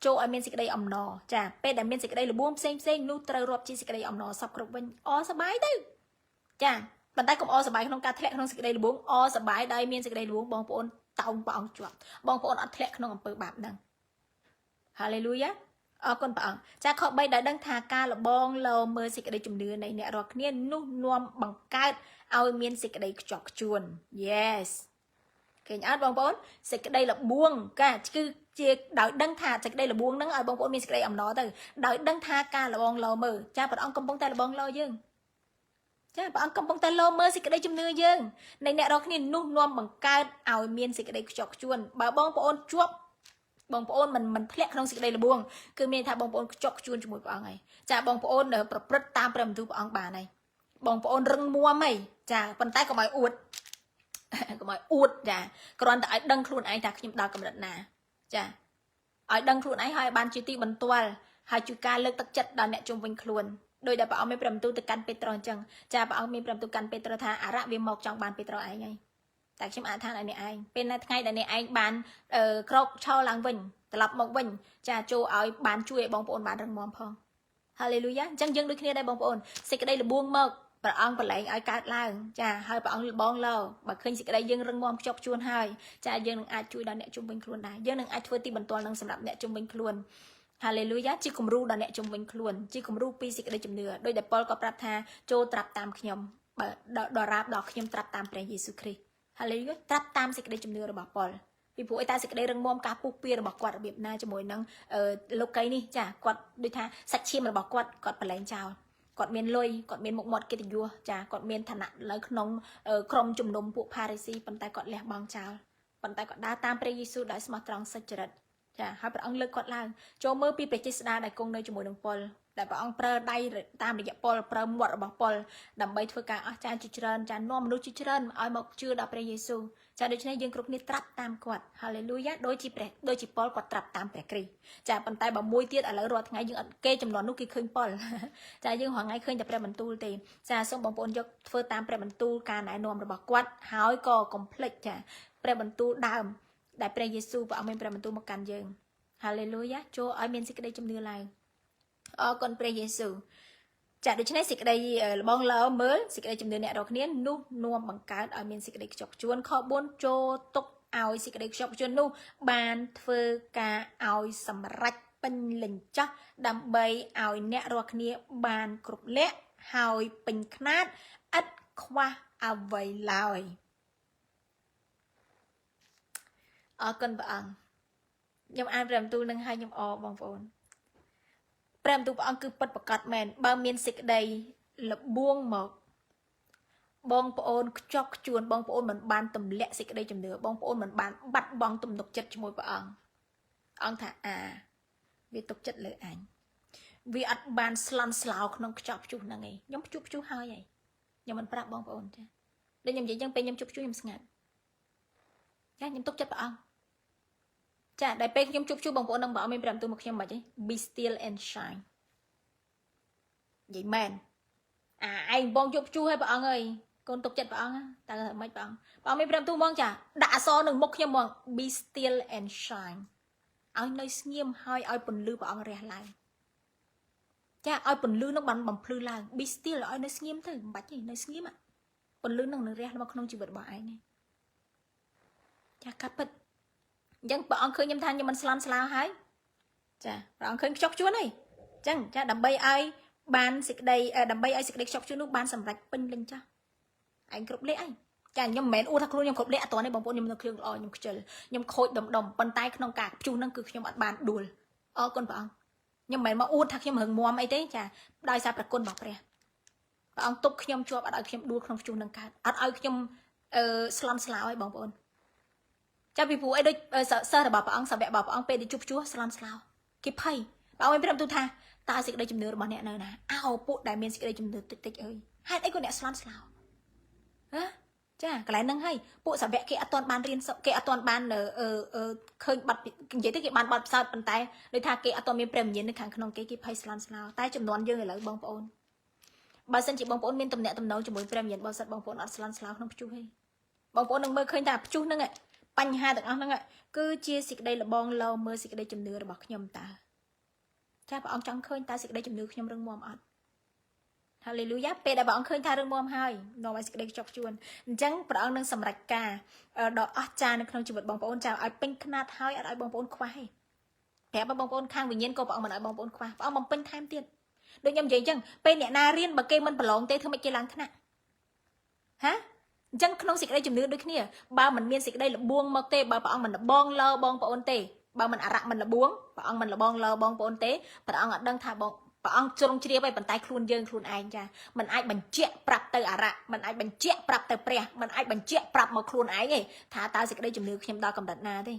ចូលឲ្យមានសេចក្តីអំណរចាពេលដែលមានសេចក្តីល្បួងផ្សេងនោះត្រូវរាប់ជាសេចក្តីអំណរសពគ្រប់វិញអសប្បាយទៅចាប៉ុន្តែកុំអសប្បាយក្នុងការធ្លាក់ក្នុងសេចក្តីល្បួងអសប្បាយដោយមានសេចក្តីល្បួងបងប្អូនតោងព្រះអង្គជាប់បងប្អូនអត់ធ្លាក់ក្នុងអំពើបាបហ្នឹងហាឡេលូយ៉ាអរគុណព្រះអង្គចាខ3ដែលដឹងថាការលបងលោមើលសេចក្តីជំនឿនៃអ្នករាល់គ្នានោះនាំបង្កើតឲ្យមានសេចក្តីខ្ជាប់ខ្ជួន yes ឃើញអត់បងប្អូនសេចក្តីលបងគឺជាដោយដឹងថាសេចក្តីលបងហ្នឹងឲ្យបងប្អូនមានសេចក្តីអំណរទៅដោយដឹងថាការលបងលោមើលចាព្រះអង្គកំពុងតែលបងលោយើងចាព្រះអង្គកំពុងតែលោមើលសេចក្តីជំនឿយើងនៃអ្នករាល់គ្នានោះនាំបង្កើតឲ្យមានសេចក្តីខ្ជាប់ខ្ជួនបើបងប្អូនជាប់បងប្អូនមិនធ្លាក់ក្នុងសេចក្តីល្បួងគឺមានថាបងប្អូនខ្ជាប់ខ្ជួនជាមួយព្រះអង្គហើយចាបងប្អូនប្រព្រឹត្តតាមព្រះបន្ទូលព្រះអង្គបានហើយបងប្អូនរឹងមាំហើយចាប៉ុន្តែកុំឲ្យអួតចាគ្រាន់តែឲ្យដឹងខ្លួនឯងថាខ្ញុំដល់កម្រិតណាចាឲ្យដឹងខ្លួនឯងហើយបានជាទីបន្ទាល់ហើយជួយការលើកទឹកចិត្តដល់អ្នកជុំវិញខ្លួនដោយដែលព្រះអង្គមានព្រះបន្ទូលទៅកាន់ពេត្រុសអញ្ចឹងចាព្រះអង្គមានព្រះបន្ទូលកាន់ពេត្រុសថាអរៈវាមកចង់បានពេត្រុសឯងហើយតែខ្ញុំអធិដ្ឋានឲ្យអ្នកឯងពេលណាថ្ងៃដែលអ្នកឯងបានក្រោកឈរឡើងវិញត្រឡប់មកវិញចាចូលឲ្យបានជួយឲ្យបងប្អូនបានរឹងមាំផងហាឡេលូយ៉ាអញ្ចឹងយើងដូចគ្នាដែរបងប្អូនសេចក្តីល្បួងមកព្រះអង្គប្រឡែងឲ្យកើតឡើងចាហើយព្រះអង្គលបងលោបើឃើញសេចក្តីយើងរឹងមាំខ្ជាប់ខ្ជួនហើយចាយើងនឹងអាចជួយដល់អ្នកជុំវិញខ្លួនដែរយើងនឹងអាចធ្វើទីបន្ទាល់នឹងសម្រាប់អ្នកជុំវិញខ្លួនហាឡេលូយ៉ាជាគំរូដល់អ្នកជុំវិញខ្លួនជាគំរូពីសេចក្តីជំនឿដោយដែលប៉ុលក៏ប្រាប់ថាចូលត្រាប់តាមខ្ញុំបើដល់រាបដល់ខ្ញុំត្រាប់តាមព្រះយេស៊ូវគ្រីស្ទហាឡេលូយ៉ាត្រាប់តាមសេចក្តីជំនឿរបស់ប៉ុលពីព្រោះឯតាសេចក្តីរឹងមាំការពុះពៀរបស់គាត់របៀបណាជាមួយនឹងលោកីនេះចាគាត់ដូចថាសាច់ឈាមរបស់គាត់ប្រឡែងចោលគាត់មានលុយគាត់មានមុខមាត់កិត្តិយសចាគាត់មានឋានៈនៅក្នុងក្រុមជំនុំពួកផារីស៊ីប៉ុន្តែគាត់លះបង់ចោលប៉ុន្តែគាត់ដើរតាមព្រះយេស៊ូវដោយស្មោះត្រង់សុចរិតចាហើយព្រះអង្គលើកគាត់ឡើងចូលមើលពីព្រះចេស្តាដែលគង់នៅជាមួយនឹងប៉ុលដែលព្រះអង្គប្រើដៃតាមរយៈប៉ុលប្រើមាត់របស់ប៉ុលដើម្បីធ្វើការអស្ចារ្យជាច្រើនចានាំមនុស្សជាច្រើនឲ្យមកជឿដល់ព្រះយេស៊ូវចាដូច្នេះយើងគ្រប់គ្នាត្រាប់តាមគាត់ហាឡេលូយ៉ាដូចជាប៉ុលគាត់ត្រាប់តាមព្រះគ្រីស្ទចាប៉ុន្តែបើមួយទៀតឥឡូវរាល់ថ្ងៃយើងអត់គេចំនួននោះគេឃើញប៉ុលចាយើងរាល់ថ្ងៃឃើញតែព្រះបន្ទូលទេចាសូមបងប្អូនយកធ្វើតាមព្រះបន្ទូលការណែនាំរបស់គាត់ហើយក៏កុំភ្លេចចាព្រះបន្ទូលដើមដែលព្រះយេស៊ូវព្រះអង្គមានព្រះបន្ទូលមកកាន់យើងហាឡេលូយ៉ាចូលឲ្យមានសេចក្តីជំនឿឡើងអរគុណព្រះយេស៊ូវចាដូច្នេះសេចក្តីលបងលោមើលសេចក្តីជំនឿអ្នករាល់គ្នានោះនាំបង្កើតឲ្យមានសេចក្តីខ្ជាប់ខ្ជួនខ4ចូលទុកឲ្យសេចក្តីខ្ជាប់ខ្ជួននោះបានធ្វើការឲ្យសម្រេចពេញលេញចាស់ដើម្បីឲ្យអ្នករាល់គ្នាបានគ្រប់លក្ខហើយពេញខ្នាតឥតខ្វះអ្វីឡើយអរគុណព្រះអង្គខ្ញុំអានព្រះបន្ទូលនឹងឲ្យខ្ញុំអរបងប្អូនព្រះបន្ទូលព្រះអង្គគឺពិតប្រាកដមែនបើមានសេចក្តីលបួងមកបងប្អូនខ្ជាប់ខ្ជួនបងប្អូនមិនបានទម្លាក់សេចក្តីជំនឿបងប្អូនមិនបានបាត់បង់ទំនុកចិត្តជាមួយព្រះអង្គថាវាទុកចិត្តលើអញវាអត់បានស្លន់ស្លោក្នុងខ្ជាប់ខ្ជួសហ្នឹងឯងខ្ញុំខ្ជួបខ្ជួសហើយខ្ញុំមិនប្រាប់បងប្អូនចាដូចខ្ញុំនិយាយចឹងពេលខ្ញុំជប់ខ្ជួសខ្ញុំស្ងាត់ចាខ្ញុំទុកចិត្តព្រះអង្គចាដែលពេលខ្ញុំជួបបងប្អូននឹងបងមាន5ទូមកខ្ញុំមិនហី be still and shine និយាយមែនឯងបងជួបជួឲ្យព្រះអង្គអើយកូនទុកចិត្តព្រះអង្គតើមិនព្រះអង្គមាន5ទូហ្មងចាដាក់អក្សរនឹងមុខខ្ញុំហ្មង be still and shine ឲ្យនៅស្ងៀមហើយឲ្យពន្លឺព្រះអង្គរះឡើងចាឲ្យពន្លឺនឹងបានបំភ្លឺឡើង be still ឲ្យនៅស្ងៀមទៅមិនបាច់ទេនៅស្ងៀមពន្លឺនឹងរះមកក្នុងជីវិតរបស់ឯងចាកាត់ពិតអញ្ចឹងព្រះអង្គឃើញខ្ញុំថាខ្ញុំមិនស្លន់ស្លោហើយចាព្រះអង្គឃើញខ្ជាប់ខ្ជួនហើយអញ្ចឹងចាដើម្បីឲ្យបានសេចក្តីដើម្បីឲ្យសេចក្តីខ្ជាប់ខ្ជួននោះបានសម្រេចពេញលេញចាឯងគ្រប់លេខអីចាខ្ញុំមិនមែនអួតថាខ្លួនខ្ញុំគ្រប់លេខអត់ទាន់ទេបងប្អូនខ្ញុំនៅគ្រឿងល្អខ្ញុំខ្ជិលខ្ញុំខូចដុំប៉ុន្តែក្នុងការខ្ជុះហ្នឹងគឺខ្ញុំអត់បានដួលអរគុណព្រះអង្គ nhưng mà uôn thắc nhưng mà hừng muam ấy thế chả đòi sao bật côn bảo pre và ông tục nhom chua ở đòi nhom đua không chung nâng cao ở đòi nhom slon slow ấy bóng bồn cha bị phụ ấy đôi sơ là bảo ông sao vẽ bảo ông pe đi chụp chúa slon slow kịp hay bảo ông ấy biết làm tu tha ta sẽ đây chụp nửa bảo nè nơi nè ao phụ đại miền sẽ đây chụp nửa tích tích ơi hai ấy con nè slon slow hả chả cái này nâng hay bộ sao vẽ cái toàn ban riêng sợ cái toàn ban khơi bật vậy tới cái ban bật sao bàn tay đôi tha cái toàn miền prem nhìn nó khang không cái hay slon slow tay chụp nón dương người lại bóng bồn bà xin chị bóng bồn miền tầm nè tầm nấu chụp mồi prem nhìn bao sắt bóng bồn ở slon slow không chú hay bóng bồn đừng mơ khơi ta chú nâng ạ bánh hai tầng nâng ạ cứ chia xịt đây là bong lâu mơ xịt đây chụp nửa là bọc nhom ta cha bà ông chẳng khơi ta xịt đây chụp nửa nhom rừng mồm ọt Hallelujah pe đã bà ông khơi ta rừng mồm hai nó mà xịt đây chọc chuồn chẳng bà ông nâng sầm rạch ca đỏ cha nâng không chụp bóng bồn chào ai pin khát hai ai bóng bồn khoai kẻ bóng bồn khang vì nhiên cô bà ông mà nói bóng bồn khoai bà ông bóng pin tham tiền được nhầm gì chăng pe nè na riêng bà kê mình bà lộn tê thưa mày kia lăng thế nào hả chẳng không xịt đây chùm nước đôi kia ba mình miên xịt đây là buông mọc tê ba ông mình là bong lơ bong bà ôn tê ba mình rạ mình là buông ba ông mình là bong lơ bong bà ôn tê ba ông ở đằng thà bong ba ông trông chia bay bàn tay khuôn dương khuôn ai cha mình ai bành chẹt prap từ rạ mình ai bành chẹt prap từ pre mình ai bành chẹt prap một khuôn ai ấy thà tao xịt đây chùm nước xem đo cầm đặt na thế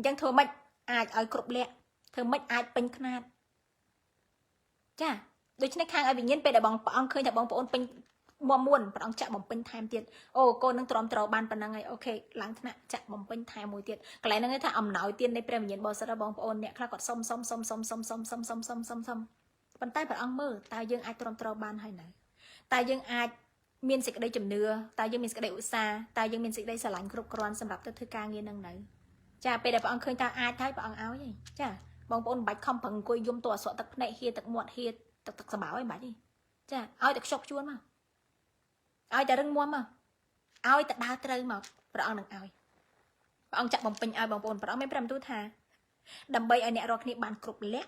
chẳng thôi mình ai ở cột lẹ thôi mình ai pin khăn cha đôi chân khang ai bị nhiên pe để bong ông khơi thà bong bà ôn pin mua muôn bà ông chạm bóng pin time tiệt ô cô nâng tròn tròn ban phần này ok lắng thế nào chạm bóng pin time mùi tiệt cái này nâng thà ẩm nói tiên đây prem nhìn bao giờ bóng ôn nè khác còn xông bàn tay bà ông mơ ta dương ai tròn tròn ban hay này ta dương ai miên xịt đây chùm nưa ta dương miên xịt đây xa ta dương miên xịt đây xả lạnh cột cron xâm lập tới thứ ca nghe nâng này cha pe để bà ông khơi ta ai thấy bà ông áo gì cha bóng ôn bạch không phần cùi dung tòa sọ tật này hia tật muộn hia tật sao bảo em bảo đi cha ai tật sọc chuôn mà ai ta rừng muôn mà ai ta đau trời mà bà ông đừng ai bà ông chặt bóng pin ai bóng bồn bà ông mấy trăm tuổi thà đầm bay ai nè rồi kia bàn cục lét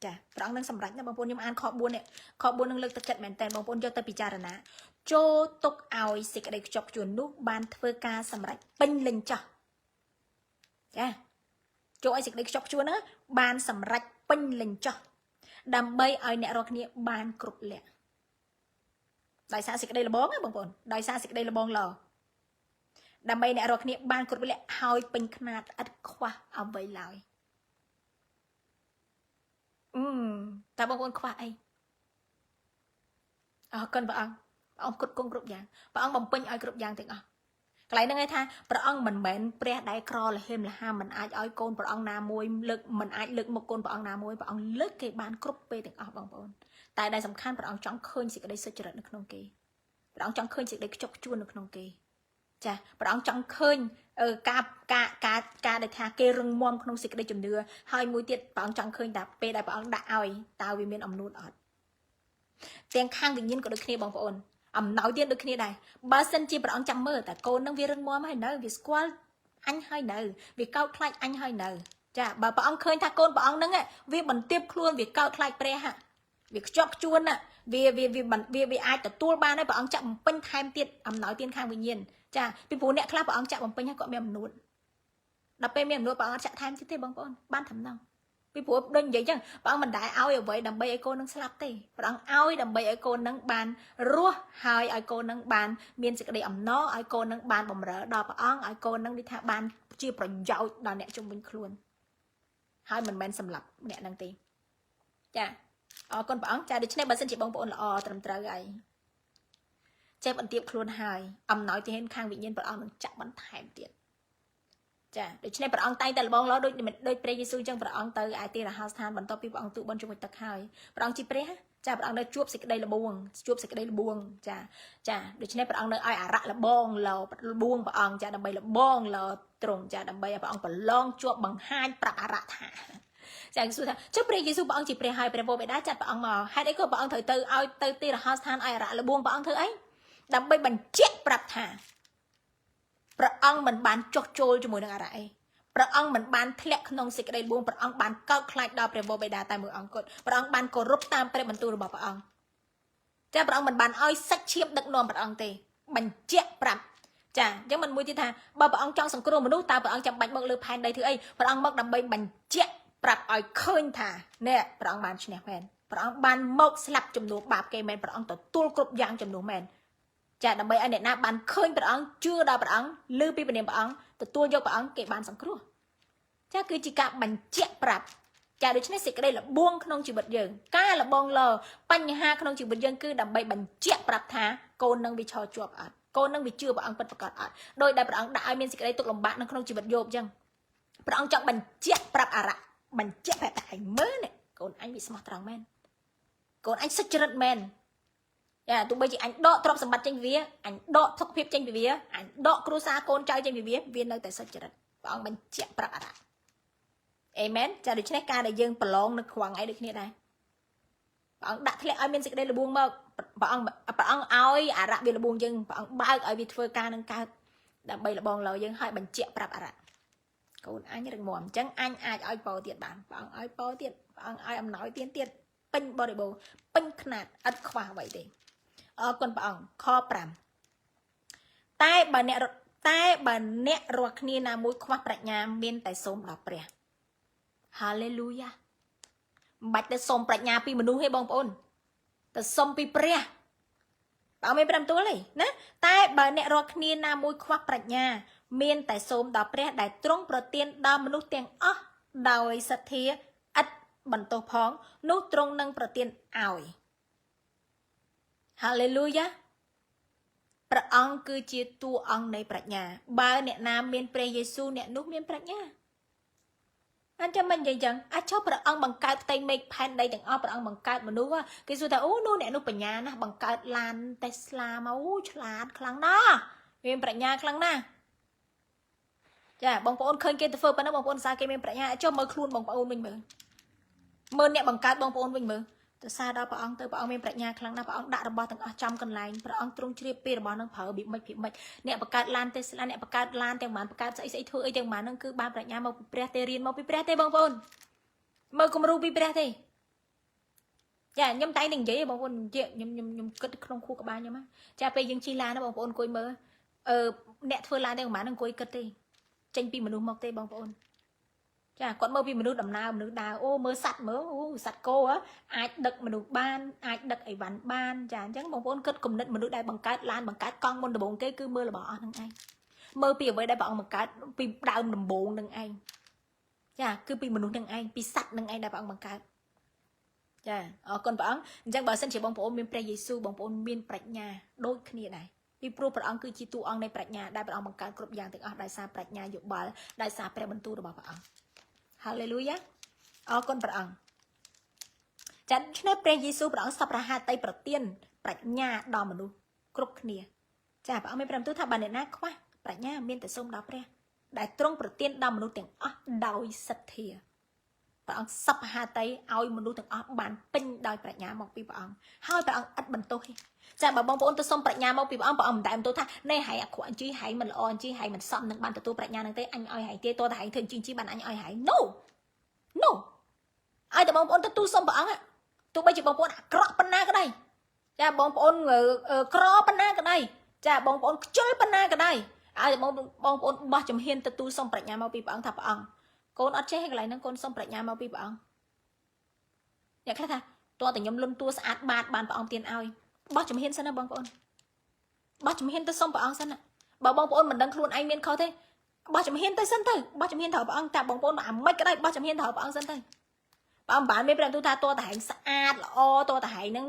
chà bà ông đang sầm ránh bóng bồn nhưng mà ăn khó buôn năng lực tập chặt mền tèn bóng bồn cho ta bị chà rana cho tục ai xịt đây chọc chuồn nút bàn thưa ca sầm ránh pin lên cho chà cho ai xịt đây chọc chuồn á bàn sầm ránh pin lên cho đầm bay ai nè rồi kia bàn cục lét đại sa xịt đây là bón á bông bồn đại sa xịt đây là bón lò đam mê nè rồi kia ban cột với lại hơi pin khát ăn khoa ông vậy lại ta bông bồn khoa ấy cần bà ông cột cung group dạng bà ông bông pin ai group dạng thì cái này nghe tha bà ông mình mến pre đại cro là thêm là ha mình ai ai côn bà ông nào môi lực mình ai lực một côn bà ông nào môi bà ông lực cái ban group pe thì bông bồn tại đây sầm khăn bà ông chọn khơi xịt đây sẽ trở được không kì bà ông chọn khơi xịt đây chọc chuôn được không kì chà bà ông chọn khơi ca để tha kê rừng mom không xịt đây chùm đưa hai mũi tiệt bà ông chọn khơi đạp pe đại bà ông đã ai tao vì miền ông nút ọt tiếng khang tự nhiên có được kia bóng ồn nói tiên được kia này bà sân chi bà ông chọn mơ tại cô nâng vì rừng mom hay nở vì squat anh hay nở vì cao khai anh hay nở chà bà ông khơi tha côn bà ông nâng á vì bẩn tiếp luôn vì cao khai pre ha việc chọc chuôn à vì ai tự tua ba đấy bà ông chạm pin time tiệt nói tiên khang tự nhiên chà vì bố nè clap bà ông chạm bằng pin hay gọi mềm nuốt đập pe mềm nuốt bà ông chạm time chứ thế bằng con ban thầm năng vì bố đơn vậy chứ bà ông mình đại ao ở vậy đầm bay ai cô nâng slap tê bà ông ao đầm bay ai cô nâng bàn rua hai ai cô nâng bàn miền sẽ đây nó ai cô nâng bàn bầm rỡ đò bà ông ai cô nâng đi thả bàn chia bẩn dạo đò nè trong mình luôn hai mình men sầm lập nè năng tiền chà con bà ông cha được này bà xin chị bông bồn là tầm trời vậy cha bận tiệp luôn hài nói thì hen khang vị nhân bà ông đừng chạm bắn thèm tiền chà được này bà ông tay tại là bông lo đôi mình đôi pre Jesus chân bà ông tới ai tiền là house than bận to pi bà ông tụ bận chung một tắc hài bà ông chỉ pre cha bà ông đây chuột xịt đây là buông chuột xịt đây là buông chà được này bà ông nơi ai rạ là bông lò buông bà ông cha đầm bay là bông lò trùng cha đầm bay bà ông còn lon chuột bằng hai bạc rạ thả chẳng số thà trước đây Jesus bà ông chỉ pre hai pre vô bị đá chặt bà ông mà hai đấy có bà ông thời từ ao từ ti là house than ai rạ là buông bà ông thứ ấy đâm bay bằng chết bạc thả bà ông mình bán chốt trôi cho mùi đằng rạ bà ông mình bán thẹt nông xịt đây buông bà ông bán cao khai đào pre vô bị đá tại mùi ông cột bà ông bán cổ rút tam pre mình tu rồi bà ông cha bà ông mình bán oi sách chiêm đựng nôm bà ông tì bằng chết bạc chà giống mình mua chi thà bà ông trong sòng cua mình nuốt ta bà ông chậm bạch bông lư pan đây thứ ấy bà ông mất đâm bay bằng chết ប្រាប់ឲ្យឃើញថានេះព្រះអង្គបានឈ្នះមែនព្រះអង្គបានមកស្លាប់ជំនួសបាបគេមែនព្រះអង្គទទួលគ្រប់យ៉ាងជំនួសមែនចាដើម្បីឲ្យអ្នកណាបានឃើញព្រះអង្គជឿដល់ព្រះអង្គឮពីព្រះនាមព្រះអង្គទទួលយកព្រះអង្គគេបានសង្គ្រោះចាគឺជាការបញ្ជាក់ប្រាប់ចាដូច្នេះសេចក្តីលបងក្នុងជីវិតយើងការលបងលបញ្ហាក្នុងជីវិតយើងគឺដើម្បីបញ្ជាក់ប្រាប់ថាកូននឹងវាឈរជាប់អត់កូននឹងវាជឿព្រះអង្គពិតប្រាកដអត់ដោយដែលព្រះអង្គដាក់ឲ្យមានសេចក្តីទុក្ខលំបាកនៅក្នុងជីវិតយោបអញ្ចឹងព្រះអង្គចង់បញ្ជាក់ប្រាប់អារ៉ាបញ្ជាក់ប្រាប់តែឯងមើលនេះកូនអញវាស្មោះត្រង់មែនកូនអញសុចរិតមែនចាទោះបីជាអញដកទ្រព្យសម្បត្តិចេញពីវាអញដកសុខភាពចេញពីវាអញដកគ្រួសារកូនចៅចេញពីវានៅតែសុចរិតព្រះអង្គបញ្ជាក់ប្រាប់អារ៉ាអេមែនចាដូច្នេះការដែលយើងប្រឡងនៅខ្វងឯដូចគ្នាដែរព្រះអង្គដាក់ធ្លាក់ឲ្យមានសេចក្តីល្បួងមកព្រះអង្គឲ្យអារ៉ាវាល្បួងយើងព្រះអង្គបើកឲ្យវាធ្វើការនឹងកើតដើម្បីលបងលោយើងឲ្យបញ្ជាក់ប្រាប់អារ៉ាកូនអញរឹងមាំអញ្ចឹងអញអាចឲ្យពោទៀតបានព្រះអង្គឲ្យពោទៀតព្រះអង្គឲ្យអំណោយទៀតពេញបរិបូរណ៍ពេញខ្នាតឥតខ្វះអ្វីទេអរគុណព្រះអង្គខ5តែបើអ្នករាល់គ្នាណាមួយខ្វះប្រាជ្ញាមានតែសូមដល់ព្រះហាឡេលូយ៉ាមិនបាច់ទៅសូមប្រាជ្ញាពីមនុស្សទេបងប្អូនទៅសូមពីព្រះបើមាន5ទួលទេណាតែបើអ្នករាល់គ្នាណាមួយខ្វះប្រាជ្ញាមានតែសូមដល់ព្រះដែលទ្រង់ប្រទានដល់មនុស្សទាំងអស់ដោយសទ្ធាឥតបន្ទោសផងនោះទ្រង់នឹងប្រទានឲ្យហាឡេលូយ៉ាព្រះអង្គគឺជាតួអង្គនៃប្រាជ្ញាបើអ្នកណាមានព្រះយេស៊ូវអ្នកនោះមានប្រាជ្ញាអញ្ចឹងមិននិយាយចឹងអាចចុះព្រះអង្គបង្កើតផ្ទៃមេឃផែនដីទាំងអស់ព្រះអង្គបង្កើតមនុស្សគេសួរថាអូនោះអ្នកនោះបញ្ញាណាស់បង្កើតឡានតេស្លាមកអូឆ្លាតខ្លាំងណាស់មានប្រាជ្ញាខ្លាំងណាស់ចាបងប្អូនឃើញគេទៅធ្វើប៉ុណ្ណឹងបងប្អូនសារគេមានប្រាជ្ញាចុះមើលខ្លួនបងប្អូនវិញមើលអ្នកបង្កើតបងប្អូនវិញមើលទៅសារដល់ព្រះអង្គទៅព្រះអង្គមានប្រាជ្ញាខ្លាំងណាស់ព្រះអង្គដាក់របស់ទាំងអស់ចំកន្លែងព្រះអង្គទ្រង់ជ្រាបពីរបស់នឹងប្រើពីមិនអ្នកបង្កើតឡានទេស្លាអ្នកបង្កើតឡានទាំងបានបង្កើតស្អីធ្វើអីទាំងបានហ្នឹងគឺបានប្រាជ្ញាមកពីព្រះទេរៀនមកពីព្រះទេបងប្អូនមើលគំរូពីព្រះទេចាខ្ញុំតែនឹងនិយាយបងប្អូនខ្ញុំគិតក្នុងខួរក្បាលខ្ញុំចាពេលយើងជិះឡានណាបងប្អូនអង្គុយមើលអ្នកធ្វើឡានទាំងបានអង្គុយគិតទេចេញពីមនុស្សមកទេបងប្អូនចាគាត់មើលពីមនុស្សដំណើរមនុស្សដើរអូមើលសัตว์មើលអូសัตว์គោអាចដឹកមនុស្សបានអាចដឹកអីវ៉ាន់បានចាអញ្ចឹងបងប្អូនគិតគំនិតមនុស្សដែលបង្កើតឡានបង្កើតកង់មុនដំបូងគេគឺមើលរបស់អស់នឹងឯងមើលពីអ្វីដែលព្រះអង្គបង្កើតពីដើមដំបូងនឹងឯងចាគឺពីមនុស្សនឹងឯងពីសัตว์នឹងឯងដែលព្រះអង្គបង្កើតចាអរគុណព្រះអង្គអញ្ចឹងបើសិនជាបងប្អូនមានព្រះយេស៊ូវបងប្អូនមានប្រាជ្ញាដូចគ្នាដែរពីព្រោះព្រះអង្គគឺជាតួអង្គនៃប្រាជ្ញាដែលព្រះអង្គបង្កើតគ្រប់យ៉ាងទាំងអស់ដោយសារប្រាជ្ញាយោបល់ដោយសារព្រះបន្ទូលរបស់ព្រះអង្គហាឡេលូយ៉ាអរគុណព្រះអង្គចា៎ឆ្នេះព្រះយេស៊ូវព្រះអង្គសពរហតីប្រទានប្រាជ្ញាដល់មនុស្សគ្រប់គ្នាចា៎ព្រះអង្គមានព្រះបន្ទូលថាបើអ្នកណាខ្វះប្រាជ្ញាមានតែសូមដល់ព្រះដែលទ្រង់ប្រទានដល់មនុស្សទាំងអស់ដោយសទ្ធាព្រះអង្គសពហតីឲ្យមនុស្សទាំងអស់បានពេញដោយប្រាជ្ញាមកពីព្រះអង្គហើយព្រះអង្គឥតបន្ទោសទេចាបើបងប្អូនទៅសុំប្រាជ្ញាមកពីព្រះអង្គមិនដែលបន្ទោសថាណែហែងអាក្រក់អញ្ជិះហែងមិនល្អអញ្ជិះហែងមិនសមនឹងបានទទួលប្រាជ្ញានឹងទេអញឲ្យហែងទេតើហែងធ្វើអញ្ជិះបានអញឲ្យហែង No ឲ្យតែបងប្អូនទទួលសុំព្រះអង្គទោះបីជាបងប្អូនអាក្រក់ប៉ុណ្ណាក៏ដោយចាបងប្អូនក្រប៉ុណ្ណាក៏ដោយចាបងប្អូនខ្ជិលប៉ុណ្ណាក៏ដោយឲ្យតែបងប្អូនបោះជំហានទទួលសុំប្រាជ្ញាមកពីព្រះអង្គថាព្រះអង្គកូនអត់ចេះកន្លែងហ្នឹងកូនសុំប្រាជ្ញាមកពីព្រះអង្គអ្នកខ្លះថាតើតែខ្ញុំលន់តួស្អាតបាតបានព្រះអង្គទានឲ្យបោះជំហានសិនណាបងប្អូនបោះជំហានទៅសុំព្រះអង្គសិនណាបើបងប្អូនមិនដឹងខ្លួនឯងមានខុសទេបោះជំហានទៅសិនទៅបោះជំហានទៅព្រះអង្គតែបងប្អូនអាមិនក៏ដោយបោះជំហានទៅព្រះអង្គសិនទៅបើមិនបានមានព្រះបន្ទូលថាតើតាហែងស្អាតល្អតើតាហែងហ្នឹង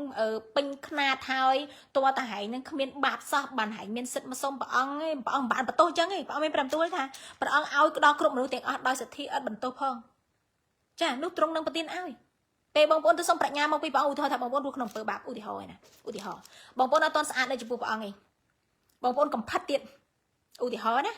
ពេញខ្នាតហើយតើតាហែងហ្នឹងគ្មានបាបសោះបានហែងមានសិទ្ធមកសុំព្រះអង្គឯងព្រះអង្គមិនបានបន្ទោសអញ្ចឹងឯងព្រះអង្គមានព្រះបន្ទូលថាព្រះអង្គឲ្យដល់គ្រប់មនុស្សទាំងអស់ដោយសទ្ធាឥតបន្ទោសផងចានោះទ្រង់នឹងប្រទានឲ្យពេលបងប្អូនទៅសុំប្រាជ្ញាមកពីព្រះអង្គឧទាហរណ៍ថាបងប្អូនរស់ក្នុងអំពើបាបឧទាហរណ៍ឯណាឧទាហរណ៍បងប្អូនអត់ទាន់ស្អាតនៅចំពោះព្រះអង្គឯងបងប្អូនកំផិតទៀតឧទាហរណ៍ណា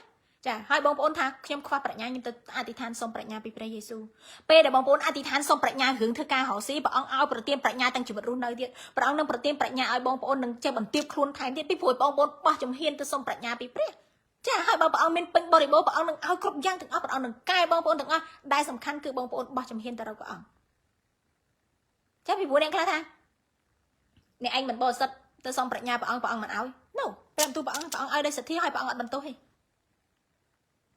ចាហើយបងប្អូនថាខ្ញុំខ្វះប្រាជ្ញាខ្ញុំទៅអធិដ្ឋានសុំប្រាជ្ញាពីព្រះយេស៊ូវពេលដែលបងប្អូនអធិដ្ឋានសុំប្រាជ្ញារឿងធ្វើការរកស៊ីព្រះអង្គឲ្យប្រទានប្រាជ្ញាទាំងជីវិតរស់នៅទៀតព្រះអង្គនឹងប្រទានប្រាជ្ញាឲ្យបងប្អូននឹងចេះបន្ទាបខ្លួនថែមទៀតពីព្រោះបងប្អូនបោះជំហានទៅសុំប្រាជ្ញាពីព្រះចាហើយបើព្រះអង្គមានពេញបរិបូរណ៍ព្រះអង្គនឹងឲ្យគ្រប់យ៉ាងទាំងអស់ព្រះអង្គនឹងកែបងប្អូនទាំងអស់ដែលសំខាន់គឺបងប្អូនបោះជំហានទៅរកព្រះអង្គចាពីព្រោះអ្នកខ្លះថាអ្នកឯងមិនបរិសុទ្ធទៅសុំប្រាជ្ញាព្រះអង្គមិនឲ្យ No ព្រះបន្ទូលព្រះអង្គឲ្យដោយសទ្ធាឲ្យព្រះអង្គអត់បន្ទោសទេ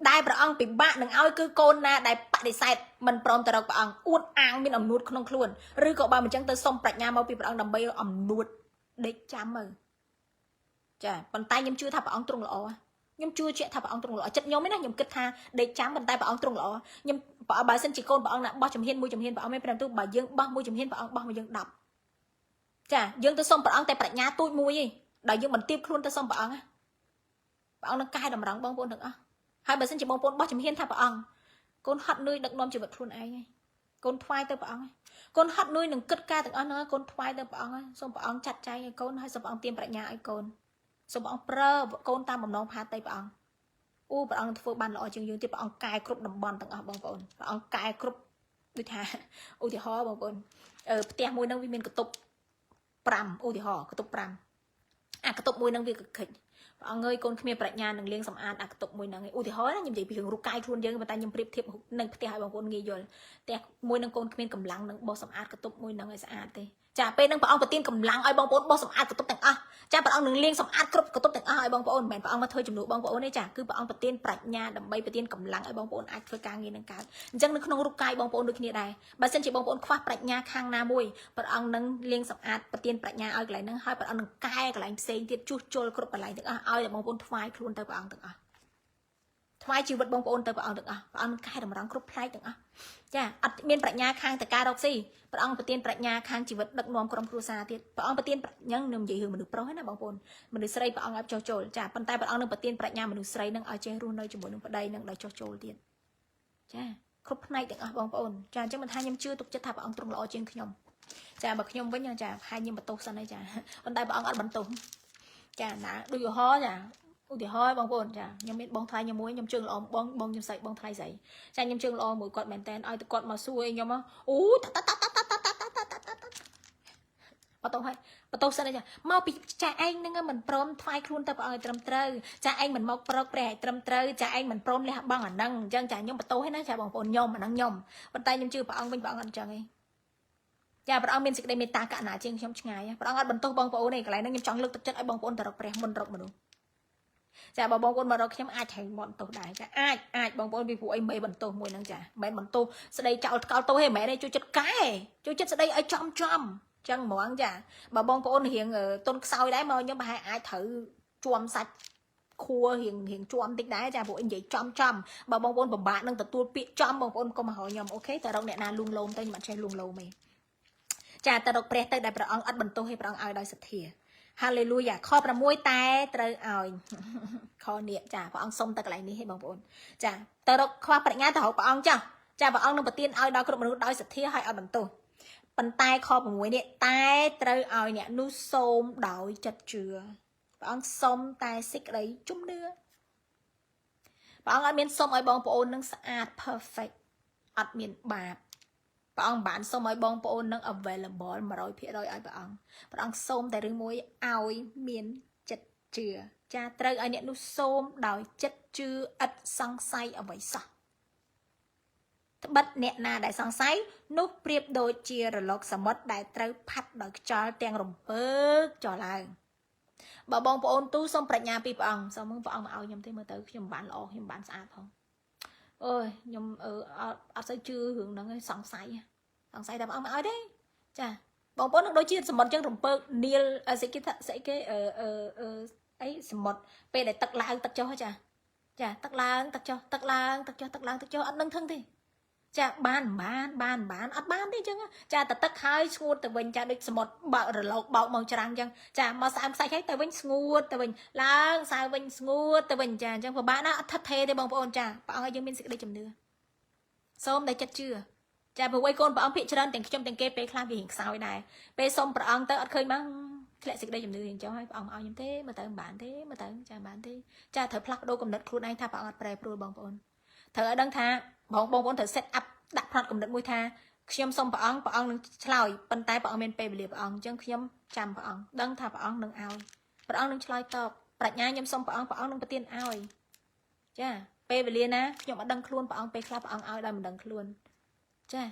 đạiព្រះអង្គពិបាកនឹងឲ្យគឺកូនណាដែលបដិសេធមិនព្រមទៅរកព្រះអង្គអួតអាងមានអំនួតក្នុងខ្លួនឬក៏បើមិនចឹងទៅសុំប្រាជ្ញាមកពីព្រះអង្គដើម្បីអំនួតដេកចាំមើលចាប៉ុន្តែខ្ញុំជឿថាព្រះអង្គទ្រង់ល្អខ្ញុំជឿជាក់ថាព្រះអង្គទ្រង់ល្អចិត្តខ្ញុំឯណាខ្ញុំគិតថាដេកចាំប៉ុន្តែព្រះអង្គទ្រង់ល្អខ្ញុំបើសិនជាកូនព្រះអង្គណាបោះជំហានមួយជំហានព្រះអង្គមានព្រះទូបើយើងបោះមួយជំហានព្រះអង្គបោះមកយើង10ចាយើងទៅសុំព្រះអង្គតែប្រាជ្ញាទូចមួយឯងដល់យើងបន្ទាបខ្លួនទៅសុំព្រះអង្គព្រះអង្គនឹងកែតម្រង់បងប្អូនទាំងអស់ហើយបើសិនជាបងប្អូនបោះជំហានថាព្រះអង្គកូនហត់នឿយដឹកនាំជីវិតខ្លួនឯងហើយកូនថ្វាយទៅព្រះអង្គកូនហត់នឿយនឹងគិតការទាំងអស់ហ្នឹងកូនថ្វាយទៅព្រះអង្គសូមព្រះអង្គចាត់ចែងឲ្យកូនហើយសូមព្រះអង្គទានប្រាជ្ញាឲ្យកូនសូមព្រះអង្គប្រើកូនតាមបំណងផាតីព្រះអង្គអូព្រះអង្គធ្វើបានល្អជាងយើងទៀតព្រះអង្គកែគ្រប់តំបន់ទាំងអស់បងប្អូនព្រះអង្គកែគ្រប់ដូចថាឧទាហរណ៍បងប្អូនផ្ទះមួយហ្នឹងវាមានកតុប5ឧទាហរណ៍កតុប5អាកតុបមួយហ្នឹងវាកកិច្ចព្រះអង្គអើយកូនគ្មានប្រាជ្ញានឹងលាងសម្អាតអាកតុបមួយហ្នឹងឧទាហរណ៍ណាខ្ញុំនិយាយពីរឿងរូបកាយខ្លួនយើងប៉ុន្តែខ្ញុំប្រៀបធៀបនឹងផ្ទះឲ្យបងប្អូនងាយយល់ផ្ទះមួយនឹងកូនគ្មានកម្លាំងនឹងបោសសម្អាតកតុបមួយហ្នឹងឲ្យស្អាតទេចាពេលហ្នឹងព្រះអង្គប្រទានកម្លាំងឲ្យបងប្អូនបោសសម្អាតកតុបទាំងអស់ចាព្រះអង្គនឹងលាងសម្អាតគ្រប់កតុបទាំងអស់ឲ្យបងប្អូនមិនមែនព្រះអង្គមកធ្វើជំនួសបងប្អូនទេចាគឺព្រះអង្គប្រទានប្រាជ្ញាដើម្បីប្រទានកម្លាំងឲ្យបងប្អូនអាចធ្វើការងារនឹងកើតអញ្ចឹងនៅក្នុងរូបកាយបងប្អូនដូចគ្នាដែរបើសិនជាបងប្អូនខ្វះប្រាជ្ញាខាងណាមួយព្រះអង្គនឹងលាងសម្អាតប្រទានប្រាជ្ញាឲ្យកន្លែងហ្នឹងហើយព្រះអង្គនឹងកែកន្លែងផ្សេងទៀតជួសជុលគ្រប់កន្លែងទាំងអស់ឲ្យតែបងប្អូនថ្វាយខ្លួនទៅព្រះអង្គទាំងអស់ថ្វាយជីវិតបងប្អូនទៅព្រះអង្គទាំងអស់ព្រះអង្គនឹងកែតម្រង់គ្រប់ផ្នែកទាំងអស់ចាអត់មានប្រាជ្ញាខាងតការរកស៊ីព្រះអង្គប្រទានប្រាជ្ញាខាងជីវិតដឹកនាំក្រុមគ្រួសារទៀតព្រះអង្គប្រទានអញ្ចឹងខ្ញុំនិយាយរឿងមនុស្សប្រុសណាបងប្អូនមនុស្សស្រីព្រះអង្គឲ្យចោះចូលចាប៉ុន្តែព្រះអង្គនឹងប្រទានប្រាជ្ញាមនុស្សស្រីនឹងឲ្យចេះរស់នៅជាមួយនឹងប្តីនឹងដោយចោះចូលទៀតចាគ្រប់ផ្នែកទាំងអស់បងប្អូនចាអញ្ចឹងមិនថាខ្ញុំជឿទុកចិត្តថាព្រះអង្គទ្រង់ល្អជាងខ្ញុំចាបើខ្ញុំវិញចាហាញខ្ញុំបន្ទោសសិនហើយចាប៉ុន្តែព្រះអង្គអត់បន្ទោសចាណាដូចឧទាហរណ៍ចាឧទាហរណ៍បងប្អូនចាខ្ញុំមានបងថ្លៃខ្ញុំមួយខ្ញុំជើងល្អបងខ្ញុំស្រីបងថ្លៃស្រីចាខ្ញុំជើងល្អមួយគាត់មែនតើឲ្យទៅគាត់មកសួរខ្ញុំអូបន្ទោសហើយបន្ទោសសិនចាមកពីចាឯងហ្នឹងមិនព្រមថ្វាយខ្លួនទៅព្រះអង្គឲ្យត្រឹមត្រូវចាឯងមិនមកប្រឹកព្រះឲ្យត្រឹមត្រូវចាឯងមិនព្រមលះបង់អាហ្នឹងអញ្ចឹងចាខ្ញុំបន្ទោសហើយណាចាបងប្អូនខ្ញុំអាហ្នឹងខ្ញុំប៉ុន្តែខ្ញុំជឿព្រះអង្គវិញព្រះអង្គអត់អញ្ចឹងទេចាព្រះអង្គមានសេចក្តីមេត្តាករុណាជាងខ្ញុំឆ្ងាយព្រះអង្គអត់បន្ទោសបងប្អូនទេកន្លែងហ្នឹងខ្ញុំចង់លើកទឹកចិត្តឲ្យបងប្អូនទៅរកព្រះមុនរកមនុស្សចាបើបងប្អូនមករកខ្ញុំអាចត្រូវមកបន្ទោសដែរចាអាចបងប្អូនពីព្រោះអីមិនបន្ទោសមួយហ្នឹងចាមិនបន្ទោសស្ដីចោលថ្កោលទោសទេមិនមែនទេជួយចិត្តកែជួយចិត្តស្ដីឲ្យចំចឹងហ្មងចាបើបងប្អូនរៀងទុនខ្សោយដែរមកខ្ញុំប្រហែលអាចត្រូវជួមសាច់ខួររៀងជួមតិចដែរចាព្រោះអីនិយាយចំបើបងប្អូនពិបាកនឹងទទួលពាក្យចំបងប្អូនកុំមកហៅខ្ញុំអូខេតែរកអ្នកណាលួងលោមទៅខ្ញុំអត់ចេះលួងលោមទេចាទៅរកព្រះទៅដែលព្រះអង្គអត់បន្ទោសឲ្យព្រះអង្គឲ្យដោយសទ្ធា Hallelujah ខ6តែត្រូវឲ្យខនេះចាព្រះអង្គសុំទៅកន្លែងនេះឲ្យបងប្អូនចាទៅរកខ្វះប្រាជ្ញាទៅរកព្រះអង្គចាព្រះអង្គនឹងប្រទានឲ្យដល់គ្រប់មនុស្សដោយសទ្ធាឲ្យអត់បន្ទោសប៉ុន្តែខ6នេះតែត្រូវឲ្យអ្នកនោះសូមដោយចិត្តជឿព្រះអង្គសុំតែសេចក្តីជំនឿព្រះអង្គអត់មានសុំឲ្យបងប្អូននឹងស្អាត perfect អត់មានបាបព្រះអង្គបានសុំឲ្យបងប្អូននឹង available 100%ឲ្យព្រះអង្គសូមតែរឿងមួយឲ្យមានចិត្តជឿចាត្រូវឲ្យអ្នកនោះសូមដោយចិត្តជឿឥតសង្ស័យអ្វីសោះត្បិតអ្នកណាដែលសង្ស័យនោះប្រៀបដូចជារលកសមុទ្រដែលត្រូវផាត់ដោយខ្យល់ទាំងរំពើកចុះឡើងបើបងប្អូនទូសូមប្រាជ្ញាពីព្រះអង្គសូមព្រះអង្គមកឲ្យខ្ញុំទេមើលទៅខ្ញុំបានល្អខ្ញុំបានស្អាតផងអូយខ្ញុំអត់សូវជឿរឿងហ្នឹងឯងសង្ស័យតែព្រះអង្គមកឲ្យទេចាបងប្អូននឹងដូចជាសមុទ្រចឹងរំពើកនីលស្អីគេអីសមុទ្រពេលដែលទឹកឡើងទឹកចុះចាទឹកឡើងទឹកចុះទឹកឡើងទឹកចុះទឹកឡើងទឹកចុះអត់នឹងធឹងទេចាបានអត់បានទេអញ្ចឹងចាតែទឹកហើយស្ងួតទៅវិញចាដូចសមុទ្របើករលកបោកមកច្រាំងអញ្ចឹងចាមកស្អាមខ្សាច់ហើយទៅវិញស្ងួតទៅវិញឡើងសើវិញស្ងួតទៅវិញចាអញ្ចឹងពិបាកណាស់អត់ថិតថេរទេបងប្អូនចាព្រះអង្គឲ្យយើងមានសេចក្តីជំនឿសូមតែចិត្តជឿចាព្រោះឯកូនព្រះអង្គភិកច្រើនទាំងខ្ញុំទាំងគេពេលខ្លះវារៀងខ្សោយដែរពេលសុំព្រះអង្គទៅអត់ឃើញមកធ្លាក់សេចក្តីជំនឿរៀងចុះហើយព្រះអង្គឲ្យខ្ញុំទេមើលទៅមិនបានទេមើលទៅចាបានទេចាត្រូវផ្លាស់ប្ដូរគំនិតខ្លួនឯងថាព្រះអង្គអត់ប្រែប្រួលបងប្អូនត្រូវឲ្យដឹងថាបងប្អូនត្រូវ set up ដាក់ផ្នត់គំនិតមួយថាខ្ញុំសុំព្រះអង្គនឹងឆ្លើយប៉ុន្តែព្រះអង្គមានពេលវេលាព្រះអង្គអញ្ចឹងខ្ញុំចាំព្រះអង្គដឹងថាព្រះអង្គនឹងឲ្យព្រះអង្គនឹងឆ្លើយតបប្រាជ្ញាខ្ញុំសុំព្រះអង្គនឹងប្រទានឲ្យចាពេលវេលាណាខ្ញុំអត់ដឹងខ្លួនព្រះអង្គពេលខ្លះព្រះអង្គឲ្យដោយមិនដឹងខ្លួនចា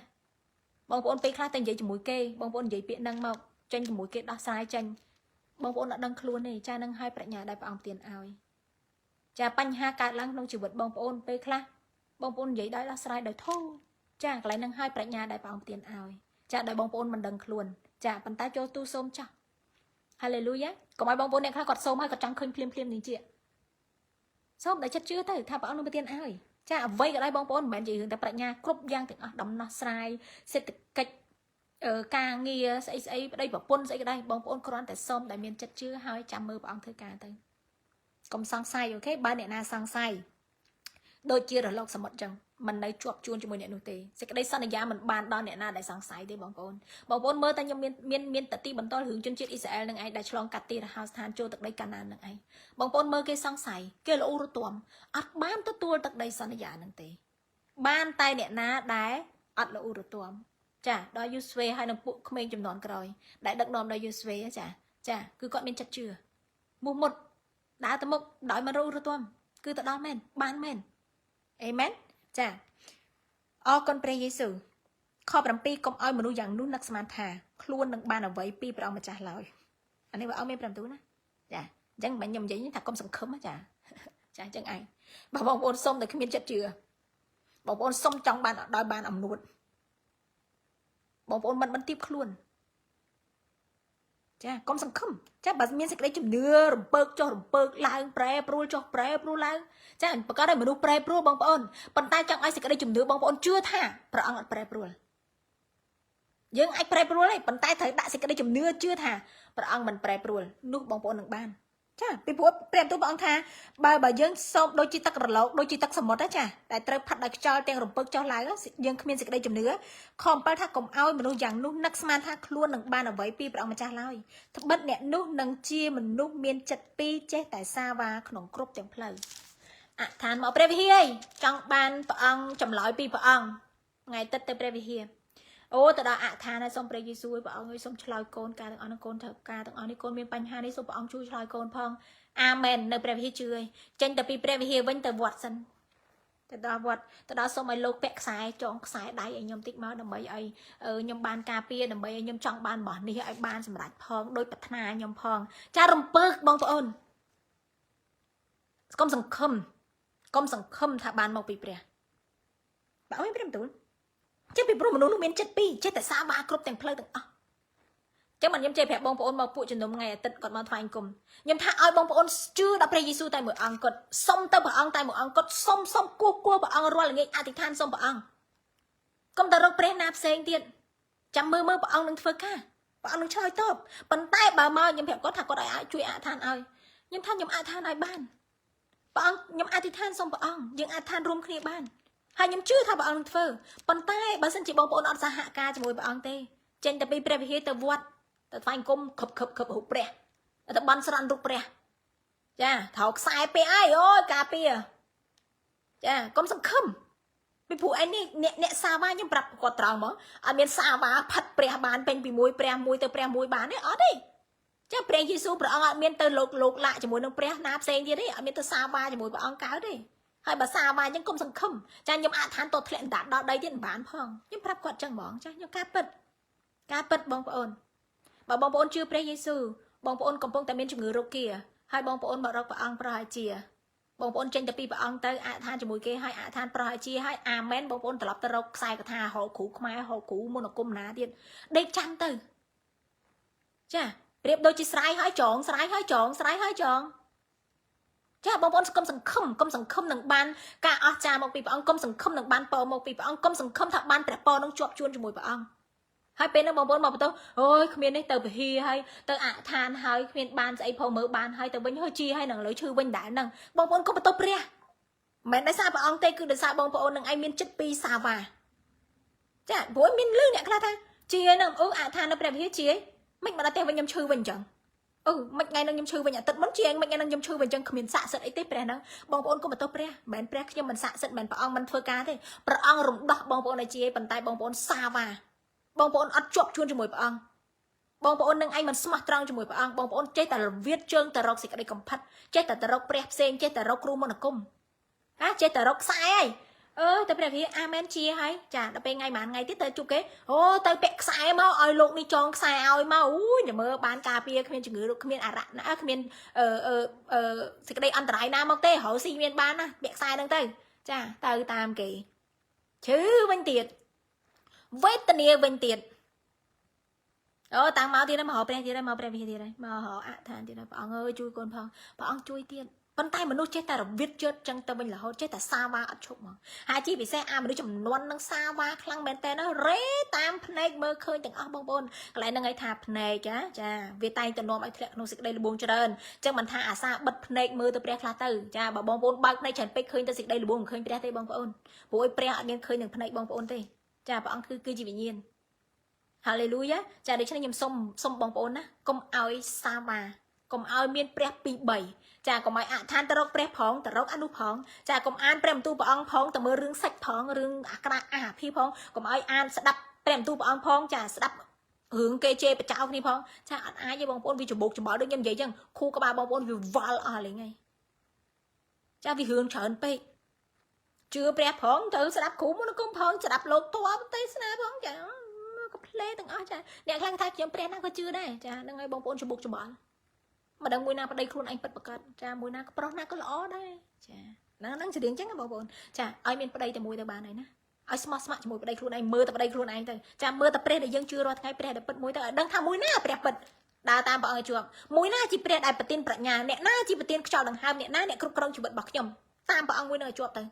បងប្អូនពេលខ្លះតែនិយាយជាមួយគេបងប្អូននិយាយពាក្យហ្នឹងមកចេញជាមួយគេដោះស្រាយចេញបងប្អូនអត់ដឹងខ្លួនទេចានឹងឲ្យប្រាជ្ញាដែលព្រះអង្គប្រទានឲ្យ ចាបញ្ហាកើតឡើងក្នុងជីវិតបងប្អូនពេលខ្លះបងប្អូននិយាយដោយដោះស្រាយដោយធូរចាកន្លែងហ្នឹងឲ្យប្រាជ្ញាដែលព្រះអង្គប្រទានឲ្យចាដោយបងប្អូនមិនដឹងខ្លួនចាប៉ុន្តែចូលទូសូមចាស់ Hallelujah កុំឲ្យបងប្អូនអ្នកខ្លះគាត់សូមឲ្យគាត់ចង់ឃើញភ្លាមនេះជាសូមតែចិត្តជឿទៅថាព្រះអង្គនឹងប្រទានឲ្យចាអ្វីក៏ដោយបងប្អូនមិនមែននិយាយរឿងតែប្រាជ្ញាគ្រប់យ៉ាងទាំងអស់ដំណោះស្រាយសេដ្ឋកិច្ចការងារស្អីប្តីប្រពន្ធស្អីក៏ដោយបងប្អូនគ្រាន់តែសូមតែមានចិត្តជឿហើយចាំមើលព្រះអង្គធ្វើការទៅកុំសង្ស័យអូខេបើអ្នកណាសង្ស័យដូចជារលកសមុទ្រចឹងមិននៅជាប់ជួនជាមួយអ្នកនោះទេសេចក្តីសន្យាមិនបានដល់អ្នកណាដែលសង្ស័យទេបងប្អូនមើលតែខ្ញុំមានតទីបន្តរឿងជនជាតិអ៊ីស្រាអែលនឹងឯងដែលឆ្លងកាត់ទីរហោស្ថានចូលទឹកដីកាណាននឹងឯងបងប្អូនមើលគេសង្ស័យគេល្អរទាំអត់បានទទួលទឹកដីសន្យានឹងទេបានតែអ្នកណាដែលអត់ល្អរទាំចាដល់យូស្វេហើយនឹងពួកក្មេងចំនួនក្រោយដែលដឹកនាំដល់យូស្វេចាគឺគាត់មានចិត្តជឿមុះមុតដើរទៅមុខដោយមិនរទាំគឺទៅដល់មែនបានមែនអេមែនចាអរគុណព្រះយេស៊ូវខ7កុំឲ្យមនុស្សយ៉ាងនោះនឹកស្មានថាខ្លួននឹងបានអ្វីពីព្រះអង្គម្ចាស់ឡើយអានេះបើអត់មាន5ទូណាចាអញ្ចឹងមិនខ្ញុំនិយាយថាកុំសង្ឃឹមចាអញ្ចឹងឯងបើបងប្អូនសុំតែគ្មានចិត្តជឿបងប្អូនសុំចង់បានដោយបានអំនួតបងប្អូនមិនបន្ទាបខ្លួនចាកុំសង្ឃឹមចាបើមានសេចក្តីជំនឿរំពើកចុះរំពើកឡើងប្រែប្រួលចុះប្រែប្រួលឡើងចាប្រកាសឲ្យមនុស្សប្រែប្រួលបងប្អូនប៉ុន្តែចង់ឲ្យសេចក្តីជំនឿបងប្អូនជឿថាព្រះអង្គអត់ប្រែប្រួលយើងអាចប្រែប្រួលទេប៉ុន្តែត្រូវដាក់សេចក្តីជំនឿជឿថាព្រះអង្គមិនប្រែប្រួលនោះបងប្អូននឹងបានចាពីព្រោះព្រះបន្ទូលព្រះអង្គថាបើយើងសូមដូចជាទឹករលកដូចជាទឹកសមុទ្រចាតែត្រូវផាត់ដោយខ្យល់ទាំងរំពឹកចុះឡើងយើងគ្មានសេចក្តីជំនឿខំ7ថាកុំឲ្យមនុស្សយ៉ាងនោះនឹកស្មានថាខ្លួននឹងបានអ្វីពីព្រះអង្គម្ចាស់ឡើយត្បិតអ្នកនោះនឹងជាមនុស្សមានចិត្តពីរចេះតែសាវ៉ាក្នុងគ្រប់ទាំងផ្លូវអឋានមកព្រះវិហារចង់បានព្រះអង្គចម្លើយពីព្រះអង្គថ្ងៃទឹកទៅព្រះវិហារអូទៅដល់អឋានហើយសូមព្រះយេស៊ូវព្រះអង្គឲ្យសូមឆ្លើយកូនការទាំងអស់នឹងកូនត្រូវការទាំងអស់នេះកូនមានបញ្ហានេះសូមព្រះអង្គជួយឆ្លើយកូនផងអាមែននៅព្រះវិហារជឿឲ្យចេញទៅពីព្រះវិហារវិញទៅវត្តសិនទៅដល់វត្តទៅដល់សូមឲ្យលោកពាក់ខ្សែចងខ្សែដៃឲ្យខ្ញុំតិចមកដើម្បីឲ្យខ្ញុំបានការពារដើម្បីឲ្យខ្ញុំចង់បានរបស់នេះឲ្យបានសម្រេចផងដោយប្រាថ្នាខ្ញុំផងចារំពើកបងប្អូនកុំសង្ឃឹមថាបានមកពីព្រះបើអត់មានព្រះបន្ទូលចេះពីព្រោះមនុស្សនោះមានចិត្តពីរចេះតែសាវ៉ាគ្រប់ទាំងផ្លូវទាំងអស់ចឹងមិនខ្ញុំចេះប្រាប់បងប្អូនមកពួកជំនុំថ្ងៃអាទិត្យគាត់មកថ្វាយអង្គមខ្ញុំថាឲ្យបងប្អូនជឿដល់ព្រះយេស៊ូវតែមួយអង្គគាត់សុំទៅព្រះអង្គតែមួយអង្គគាត់សុំគោះព្រះអង្គរាល់ល្ងាចអធិដ្ឋានសុំព្រះអង្គកុំតែរកព្រះណាផ្សេងទៀតចាំមើលព្រះអង្គនឹងធ្វើការព្រះអង្គនឹងឆ្លើយតបប៉ុន្តែបើមកខ្ញុំប្រាប់គាត់ថាគាត់ឲ្យជួយអធិដ្ឋានឲ្យខ្ញុំថាខ្ញុំអធិដ្ឋានឲ្យបានព្រះអង្គខ្ញុំអធិដ្ឋានសុំព្រះអង្គយើងអធិដ្ឋានរួមគ្នាបានហើយខ្ញុំជឿថាព្រះអង្គនឹងធ្វើប៉ុន្តែបើសិនជាបងប្អូនអត់សហការជាមួយព្រះអង្គទេចេញទៅពីព្រះវិហារទៅវត្តទៅថ្វាយអង្គមខឹបរូបព្រះទៅបន់ស្រន់រូបព្រះចាត្រូវខ្សែពេកអើយអូយការពារចាកុំសង្ឃឹមពីព្រោះឯនេះអ្នកសាវ៉ាខ្ញុំប្រាប់គាត់ត្រង់មកអត់មានសាវ៉ាផាត់ព្រះបានពេញពីមួយព្រះមួយទៅព្រះមួយបានទេអត់ទេចាព្រះយេស៊ូវព្រះអង្គអត់មានទៅលោកលាក់ជាមួយនឹងព្រះណាផ្សេងទៀតទេអត់មានទៅសាវ៉ាជាមួយព្រះអង្គកើតទេហើយបើសាវ៉ាអញ្ចឹងកុំសង្ឃឹមចាខ្ញុំអធិដ្ឋានទៅធ្លាក់ដល់ដីទៀតមិនបានផងខ្ញុំប្រាប់គាត់ចឹងហ្មងចាខ្ញុំការពិតបងប្អូនបើបងប្អូនជឿព្រះយេស៊ូវបងប្អូនកំពុងតែមានជំងឺរោគាហើយបងប្អូនមករកព្រះអង្គប្រោះអាជាបងប្អូនចេញទៅពីព្រះអង្គទៅអធិដ្ឋានជាមួយគេហើយអធិដ្ឋានប្រោះអាជាហើយអាមែនបងប្អូនត្រឡប់ទៅរកខ្សែកថាហៅគ្រូខ្មែរហៅគ្រូមុនអង្គមណាទៀតដេកចាំទៅចាប្រៀបដូចជាស្រ័យហើយចងចាបងប្អូនកុំសង្ឃឹមនឹងបានការអស្ចារ្យមកពីព្រះអង្គកុំសង្ឃឹមនឹងបានពរមកពីព្រះអង្គកុំសង្ឃឹមថាបានព្រះពរនឹងជាប់ជួនជាមួយព្រះអង្គហើយពេលនោះបងប្អូនមកបន្ទោអូយគ្មាននេះទៅពហិហើយទៅអឋានហើយគ្មានបានស្អីផងមើលបានហើយទៅវិញហើយជីហើយនឹងលើឈឺវិញដែរហ្នឹងបងប្អូនកុំបន្ទោព្រះមិនមែនដោយសារព្រះអង្គទេគឺដោយសារបងប្អូននឹងឯងមានចិត្តពីរសាវ៉ាចាព្រោះមានលឺអ្នកខ្លះថាជីហើយនឹងអ៊អឋាននៅព្រះវិហារជីមិនមកដល់ទេវិញខ្ញុំឈឺវិញអញ្ចឹងមិនថ្ងៃនឹងខ្ញុំឈឺវិញអាទិត្យមុនជាងមិនថ្ងៃនឹងខ្ញុំឈឺវិញអញ្ចឹងគ្មានស័ក្តិសិទ្ធអីទេព្រះហ្នឹងបងប្អូនកុំបន្ទោសព្រះមិនមែនព្រះខ្ញុំមិនស័ក្តិសិទ្ធមិនព្រះអង្គមិនធ្វើការទេព្រះអង្គរំដោះបងប្អូនឲ្យជាប៉ុន្តែបងប្អូនសាវ៉ាបងប្អូនអត់ជាប់ជួនជាមួយព្រះអង្គបងប្អូននឹងឯងមិនស្មោះត្រង់ជាមួយព្រះអង្គបងប្អូនចេះតែរវិតជើងទៅរកសេចក្តីកំផិតចេះតែទៅរកព្រះផ្សេងចេះតែរកគ្រូមន្តអាគមចេះតែរកខ្សែ តែព្រះវិហារអាមែនជាហើយចាដល់ពេលថ្ងៃមួយថ្ងៃទៀតទៅជួបគេអូទៅពាក់ខ្សែមកឲ្យលោកនេះចងខ្សែឲ្យមកអូយមើលបានការពារគ្មានជំងឺគ្មានអារៈណាគ្មានសេចក្តីអន្តរាយណាមកទេរហូតស៊ីមានបានណាពាក់ខ្សែហ្នឹងទៅចាទៅតាមគេឈឺវិញទៀតវេទនាវិញទៀតតាំងមកទៀតមកហៅព្រះទៀតមកព្រះវិហារទៀតមកហៅអឋានទៀតព្រះអង្គអើយជួយកូនផងព្រះអង្គជួយទៀតប៉ុន្តែមនុស្សចេះតែរវិតជឿចឹងទៅវិញរហូតចេះតែសាវ៉ាអត់ឈប់មកហើយជាពិសេសមនុស្សចំនួននឹងសាវ៉ាខ្លាំងមែនតើរេតាមភ្នែកមើលឃើញទាំងអស់បងប្អូនកន្លែងហ្នឹងឲ្យថាភ្នែកចាវាតែងតែនាំឲ្យធ្លាក់ក្នុងសេចក្តីល្បួងច្រើនចឹងមិនថាអាសាបិទភ្នែកមើលទៅព្រះខ្លះទៅចាបើបងប្អូនបើកភ្នែកច្រើនពេកឃើញតែសេចក្តីល្បួងមិនឃើញព្រះទេបងប្អូនព្រោះព្រះអត់មានឃើញនឹងភ្នែកបងប្អូនទេចាព្រះអង្គគឺជាវិញ្ញាណហាឡេលូយ៉ាចាដូច្នេះខ្ញុំសុំបងប្អូនណាកុំឲ្យសាវ៉ាកុំឲ្យមានព្រះ2 3ចាកុំឲ្យអឋានទៅរកព្រះផងទៅរកអនុផងចាកុំអានព្រះបន្ទូលព្រះអង្គផងទៅមើលរឿងសាច់ផងរឿងអាក្រាអាភិផងកុំឲ្យអានស្ដាប់ព្រះបន្ទូលព្រះអង្គផងចាស្ដាប់រឿងគេជេរបចោគ្នាផងចាអត់អាចទេបងប្អូនវាច្បោកច្បល់ដូចខ្ញុំនិយាយចឹងគូក្បាលបងប្អូនវាវល់អស់លេងហើយចាវារឿងច្រើនពេកជឿព្រះផងទៅស្ដាប់គ្រូមុនគុំផងស្ដាប់លោកតបទេសនាផងចាក៏ផ្លេទាំងអស់ចាអ្នកខ្លាំងថាខ្ញុំព្រះណាក៏ជឿដែរចាហ្នឹងហើយបងប្អូនច្បោកច្បល់ម្ដងមួយណាប្តីខ្លួនឯងពិតប្រកបចាមួយណាក៏ប្រុសណាក៏ល្អដែរចាហ្នឹងច្រៀងចឹងបងប្អូនចាឲ្យមានប្តីតែមួយទៅបានហើយណាឲ្យស្មោះស្ម័គ្រជាមួយប្តីខ្លួនឯងមើលតែប្តីខ្លួនឯងទៅចាមើលតែព្រះដែលយើងជឿរាល់ថ្ងៃព្រះដែលពិតមួយទៅឲ្យដឹងថាមួយណាព្រះពិតដើរតាមព្រះអង្គឲ្យជាប់មួយណាជាព្រះដែលប្រទានប្រាជ្ញាអ្នកណាជាប្រទានខ្យល់ដង្ហើមអ្នកណាអ្នកគ្រប់គ្រងជីវិតរបស់ខ្ញុំតាមព្រះអង្គមួយនឹងឲ្យជាប់ទ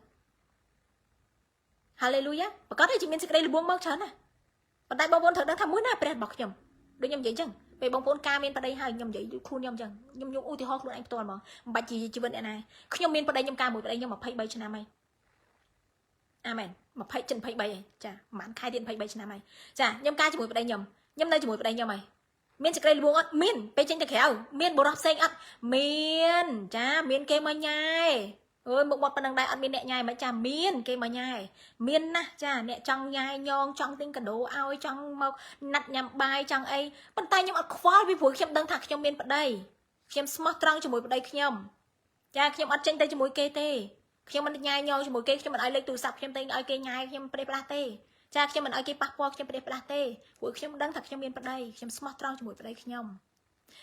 ៅហាឡេលូយ៉ាប្រកាសថាជាមានសេចក្តីល្បួងមកច្រើនណាប៉ុន្តែបងប្អូនត្រូវដឹងថាមួយណាព្រះរបស់ខ្ញុំដូចខ្ញុំនិយាយចឹងពេលបងប្អូនការមានប្តីហើយខ្ញុំនិយាយខ្លួនខ្ញុំចឹងខ្ញុំយកឧទាហរណ៍ខ្លួនឯងផ្ទាល់ហ្មងមិនបាច់ជាជីវិតអ្នកណាខ្ញុំមានប្តីខ្ញុំការមួយប្តីខ្ញុំ23ឆ្នាំហើយអាមែន20 23ហើយចាប្រហែលខែទៀត23ឆ្នាំហើយចាខ្ញុំការជាមួយប្តីខ្ញុំនៅជាមួយប្តីខ្ញុំហើយមានសេចក្តីល្បួងអត់មានពេលចេញទៅក្រៅមានបុរសផ្សេងអត់មានចាមានគេមកញ៉ែអើយមកបត់ប៉ុណ្ណឹងដែរអត់មានអ្នកញ៉ាយមិនចាមានគេមកញ៉ាយមានណាស់ចាអ្នកចង់ញ៉ាយញងចង់ទិញកាដូឲ្យចង់មកណាត់ញ៉ាំបាយចង់អីប៉ុន្តែខ្ញុំអត់ខ្វល់ពីព្រោះខ្ញុំដឹងថាខ្ញុំមានប្តីខ្ញុំស្មោះត្រង់ជាមួយប្តីខ្ញុំចាខ្ញុំអត់ចេញទៅជាមួយគេទេខ្ញុំមិនញ៉ាយញងជាមួយគេខ្ញុំមិនឲ្យលេខទូរស័ព្ទខ្ញុំទៅឲ្យគេញ៉ាយខ្ញុំប្រេះផ្លាស់ទេចាខ្ញុំមិនឲ្យគេប៉ះពាល់ខ្ញុំប្រេះផ្លាស់ទេព្រោះខ្ញុំដឹងថាខ្ញុំមានប្តីខ្ញុំស្មោះត្រង់ជាមួយប្តីខ្ញុំ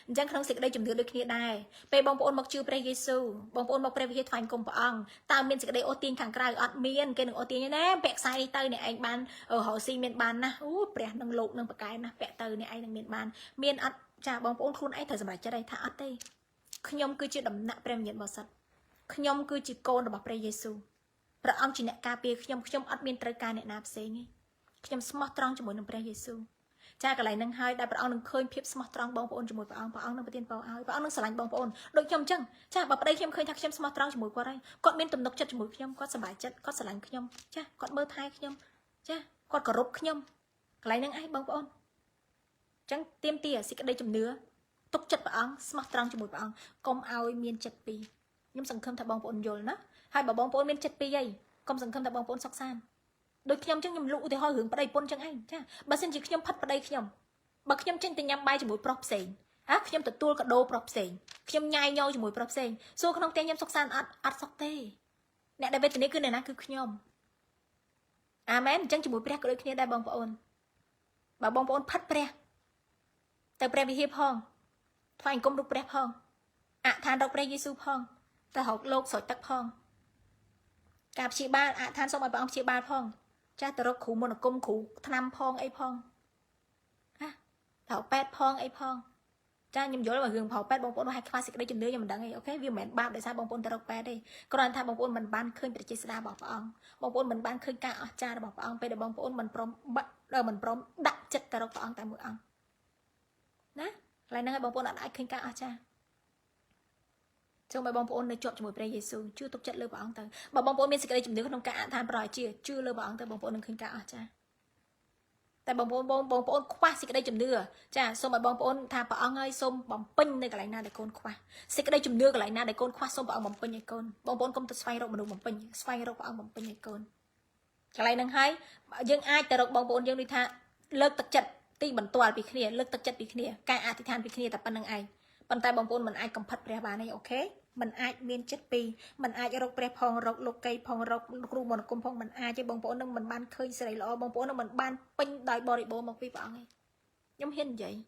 អញ្ចឹងក្នុងសេចក្តីជំនឿដូចគ្នាដែរពេលបងប្អូនមកជឿព្រះយេស៊ូវបងប្អូនមកព្រះវិហារថ្វាយគុំព្រះអង្គតើមានសេចក្តីអូសទាញខាងក្រៅអត់មានគេនឹងអូសទាញណាពាក់ខ្សែនេះទៅអ្នកឯងបានរកស៊ីមានបានណាអូព្រះនឹងលោកនឹងប្រកែណាពាក់ទៅអ្នកឯងនឹងមានបានមានអត់ចាបងប្អូនខ្លួនឯងត្រូវសម្រេចចិត្តថាអត់ទេខ្ញុំគឺជាដំណាក់ព្រះវិញ្ញាណបរិសុទ្ធខ្ញុំគឺជាកូនរបស់ព្រះយេស៊ូវព្រះអង្គជាអ្នកការពារខ្ញុំអត់មានត្រូវការអ្នកណាផ្សេងទេខ្ញុំស្មោះត្រង់ជាមួយនឹងព្រះយេស៊ូវចាកន្លែងហ្នឹងហើយដែលព្រះអង្គនឹងឃើញភាពស្មោះត្រង់បងប្អូនជាមួយព្រះអង្គនឹងប្រទានពរឲ្យព្រះអង្គនឹងស្រឡាញ់បងប្អូនដូចខ្ញុំអញ្ចឹងចាបើប្តីខ្ញុំឃើញថាខ្ញុំស្មោះត្រង់ជាមួយគាត់ហើយគាត់មានទំនុកចិត្តជាមួយខ្ញុំគាត់សប្បាយចិត្តគាត់ស្រឡាញ់ខ្ញុំចាគាត់មើលថែខ្ញុំចាគាត់គោរពខ្ញុំកន្លែងហ្នឹងឯងបងប្អូនអញ្ចឹងទៀមទីសេចក្តីជំនឿទុកចិត្តព្រះអង្គស្មោះត្រង់ជាមួយព្រះអង្គកុំឲ្យមានចិត្តពីរខ្ញុំសង្ឃឹមថាបងប្អូនយល់ណាហើយបើបងប្អូនមានចិត្តពីរហើយកុំសង្ឃឹមថាបងប្អូនសុខសាន្តដូចខ្ញុំចឹងខ្ញុំលុឧទាហរណ៍រឿងប្តីប្រពន្ធចឹងឯងចាបើសិនជាខ្ញុំផិតប្តីខ្ញុំបើខ្ញុំចេញទៅញ៉ាំបាយជាមួយប្រុសផ្សេងខ្ញុំទទួលកាដូប្រុសផ្សេងខ្ញុំញ៉ាយញោជាមួយប្រុសផ្សេងសួរក្នុងផ្ទះខ្ញុំសុខសាន្តអត់សុខទេអ្នកដែលវេទនាគឺអ្នកណាគឺខ្ញុំអាមែនអញ្ចឹងជាមួយព្រះក៏ដូចគ្នាដែរបងប្អូនបើបងប្អូនផិតព្រះទៅព្រះវិហារផងថ្វាយអង្គមរូបព្រះផងអឋានរកព្រះយេស៊ូវផងទៅរកលោកស្រោចទឹកផងការព្យាបាលអឋានសូមឲ្យព្រះអង្គព្យាបាលផងចាស់ទៅរកគ្រូមន្តអាគមគ្រូថ្នាំផងអីផងទៅពេទ្យផងអីផងចាខ្ញុំយល់មករឿងប្រពេទ្យបងប្អូនឲ្យខ្វះសេចក្តីជំនឿខ្ញុំមិនដឹងទេអូខេវាមិនមែនបាបដោយសារបងប្អូនទៅរកពេទ្យទេគ្រាន់តែថាបងប្អូនមិនបានឃើញព្រះចេស្តារបស់ព្រះអង្គបងប្អូនមិនបានឃើញការអស្ចារ្យរបស់ព្រះអង្គពេលដែលបងប្អូនមិនព្រមដាក់ចិត្តទៅរកព្រះអង្គតែមួយអង្គណាកន្លែងហ្នឹងឲ្យបងប្អូនអាចឃើញការអស្ចារ្យសូមឲ្យបងប្អូននៅជាប់ជាមួយព្រះយេស៊ូវជឿទុកចិត្តលើព្រះអង្គទៅបើបងប្អូនមានសេចក្តីជំនឿក្នុងការអធិដ្ឋានប្រយោជន៍ជឿលើព្រះអង្គទៅបងប្អូននឹងឃើញការអស្ចារ្យតែបងប្អូនខ្វះសេចក្តីជំនឿចាសូមឲ្យបងប្អូនថាព្រះអង្គឲ្យសូមបំពេញនៅកន្លែងណាដែលកូនខ្វះសេចក្តីជំនឿកន្លែងណាដែលកូនខ្វះសូមព្រះអង្គបំពេញឲ្យកូនបងប្អូនកុំទៅស្វែងរកមនុស្សបំពេញស្វែងរកព្រះអង្គបំពេញឲ្យកូនកន្លែងហ្នឹងហើយយើងអាចទៅរកបងប្អូនយើងដូចថាលើកទឹកចិត្តទីបន្ទាល់ពីគ្នាលើកទឹកចិត្តពីគ្នាការអធិដ្ឋានពីគ្នាតែប៉ុណ្្នឹងឯងប៉ុន្តែបងប្អូនមិនអាចកំផិតព្រះបានទេអូខេ มันអាចមានចិត្តពីរมันអាចរកព្រះផងរកលោកីផងរកគ្រូមន្តគុំផងมันអាចទេបងប្អូននឹងមិនបានឃើញសេរីល្អបងប្អូននឹងមិនបានពេញដោយបរិបូរណ៍មកពីព្រះអង្គទេខ្ញុំហ៊ាននិយាយ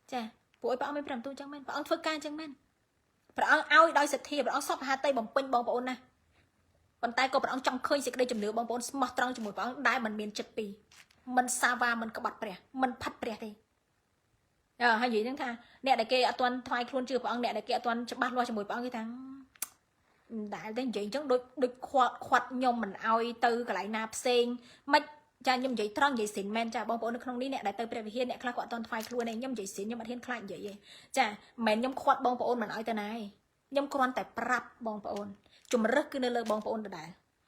ចាព្រោះឲ្យព្រះអង្គមានព្រះបន្ទូលចឹងមែនព្រះអង្គធ្វើការចឹងមែនព្រះអង្គឲ្យដោយសទ្ធាព្រះអង្គសពហាតីបំពេញបងប្អូនណាប៉ុន្តែក៏ព្រះអង្គចង់ឃើញសេចក្តីជំនឿបងប្អូនស្មោះត្រង់ជាមួយព្រះអង្គដែលมันមានចិត្តពីរมันសាវ៉ាมันក្បត់ព្រះมันផាត់ព្រះទេហើយនិយាយហ្នឹងថាអ្នកដែលគេអត់ទាន់ថ្វាយខ្លួនជឿព្រះអង្គអ្នកដែលគេអត់ទាន់ច្បាស់លាស់ជាមួយព្រះអង្គគេថាដែលតែនិយាយអញ្ចឹងដូចខាត់ខ្ញុំមិនអោយទៅកន្លែងណាផ្សេងមិនចាខ្ញុំនិយាយត្រង់និយាយសិនមែនចាបងប្អូននៅក្នុងនេះអ្នកដែលទៅព្រះវិហារអ្នកខ្លះគាត់អត់ទាន់ថ្វាយខ្លួនទេខ្ញុំនិយាយសិនខ្ញុំអត់ហ៊ានខ្លាចនិយាយទេចាមិនមែនខ្ញុំខាត់បងប្អូនមិនអោយទៅណាទេខ្ញុំគ្រាន់តែប្រាប់បងប្អូនជំរឹះគឺនៅលើបងប្អូនដដែល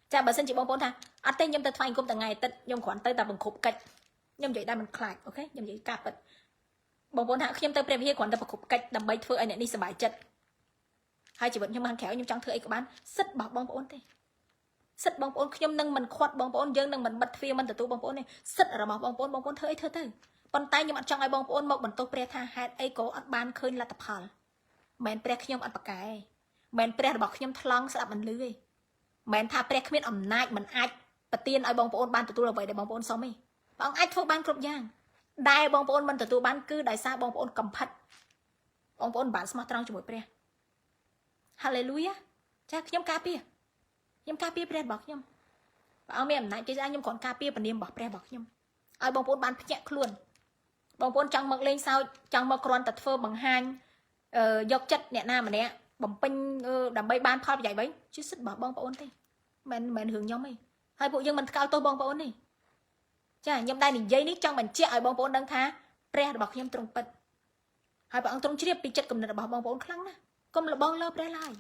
ចាបើសិនជាបងប្អូនថាអត់ទេខ្ញុំទៅថ្វាយគុំថ្ងៃអាទិត្យខ្ញុំគ្រាន់ទៅតែបង្ខប់កិច្ចខ្ញុំនិយាយដែរមិនខ្លាចអូខេខ្ញុំនិយាយការពិតបងប្អូនថាខ្ញុំទៅព្រះវិហារគ្រាន់តែបង្ខប់កិច្ចដើម្បីធ្វើឲ្យអ្នកនេះសប្បាយចិត្តហើយជីវិតខ្ញុំបានក្រៅខ្ញុំចង់ធ្វើអីក៏បានសិទ្ធរបស់បងប្អូនទេសិទ្ធបងប្អូនខ្ញុំនឹងមិនខាត់បងប្អូនយើងនឹងមិនបិទទ្វារមិនទទួលបងប្អូនទេសិទ្ធរបស់បងប្អូនធ្វើអីធ្វើទៅប៉ុន្តែខ្ញុំអត់ចង់ឲ្យបងប្អូនមកបន្ទោសព្រះថាហេតុអីក៏អត់បានឃើញលទ្ធផលមិនព្រះខ្ញុំអត់ប្រកែមិនព្រះរបស់ខ្ញុំថ្លង់ស្ដាប់មិនលឺទេមិនថាព្រះគ្មានអំណាចមិនអាចប្រទានឲ្យបងប្អូនបានទទួលអ្វីដែលបងប្អូនសុំទេព្រះអង្គអាចធ្វើបានគ្រប់យ៉ាងដែលបងប្អូនមិនទទួលបានគឺដោយសារបងប្អូនកំផិតបងប្អូនបានស្មោះត្រង់ជាមួយព្រះហាឡេលូយ៉ាចាខ្ញុំការពារព្រះរបស់ខ្ញុំព្រះអង្គមានអំណាចគេថាខ្ញុំគ្រាន់ការពារព្រះនាមរបស់ព្រះរបស់ខ្ញុំឲ្យបងប្អូនបានភ្ញាក់ខ្លួនបងប្អូនចង់មកលេងសើចចង់មកគ្រាន់តែធ្វើបង្ហាញយកចិត្តអ្នកណាម្នាក់បំពេញដើម្បីបានផលប្រយោជន៍វិញជាសិទ្ធិរបស់បងប្អូនទេមិនរឿងខ្ញុំទេហើយពួកយើងមិនថ្កោលទោសបងប្អូនទេចាខ្ញុំដែរនិយាយនេះចង់បញ្ជាក់ឲ្យបងប្អូនដឹងថាព្រះរបស់ខ្ញុំត្រង់ពិតហើយព្រះអង្គទ្រង់ជ្រាបពីចិត្តគំនិតរបស់បងប្អូនខ្លាំងណាស់កុំលបងលើព្រះឡើយ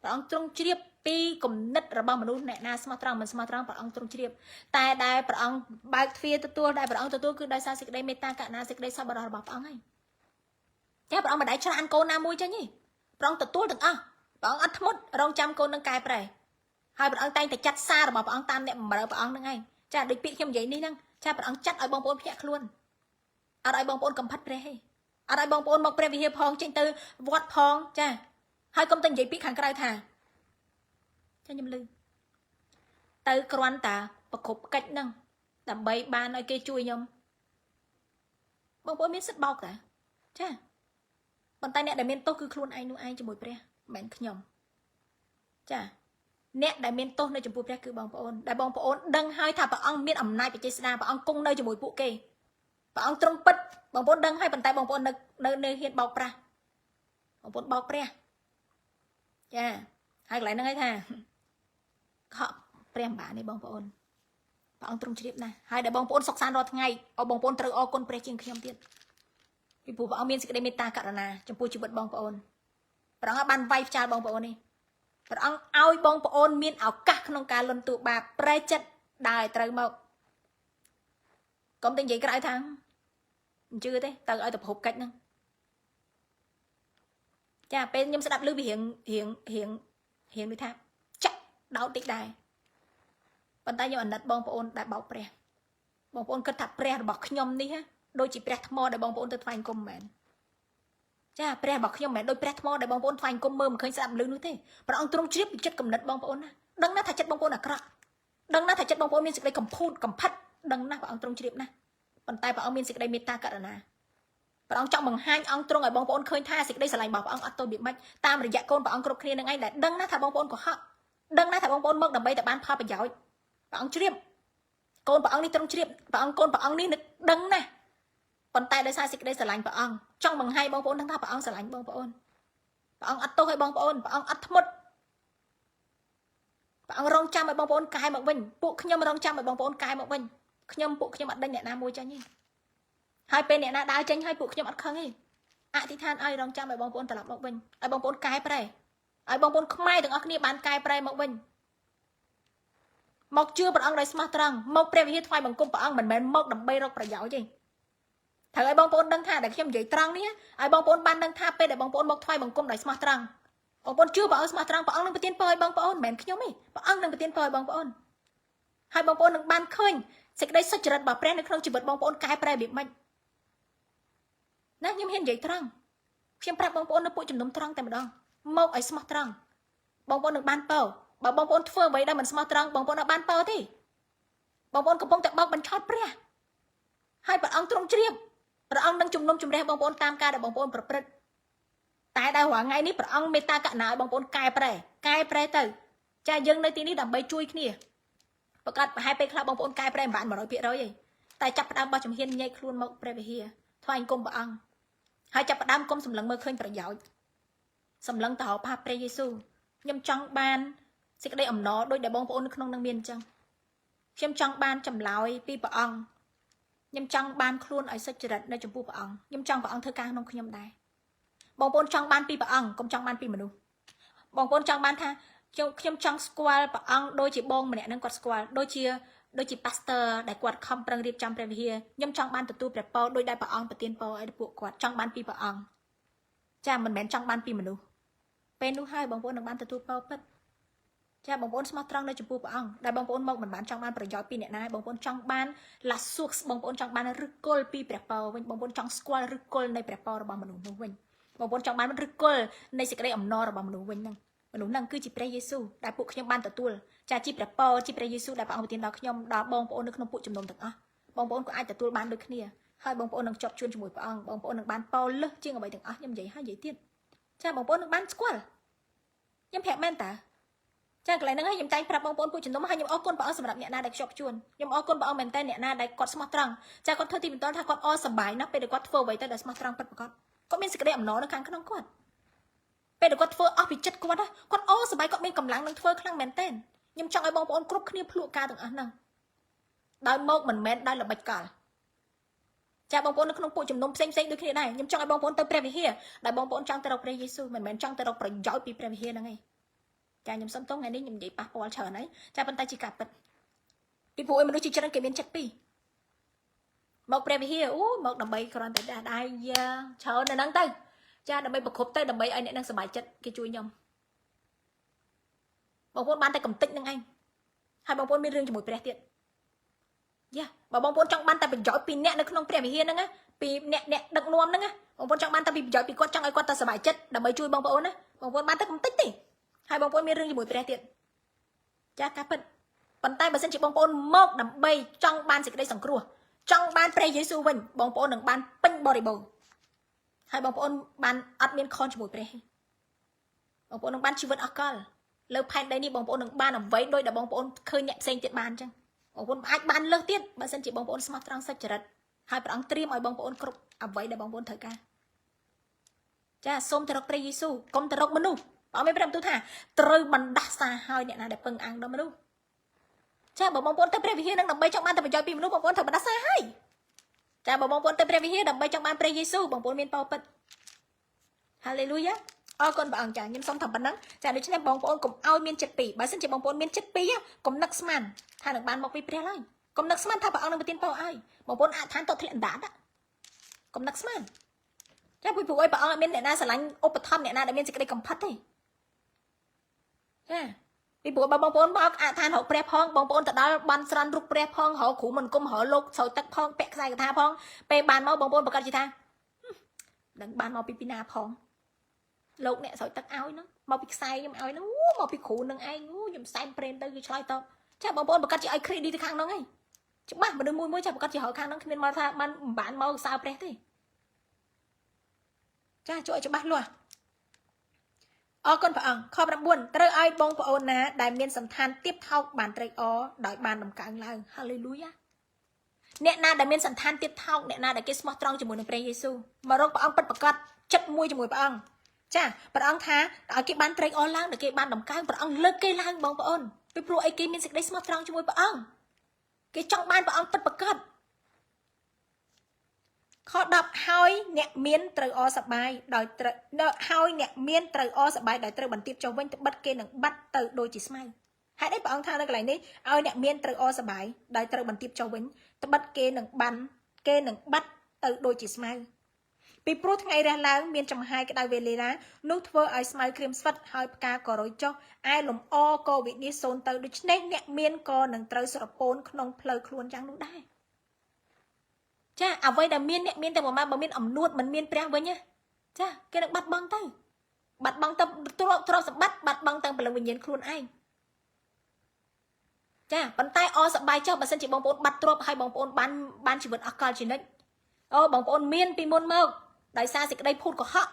ព្រះអង្គទ្រង់ជ្រាបពីគំនិតរបស់មនុស្សអ្នកណាស្មោះត្រង់មិនស្មោះត្រង់ព្រះអង្គទ្រង់ជ្រាបតែដែលព្រះអង្គបើកទ្វារទទួលដែលព្រះអង្គទទួលគឺដោយសារសេចក្តីមេត្តាករុណាសេចក្តីសប្បុរសរបស់ព្រះអង្គហើយចាព្រះអង្គមិនដែលច្រានកូនណាមួយចេញទេព្រះអង្គទទួលទាំងអស់ព្រះអង្គអត់ធ្មត់រងចាំកូននឹងកែប្រែហើយព្រះអង្គតែងតែចាត់សាររបស់ព្រះអង្គតាមអ្នកបម្រើព្រះអង្គហ្នឹងឯងចាដូចពាក្យខ្ញុំនិយាយនេះហ្នឹងចាព្រះអង្គចាត់ឲ្យបងប្អូនភ្ញាក់ខ្លួនអត់ឲ្យបងប្អូនកំផិតព្រះទេអត់ឲ្យបងប្អូនមកព្រះវិហារផងចេញទៅវត្តផងចាហើយកុំតែនិយាយពីខាងក្រៅថាចាខ្ញុំលឺទៅគ្រាន់តែប្រគប់កិច្ចហ្នឹងដើម្បីបានឲ្យគេជួយខ្ញុំបងប្អូនមានសិទ្ធិបោកតាចាប៉ុន្តែអ្នកដែលមានទោសគឺខ្លួនឯងនោះឯងជាមួយព្រះមិនមែនខ្ញុំចាអ្នកដែលមានទោសនៅចំពោះព្រះគឺបងប្អូនដែលបងប្អូនដឹងហើយថាព្រះអង្គមានអំណាចបច្ចេស្តាព្រះអង្គគង់នៅជាមួយពួកគេព្រះអង្គទ្រង់ពិតបងប្អូនដឹងហើយប៉ុន្តែបងប្អូននៅហ៊ានបោកប្រាស់បងប្អូនបោកព្រះចាហើយកន្លែងហ្នឹងឯងថាខកព្រះម្បាននេះបងប្អូនព្រះអង្គទ្រង់ជ្រាបណាស់ហើយដែលបងប្អូនសុខសាន្តរាល់ថ្ងៃឲ្យបងប្អូនត្រូវអរគុណព្រះជាងខ្ញុំទៀតពីព្រោះព្រះអង្គមានសេចក្តីមេត្តាករុណាចំពោះជីវិតបងប្អូនព្រះអង្គបានវាយផ្ចាលបងប្អូននេះព្រះអង្គឲ្យបងប្អូនមានឱកាសក្នុងការលន់តួបាបប្រែចិត្តដើរត្រូវមកកុំតែនិយាយក្រៅថាមិនជឿទេទៅឲ្យទៅប្រហុកកិច្ចហ្នឹងចាពេលខ្ញុំស្ដាប់ឮពីរៀងដូចថាចាក់ដោតតិចដែរប៉ុន្តែខ្ញុំអាណិតបងប្អូនដែលបោកព្រះបងប្អូនគិតថាព្រះរបស់ខ្ញុំនេះដូចជាព្រះថ្មដែលបងប្អូនទៅថ្វាយគុំមែនចាព្រះរបស់ខ្ញុំមិនមែនដូចព្រះថ្មដែលបងប្អូនថ្វាយគុំមើលមិនឃើញស្ដាប់ឮនោះទេព្រះអង្គទ្រង់ជ្រាបពីចិត្តគំនិតបងប្អូនណាដឹងណាស់ថាចិត្តបងប្អូនអាក្រក់ដឹងណាស់ថាចិត្តបងប្អូនមានសេចក្តីកំផូតកំផិតដឹងណាស់ព្រះអង្គទ្រង់ជ្រាបណាស់ប៉ុន្តែព្រះអង្គមានសេចក្តីមេត្តាករុណាព្រះអង្គចង់បង្ហាញអង្គទ្រង់ឲ្យបងប្អូនឃើញថាសេចក្តីស្រឡាញ់របស់ព្រះអង្គអត់ទៅពីម៉េចតាមរយៈកូនព្រះអង្គគ្រប់គ្នានឹងឯងដែលដឹងណាស់ថាបងប្អូនកុហកដឹងណាស់ថាបងប្អូនមកដើម្បីតែបានផលប្រយោជន៍ព្រះអង្គជ្រាបកូនព្រះអង្គនេះទ្រង់ជ្រាបព្រះអង្គកូនព្រះអង្គនេះដឹងណាស់ប៉ុន្តែដោយសារសេចក្តីស្រឡាញ់ព្រះអង្គចង់បង្ហាញបងប្អូនថាព្រះអង្គស្រឡាញ់បងប្អូនព្រះអង្គអត់ទោសឲ្យបងប្អូនព្រះអង្គអត់ធ្មត់ព្រះអង្គរងចាំឲ្យបងប្អូនកែមកវិញពួកខ្ញុំរងចាំឲ្យបងប្អូនកែមកវិញពួកខ្ញុំអត់ដេញអ្នកណាមួយចាញ់ទេហើយពេលអ្នកណាដើរចេញហើយពួកខ្ញុំអត់ខឹងទេអធិដ្ឋានឲ្យរងចាំឲ្យបងប្អូនត្រឡប់មកវិញឲ្យបងប្អូនកែប្រែឲ្យបងប្អូនខ្មែរទាំងអស់គ្នាបានកែប្រែមកវិញមកជឿព្រះអង្គដោយស្មោះត្រង់មកព្រះវិហារថ្វាយបង្គំព្រះអង្គមិនមែនមកដើម្បីរកប្រយោជន៍ទេត្រូវឲ្យបងប្អូនដឹងថាដែលខ្ញុំនិយាយត្រង់នេះឲ្យបងប្អូនបានដឹងថាពេលដែលបងប្អូនមកថ្វាយបង្គំដោយស្មោះត្រង់បងប្អូនជឿព្រះអង្គស្មោះត្រង់ព្រះអង្គនឹងប្រទានពរឲ្យបងប្អូនមិនមែនខ្ញុំទេព្រះអង្គនឹងប្រទានពរឲ្យបងប្អូនហើយបងប្អូននឹងបានឃើញសេចក្តីសុចរិតរបស់ព្រះនៅក្នុងជីវិតបងប្អូនកែប្រែវាមិនណាខ្ញុំហ៊ាននិយាយត្រង់ខ្ញុំប្រាប់បងប្អូននៅពួកជំនុំត្រង់តែម្ដង មកឲ្យស្មោះត្រង់បងប្អូននឹងបានពរបើបងប្អូនធ្វើអ្វីដែលមិនស្មោះត្រង់បងប្អូននឹងបានពរទេបងប្អូនកំពុងតែបោកបញ្ឆោតព្រះហើយព្រះអង្គទ្រង់ជ្រាបព្រះអង្គនឹងជំនុំជម្រះបងប្អូនតាមការដែលបងប្អូនប្រព្រឹត្តតែដល់រាល់ថ្ងៃនេះព្រះអង្គមេត្តាករុណាឲ្យបងប្អូនកែប្រែទៅចាយើងនៅទីនេះដើម្បីជួយគ្នាប្រកាសប្រហែលពេលខ្លះបងប្អូនកែប្រែមិនបាន 100%ទេតែចាប់ផ្ដើមបោះជំហានញែកខ្លួនមកព្រះវិហារថ្វាយគុំព្រះអង្គហើយចាប់ផ្ដើមគុំសម្លឹងមើលឃើញប្រយោជន៍សម្លឹងទៅរកផាព្រះយេស៊ូវខ្ញុំចង់បានសេចក្តីអំណរដូចដែលបងប្អូននៅក្នុងនឹងមានអញ្ចឹងខ្ញុំចង់បានចម្លើយពីព្រះអង្គខ្ញុំចង់បានខ្លួនឲ្យសុចរិតនៅចំពោះព្រះអង្គខ្ញុំចង់ព្រះអង្គធ្វើការក្នុងខ្ញុំដែរបងប្អូនចង់បានពីព្រះអង្គកុំចង់បានពីមនុស្សបងប្អូនចង់បានថាខ្ញុំចង់ស្គាល់ព្រះអង្គដូចជាបងម្នាក់នឹងគាត់ស្គាល់ដូចជា pastor ដែលគាត់ខំប្រឹងរៀបចំព្រះវិហារខ្ញុំចង់បានទទួលព្រះពរដូចដែលព្រះអង្គប្រទានពរឲ្យពួកគាត់ចង់បានពីព្រះអង្គចាមិនមែនចង់បានពីមនុស្សពេលនោះហើយបងប្អូននឹងបានទទួលពរពិតចាបងប្អូនស្មោះត្រង់នៅចំពោះព្រះអង្គដែលបងប្អូនមកមិនបានចង់បានប្រយោជន៍ពីអ្នកណាបងប្អូនចង់បានឡាស៊ូសបងប្អូនចង់បានឫសគល់ពីព្រះពរវិញបងប្អូនចង់ស្គាល់ឫសគល់នៃព្រះពររបស់មនុស្សនោះវិញបងប្អូនចង់បានឫសគល់នៃសេចក្តីអំណររបស់មនុស្សវិញហ្នឹងមនុស្សហ្នឹងគឺជាព្រះយេស៊ូវដែលពួកខ្ញុំបានទទួលចាជាព្រះពរជាព្រះយេស៊ូវដែលព្រះអង្គប្រទានដល់ខ្ញុំដល់បងប្អូននៅក្នុងពួកជំនុំទាំងអស់បងប្អូនក៏អាចទទួលបានដូចគ្នាហើយបងប្អូននឹងជាប់ជួនជាមួយព្រះអង្គបងប្អូននឹងបានពរលើសជាងអ្វីទាំងអស់ខ្ញុំនិយាយហើយនិយាយទៀតចាបងប្អូននឹងបានស្គាល់ខ្ញុំប្រាប់មែនតើចាកន្លែងហ្នឹងហើយខ្ញុំតែងប្រាប់បងប្អូនពួកជំនុំហើយខ្ញុំអរគុណព្រះអង្គសម្រាប់អ្នកណាដែលជាប់ជួនខ្ញុំអរគុណព្រះអង្គមែនតើអ្នកណាដែលគាត់ស្មោះត្រង់ចាគាត់ធ្វើទីបន្ទាល់ថាគាត់អរសប្បាយណាស់ពេលដែលគាត់ធ្វើអ្វីទៅដែលស្មោះត្រង់ពិតប្រាកដគាត់មានសេចក្តីអំណរនៅខាងក្នុងគាត់ពេលដែលគាត់ធ្វើអស់ពីចិត្តគាត់គាត់អរសប្បាយគាត់មានកម្លាំងនឹងធ្វើខ្លាំងមែនតើខ្ញុំចង់ឲ្យបងប្អូនគ្រប់គ្នាភ្លក់ការទាំងអស់ហ្នឹងដោយមកមិនមែនដោយល្បិចកលចាបងប្អូននៅក្នុងពួកជំនុំផ្សេងដូចគ្នាដែរខ្ញុំចង់ឲ្យបងប្អូនទៅព្រះវិហារដែលបងប្អូនចង់ទៅរកព្រះយេស៊ូវមិនមែនចង់ទៅរកប្រយោជន៍ពីព្រះវិហារហ្នឹងឯងចាខ្ញុំសុំទោសថ្ងៃនេះខ្ញុំនិយាយប៉ះពាល់ច្រើនហើយចាប៉ុន្តែជាការពិតពីព្រោះមនុស្សជាច្រើនគេមានចិត្តពីរមកព្រះវិហារមកដើម្បីគ្រាន់តែដែរច្រើននៅហ្នឹងទៅចាដើម្បីប្រគប់ទៅដើម្បីឲ្យអ្នកនឹងសប្បាយចិត្តគេជួយខ្ញុំបងប្អូនបានតែកំតិចនឹងឯងហើយបងប្អូនមានរឿងជាមួយព្រះទៀតយ៉ាបើបងប្អូនចង់បានតែប្រយោជន៍ពីអ្នកនៅក្នុងព្រះវិហារហ្នឹងណាពីអ្នកដឹកនាំហ្នឹងណាបងប្អូនចង់បានតែពីប្រយោជន៍ពីគាត់ចង់ឲ្យគាត់តែសប្បាយចិត្តដើម្បីជួយបងប្អូនណាបងប្អូនបានតែកំតិចទេហើយបងប្អូនមានរឿងជាមួយព្រះទៀតចាការពិតប៉ុន្តែបើសិនជាបងប្អូនមកដើម្បីចង់បានសេចក្តីសង្គ្រោះចង់បានព្រះយេស៊ូវវិញបងប្អូននឹងបានពេញបរិបូរណ៍ហើយបងប្អូនបានអត់មានខនជាមួយព្រះបងប្អូននឹងបានជីវិតអកលលើផែនដីនេះបងប្អូននឹងបានអ្វីដោយដែលបងប្អូនឃើញអ្នកផ្សេងទៀតបានអញ្ចឹងបងប្អូនអាចបានលើសទៀតបើសិនជាបងប្អូនស្មោះត្រង់សុចរិតហើយព្រះអង្គត្រៀមឲ្យបងប្អូនគ្រប់អ្វីដែលបងប្អូនត្រូវការចាសូមទៅរកព្រះយេស៊ូវកុំទៅរកមនុស្សបងមានព្រះបន្ទូលថាត្រូវបណ្ដាសាឲ្យអ្នកណាដែលពឹងអាំងដល់មនុស្សចាបើបងប្អូនទៅព្រះវិហារនឹងដើម្បីចង់បានតែប្រយោជន៍ពីមនុស្សបងប្អូនត្រូវបណ្ដាសាឲ្យចាបើបងប្អូនទៅព្រះវិហារដើម្បីចង់បានព្រះយេស៊ូវបងប្អូនមានពរពិតហាឡេលូយ៉ាអរគុណព្រះអង្គចាខ្ញុំសូមថាប៉ុណ្ណឹងចាដូច្នេះបងប្អូនកុំឲ្យមានចិត្តពីរបើសិនជាបងប្អូនមានចិត្តពីរកុំនឹកស្មានថានឹងបានមកពីព្រះឡើយកុំនឹកស្មានថាព្រះអង្គនឹងប្រទានពរឲ្យបងប្អូនអាចឋានតធ្លាក់អណ្ដាតកុំនឹកស្មានចាពីព្រោះឲ្យព្រះអង្គមានអ្នកណាស្រឡាញ់ឧបត្ថម្ភអ្នកណាដែលមានសេចក្តីកំផិតទេចាពីព្រោះបើបងប្អូនមកអឋានរកព្រះផងបងប្អូនទៅដល់បានស្រន់រូបព្រះផងរកគ្រូមិនគុំរកលោកស្រោចទឹកផងពាក់ខ្សែកថាផងពេលបានមកបងប្អូនប្រកាសជាថានឹងបានមកពីណាផងលោកអ្នកស្រោចទឹកឲ្យហ្នឹងមកពីខ្សែខ្ញុំឲ្យហ្នឹងមកពីគ្រូនឹងឯងខ្ញុំសែនព្រេនទៅគឺឆ្លើយតបចាបងប្អូនប្រកាសជាឲ្យ credit ទៅខាងហ្នឹងឯងច្បាស់មនុស្សមួយចាប្រកាសជារកខាងហ្នឹងគ្មានមកថាបានមកសើព្រះទេចាជួយឲ្យច្បាស់លាស់អរគុណព្រះអង្គខ9ត្រូវឲ្យបងប្អូនណាដែលមានសន្តានទៀបថោកបានត្រេកអរដោយបានដំកើងឡើងហាឡេលូយ៉ាអ្នកណាដែលមានសន្តានទៀបថោកអ្នកណាដែលគេស្មោះត្រង់ជាមួយនឹងព្រះយេស៊ូវមករកព្រះអង្គពិតប្រាកដចិត្តមួយជាមួយព្រះអង្គចាព្រះអង្គថាឲ្យគេបានត្រេកអរឡើងដល់គេបានដំកើងព្រះអង្គលើកគេឡើងបងប្អូនពីព្រោះអីគេមានសេចក្តីស្មោះត្រង់ជាមួយព្រះអង្គគេចង់បានព្រះអង្គពិតប្រាកដខ10ហើយអ្នកមានត្រូវអសប្បាយដោយត្រូវហើយអ្នកមានត្រូវអសប្បាយដោយត្រូវបន្ទាបចុះវិញត្បិតគេនឹងបាត់ទៅដូចជាស្មៅហេតុអីព្រះអង្គថានៅកន្លែងនេះឲ្យអ្នកមានត្រូវអសប្បាយដោយត្រូវបន្ទាបចុះវិញត្បិតគេនឹងបាត់ទៅដូចជាស្មៅពីព្រោះថ្ងៃរះឡើងមានចំហាយក្តៅវេលានោះធ្វើឲ្យស្មៅក្រៀមស្វិតហើយផ្កាក៏រយចុះឯលំអក៏វិនិច្ឆ័យសូន្យទៅដូច្នេះអ្នកមានក៏នឹងត្រូវស្រពោនក្នុងផ្លូវខ្លួនយ៉ាងនោះដែរចាអ្វីដែលមានអ្នកមានតែប្រមាណបើមានអំនួតមិនមានព្រះវិញចាគេនឹងបាត់បង់ទៅ បាត់បង់ទៅទ្រព្យសម្បត្តិបាត់បង់ទាំងព្រលឹងវិញ្ញាណខ្លួនឯងចាប៉ុន្តែអសប្បាយចុះបើសិនជាបងប្អូនបាត់ទ្រព្យហើយបងប្អូនបានជីវិតអកលជានិច្ចអូបងប្អូនមានពីមុនមកដោយសារសេចក្តីភូតកុហក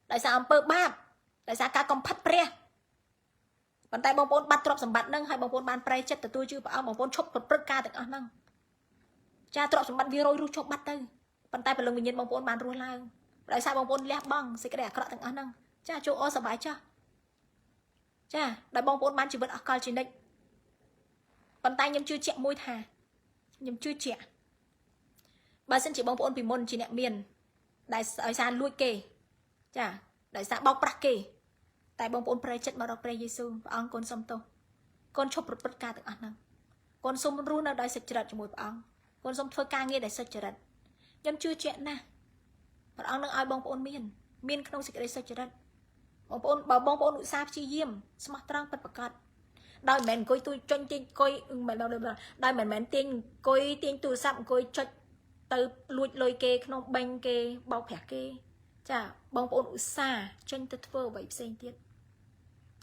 ដោយសារអំពើបាបដោយសារការកំផិតព្រះប៉ុន្តែបងប្អូនបាត់ទ្រព្យសម្បត្តិនឹងហើយបងប្អូនបានប្រែចិត្តទទួលជឿព្រះអង្គបងប្អូនឈប់ប្រព្រឹត្តការទាំងអស់ហ្នឹងចាទ្រព្យសម្បត្តិវារយរស់ឈប់បាត់ទៅប៉ុន្តែព្រលឹងវិញ្ញាណបងប្អូនបានរស់ឡើងដោយសារបងប្អូនលះបង់សេចក្តីអាក្រក់ទាំងអស់ហ្នឹងចាចូលអសប្បាយចុះចាដោយបងប្អូនបានជីវិតអកលជានិច្ចប៉ុន្តែខ្ញុំជឿជាក់មួយថាខ្ញុំជឿជាក់បើសិនជាបងប្អូនពីមុនជាអ្នកមានដែលឲ្យសារលួចគេចាដោយសារបោកប្រាស់គេតែបងប្អូនប្រែចិត្តមករកព្រះយេស៊ូវព្រះអង្គកូនសុំទោសកូនឈប់ប្រព្រឹត្តការទាំងអស់ហ្នឹងកូនសុំរស់នៅដោយសុចរិតជាមួយព្រះអង្គកូនសុំធ្វើការងារដោយសុចរិតខ្ញុំជឿជាក់ណាស់ព្រះអង្គនឹងឲ្យបងប្អូនមានក្នុងសេចក្តីសុចរិតបងប្អូនបើបងប្អូនឧស្សាហ៍ព្យាយាមស្មោះត្រង់ពិតប្រាកដដោយមិនមែនអង្គុយទួយចុញទាញអង្គុយមិនដោយមិនមែនទាញអង្គុយទាញទូរស័ព្ទអង្គុយចុចទៅលួចលុយគេក្នុងបេងគេបោកប្រាស់គេចាបងប្អូនឧស្សាហ៍ចេញទៅធ្វើអ្វីផ្សេងទៀត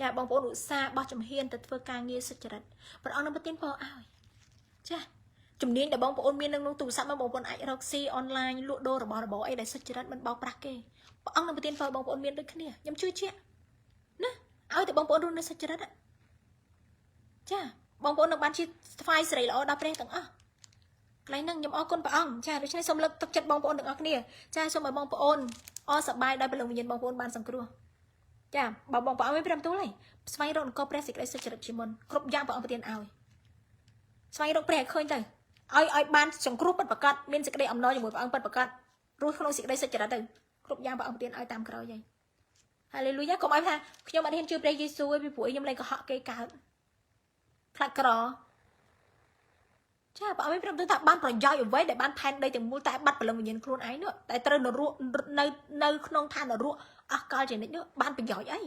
ចាបងប្អូនឧស្សាហ៍បោះជំហានទៅធ្វើការងារសុចរិតព្រះអង្គនឹងប្រទានពរឲ្យចាជំនាញដែលបងប្អូនមាននៅក្នុងទូរស័ព្ទមកបងប្អូនអាចរកស៊ីអនឡាញលក់ដូររបស់អីដែលសុចរិតមិនបោកប្រាស់គេព្រះអង្គនឹងប្រទានពរបងប្អូនមានដូចគ្នាខ្ញុំជឿជាក់ណាឲ្យតែបងប្អូនរស់នៅសុចរិតចាបងប្អូននឹងបានជាថ្វាយសិរីល្អដល់ព្រះទាំងអស់កន្លែងហ្នឹងខ្ញុំអរគុណព្រះអង្គចាដូច្នេះសូមលើកទឹកចិត្តបងប្អូនទាំងអស់គ្នាចាសូមឲ្យបងប្អូនអសប្បាយដោយព្រលឹងវិញ្ញាណបងប្អូនបានសង្គ្រោះចាបើបងប្អូនមានព្រះបន្ទូលហើយស្វែងរកនគរព្រះសេចក្តីសុចរិតជាមុនគ្រប់យ៉ាងព្រះអង្គប្រទានឲ្យស្វែងរកព្រះឲ្យឃើញទៅឲ្យបានសង្គ្រោះពិតប្រាកដមានសេចក្តីអំណរជាមួយព្រះអង្គពិតប្រាកដរស់ក្នុងសេចក្តីសុចរិតទៅគ្រប់យ៉ាងព្រះអង្គប្រទានឲ្យតាមក្រោយហើយហាឡេលូយ៉ាកុំឲ្យថាខ្ញុំអត់ហ៊ានជឿព្រះយេស៊ូវទេពីព្រោះខ្ញុំលែងកុហកគេកើតផ្លាច់ក្រចាបើអត់មានព្រមទៅថាបានប្រយោជន៍អ្វីដែលបានផែនដីទាំងមូលតែបាត់ព្រលឹងវិញ្ញាណខ្លួនឯងនោះតែត្រូវនៅក្នុងឋាននរកអស់កលជានិច្ចនោះបានប្រយោជន៍អី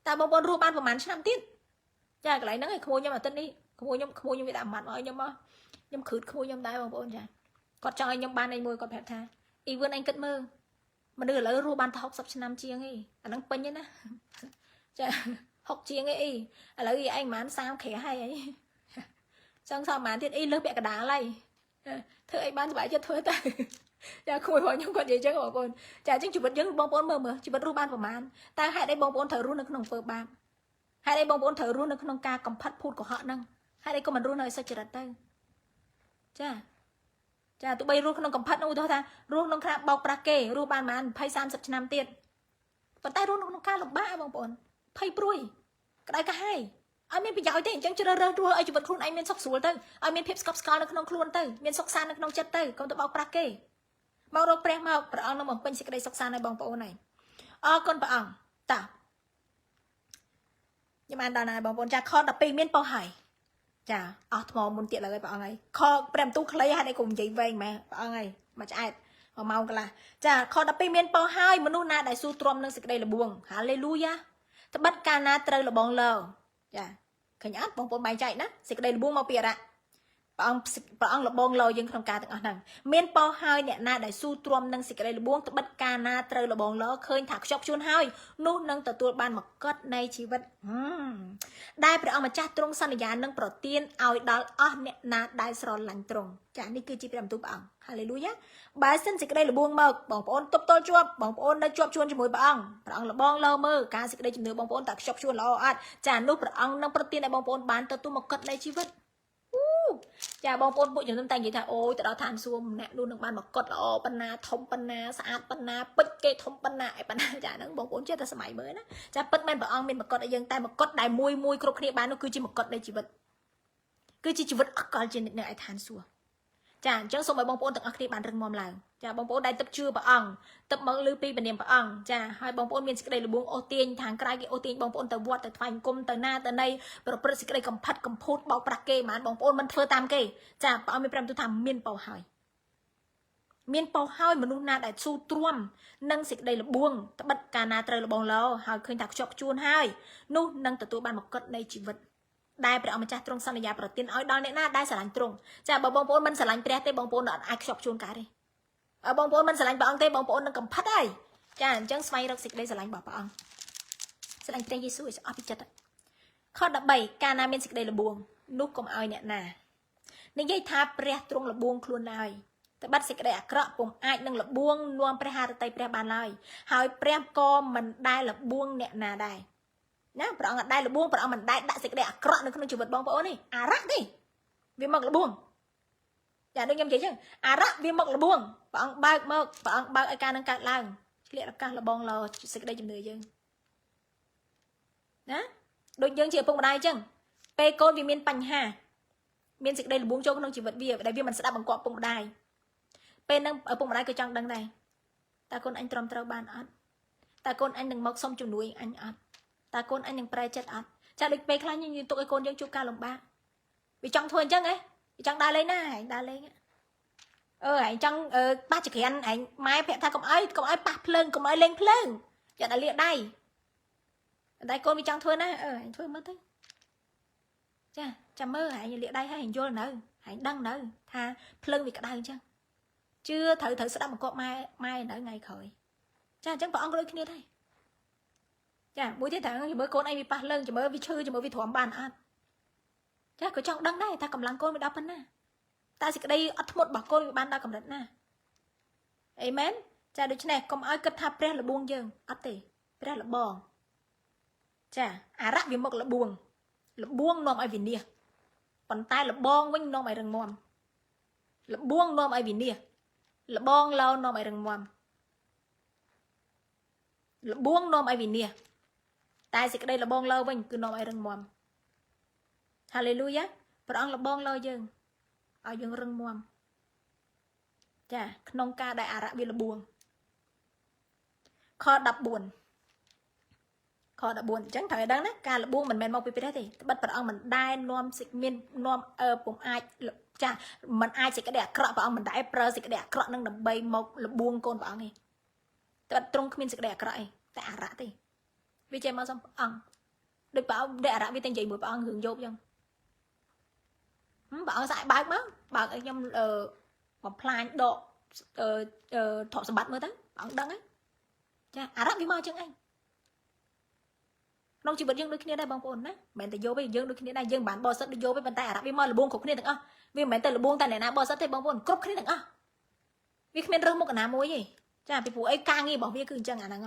តែបងប្អូនរស់បានប្រហែលឆ្នាំទៀតចាកន្លែងហ្នឹងឯងក្មួយខ្ញុំអាទិត្យនេះក្មួយខ្ញុំវាដាក់អាម៉ាត់មកឲ្យខ្ញុំមកខ្ញុំគ្រឹតក្មួយខ្ញុំដែរបងប្អូនចាគាត់ចង់ឲ្យខ្ញុំបានអីមួយគាត់ប្រាប់ថាអ៊ីវឿនអញគិតមើលមនុស្សឥឡូវរស់បានតែ60ឆ្នាំជាងឯងអាហ្នឹងពេញទេណាចា60ជាងឯងឥឡូវឯងប្រហែល30ក្រាស់ហើយអីចង់សមបានទៀតអីលើសពាក់កដាលហើយធ្វើអីបានសុបាយចិត្តធ្វើទៅចាគួររបស់ខ្ញុំគាត់និយាយចឹងបងប្អូនចាអញ្ចឹងជីវិតយើងបងប្អូនមើលជីវិតរស់បានប្រហែលតើហេតុអីបងប្អូនត្រូវរស់នៅក្នុងអំពើបាបហេតុអីបងប្អូនត្រូវរស់នៅក្នុងការកំផិតភូតកុហកហ្នឹងហេតុអីក៏មិនរស់នៅសុចរិតទៅចាទោះបីរស់ក្នុងកំផិតនោះឧទាហរណ៍ថារស់ក្នុងខ្នាតបោកប្រាស់គេរស់បានប្រហែល20 30ឆ្នាំទៀតប៉ុន្តែរស់ក្នុងការលំបាកបងប្អូនភ័យព្រួយក្តៅកាហាយឲ្យមានប្រយោជន៍ទេអញ្ចឹងជ្រើសរើសរស់ឲ្យជីវិតខ្លួនឯងមានសុខស្រួលទៅឲ្យមានភាពស្កប់ស្កល់នៅក្នុងខ្លួនទៅមានសុខសាន្តនៅក្នុងចិត្តទៅកុំទៅបោកប្រាស់គេមករកព្រះមកព្រះអង្គនឹងបំពេញសេចក្តីសុខសាន្តឲ្យបងប្អូនហើយអរគុណព្រះអង្គតាខ្ញុំបានដល់ណាបងប្អូនចាខ12មានប៉ុស្តិ៍ហើយចាអស់ថ្មមុនទៀតឡើយព្រះអង្គហើយខព្រះបន្ទូលខ្លីហេតុអីកុំនិយាយវែងម៉ែព្រះអង្គហើយមួយឆ្អែត1ម៉ោងកន្លះចាខ12មានប៉ុស្តិ៍ហើយមនុស្សណាដែលស៊ូទ្រាំនឹងសេចក្តីល្បួងហាឡេលូយ៉ាត្បិតកាលណាត្រូវលបងលើចាឃើញអត់បងប្អូនបែងចែកណាសេចក្តីល្បួងមកពីអរៈព្រះអង្គលបងលោយើងក្នុងការទាំងអស់ហ្នឹងមានប៉ុស្តិ៍ហើយអ្នកណាដែលស៊ូទ្រាំនឹងសេចក្តីល្បួងត្បិតកាលណាត្រូវលបងលោឃើញថាខ្ជាប់ជួនហើយនោះនឹងទទួលបានមកុដនៃជីវិតដែលព្រះអង្គម្ចាស់ទ្រង់សន្យានឹងប្រទានឲ្យដល់អស់អ្នកណាដែលស្រឡាញ់ទ្រង់ចានេះគឺជាព្រះបន្ទូលព្រះអង្គហាឡេលូយ៉ាបើសិនសេចក្តីល្បួងមកបងប្អូនទប់ទល់ជាប់បងប្អូននៅជាប់ជួនជាមួយព្រះអង្គលបងលោមើលការសេចក្តីជំនឿបងប្អូនតើខ្ជាប់ជួនល្អអត់ចានោះព្រះអង្គនឹងប្រទានឲ្យបងប្អូនបានទទួលមកុដនៃជីវិតចាបងប្អូនពួកខ្ញុំតែនិយាយថាអូយទៅដល់ឋានសួគ៌ម្នាក់នោះនឹងបានមកុដល្អប៉ុណ្ណាធំប៉ុណ្ណាស្អាតប៉ុណ្ណាពេជ្រគេធំប៉ុណ្ណាអីប៉ុណ្ណាចាហ្នឹងបងប្អូនចេះតែសម័យមើលណាចាពិតមែនព្រះអង្គមានមកុដឲ្យយើងតែមកុដដែលមួយគ្រប់គ្នាបាននោះគឺជាមកុដនៃជីវិតគឺជាជីវិតអកលជានិច្ចនៅឯឋានសួគ៌ចាអញ្ចឹងសូមឲ្យបងប្អូនទាំងអស់គ្នាបានរឹងមាំឡើងចាបងប្អូនដែលទឹកជឿព្រះអង្គទឹកមកលើពីព្រះនាមព្រះអង្គចាហើយបងប្អូនមានសេចក្តីល្បួងអូសទាញខាងក្រៅគេអូសទាញបងប្អូនទៅវត្តទៅថ្វាយបង្គំទៅណាទៅណីប្រព្រឹត្តសេចក្តីកំផិតកំភួតបោកប្រាស់គេហ្មងបងប្អូនមិនធ្វើតាមគេចាព្រះអង្គមានព្រះបន្ទូលថាមានបោហើយមនុស្សណាដែលស៊ូទ្រាំនឹងសេចក្តីល្បួងត្បិតកាលណាត្រូវលបងលោហើយឃើញថាខ្ជាប់ខ្ជួនហើយនោះនឹងទទួលបានមកុដនៃជីវិតដែលព្រះអង្គម្ចាស់ទ្រង់សន្យាប្រទានឲ្យដល់អ្នកណាដែលស្រឡាញ់ទ្រង់ចាបើបងប្អូនមិនស្រឡាញ់ព្រះទេបងប្អូនអត់អាចខ្ជាប់ជួនកើតទេបើបងប្អូនមិនស្រឡាញ់ព្រះអង្គទេបងប្អូននឹងកំផិតហើយ ចាអញ្ចឹងស្វែងរកសេចក្តីស្រឡាញ់របស់ព្រះអង្គស្រឡាញ់ព្រះយេស៊ូវឲ្យអស់ពីចិត្តខ13កាលណាមានសេចក្តីល្បួងនោះកុំឲ្យអ្នកណានិយាយថាព្រះទ្រង់ល្បួងខ្លួនហើយតែបាត់សេចក្តីអាក្រក់ពុំអាចនឹងល្បួងនាំព្រះハរតីព្រះបានឡើយហើយព្រះក៏មិនដែលល្បួងអ្នកណាដែរណាព្រះអង្គអត់ដែលល្បួងព្រះអង្គមិនដែលដាក់សេចក្តីអាក្រក់នៅក្នុងជីវិតបងប្អូននេះអារ៉ាក់ទេវាមកល្បួងចាដូចខ្ញុំនិយាយចឹងអារ៉ាក់វាមកល្បួងព្រះអង្គបើកមកព្រះអង្គបើកឲ្យការនឹងកើតឡើងឆ្លៀតឱកាសលបងលោសេចក្តីជំនឿយើងណាដូចយើងជាឪពុកម្ដាយចឹងពេលកូនវាមានបញ្ហាមានសេចក្តីល្បួងចូលក្នុងជីវិតវាដែលវាមិនស្ដាប់បង្គាប់ឪពុកម្ដាយពេលហ្នឹងឪពុកម្ដាយក៏ចង់ដឹងដែរតើកូនអញទ្រាំត្រូវបានអត់តើកូនអញនឹងមកសុំជំនួយអញអត់តើកូនអញនឹងប្រែចិត្តអត់ចាដូចពេលខ្លះយើងទុកឲ្យកូនយើងជួបការលំបាកវាចង់ធ្វើអញ្ចឹងហ៎វាចង់ដើរលេងណាហែងដើរលេងហែងចង់ប៉ះចក្រានហែងម៉ែប្រាប់ថាកុំឲ្យប៉ះភ្លើងកុំឲ្យលេងភ្លើងចាដល់លាកដៃតែកូនវាចង់ធ្វើណាហែងធ្វើមើលទៅចាចាំមើលហែងលាកដៃហើយហែងយល់នៅហែងដឹងនៅថាភ្លើងវាក្តៅអញ្ចឹងជឿត្រូវស្ដាប់បង្គាប់ម៉ែនៅថ្ងៃក្រោយចាអញ្ចឹងព្រះអង្គក៏ដូចគ្នាដែរចាមួយទៀតថាមើលកូនអីវាប៉ះលើងចាំមើលវាឈឺចាំមើលវាទ្រាំបានអត់ចាក៏ចង់ដឹងដែរថាកម្លាំងកូនវាដល់ប៉ុណ្ណាតើសេចក្តីអត់ធ្មត់របស់កូនវាបានដល់កម្រិតណាអេមែនចាដូច្នេះកុំឲ្យគិតថាព្រះលបួងយើងអត់ទេព្រះលបងចាអារ៉ាក់វាមកលបួងនាំឲ្យវិនាសប៉ុន្តែលបងវិញនាំឲ្យរឹងមាំលបួងនាំឲ្យវិនាសលបងឡោនាំឲ្យរឹងមាំលបួងនាំឲ្យវិនាសតែសេចក្តីលបងឡោវិញគឺនាំឲ្យរឹងមាំហាឡេលូយ៉ាព្រះអង្គលបងឡោយើងឲ្យយើងរឹងមាំចាក្នុងការដែលអារ៉ាក់វាលបួងខ14អញ្ចឹងត្រូវឲ្យដឹងណាការលបួងមិនមែនមកពីព្រះទេត្បិតព្រះអង្គមិនដែលនាំមាននាំពុំអាចចាមិនអាចសេចក្តីអាក្រក់ព្រះអង្គមិនដែលប្រើសេចក្តីអាក្រក់នឹងដើម្បីមកលបួងកូនព្រះអង្គទេត្បិតទ្រង់គ្មានសេចក្តីអាក្រក់ទេតែអារ៉ាក់ទេវាចេះមកសំព្រះអង្គដូចព្រះអង្គដែលអារ៉ាក់វាតែនិយាយមួយព្រះអង្គរឿងយោបអញ្ចឹងព្រះអង្គស្អាតបើកមកបើកឲ្យខ្ញុំបំផ្លាញដកទ្រព្យសម្បត្តិមើលទៅព្រះអង្គដឹងហើយចាអារ៉ាប់វាមកអញ្ចឹងឯងក្នុងជីវិតយើងដូចគ្នាដែរបងប្អូនណាមិនមែនតែយោបទេយើងដូចគ្នាដែរយើងបានបរិសុទ្ធដូចយោបទេប៉ុន្តែអារ៉ាប់វាមកលបួងគ្រប់គ្នាទាំងអស់វាមិនមែនតែលបួងតែអ្នកណាបរិសុទ្ធទេបងប្អូនគ្រប់គ្នាទាំងអស់វាគ្មានរើសមុខណាមួយទេចាពីព្រោះអីការងាររបស់វាគឺអញ្ចឹងអាហ្នឹង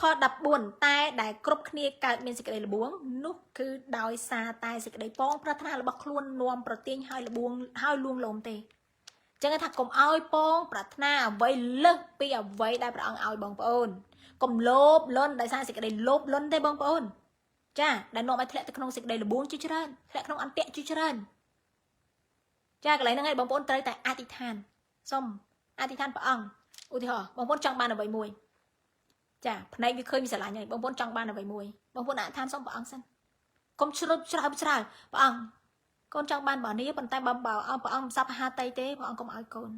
ខ14តែដែលគ្រប់គ្នាកើតមានសេចក្តីល្បួងនោះគឺដោយសារតែសេចក្តីប៉ងប្រាថ្នារបស់ខ្លួននាំប្រទាញឲ្យល្បួងឲ្យលួងលោមទេអញ្ចឹងថាកុំឲ្យប៉ងប្រាថ្នាអ្វីលើសពីអ្វីដែលព្រះអង្គឲ្យបងប្អូនកុំលោភលន់ដោយសារសេចក្តីលោភលន់ទេបងប្អូនចាដែលនាំឲ្យធ្លាក់ទៅក្នុងសេចក្តីល្បួងជាច្រើនធ្លាក់ក្នុងអន្ទាក់ជាច្រើនចាកន្លែងហ្នឹងឯងបងប្អូនត្រូវតែអធិដ្ឋានសូមអធិដ្ឋានព្រះអង្គឧទាហរណ៍បងប្អូនចង់បានអ្វីមួយចាភ្នែកវាឃើញវាស្រឡាញ់ហើយបងប្អូនចង់បានអ្វីមួយបងប្អូនអធិដ្ឋានសូមព្រះអង្គសិនកុំជ្រុលច្រើព្រះអង្គកូនចង់បានរបស់នេះប៉ុន្តែបើព្រះអង្គមិនសប្ហាតីទេព្រះអង្គកុំឲ្យកូន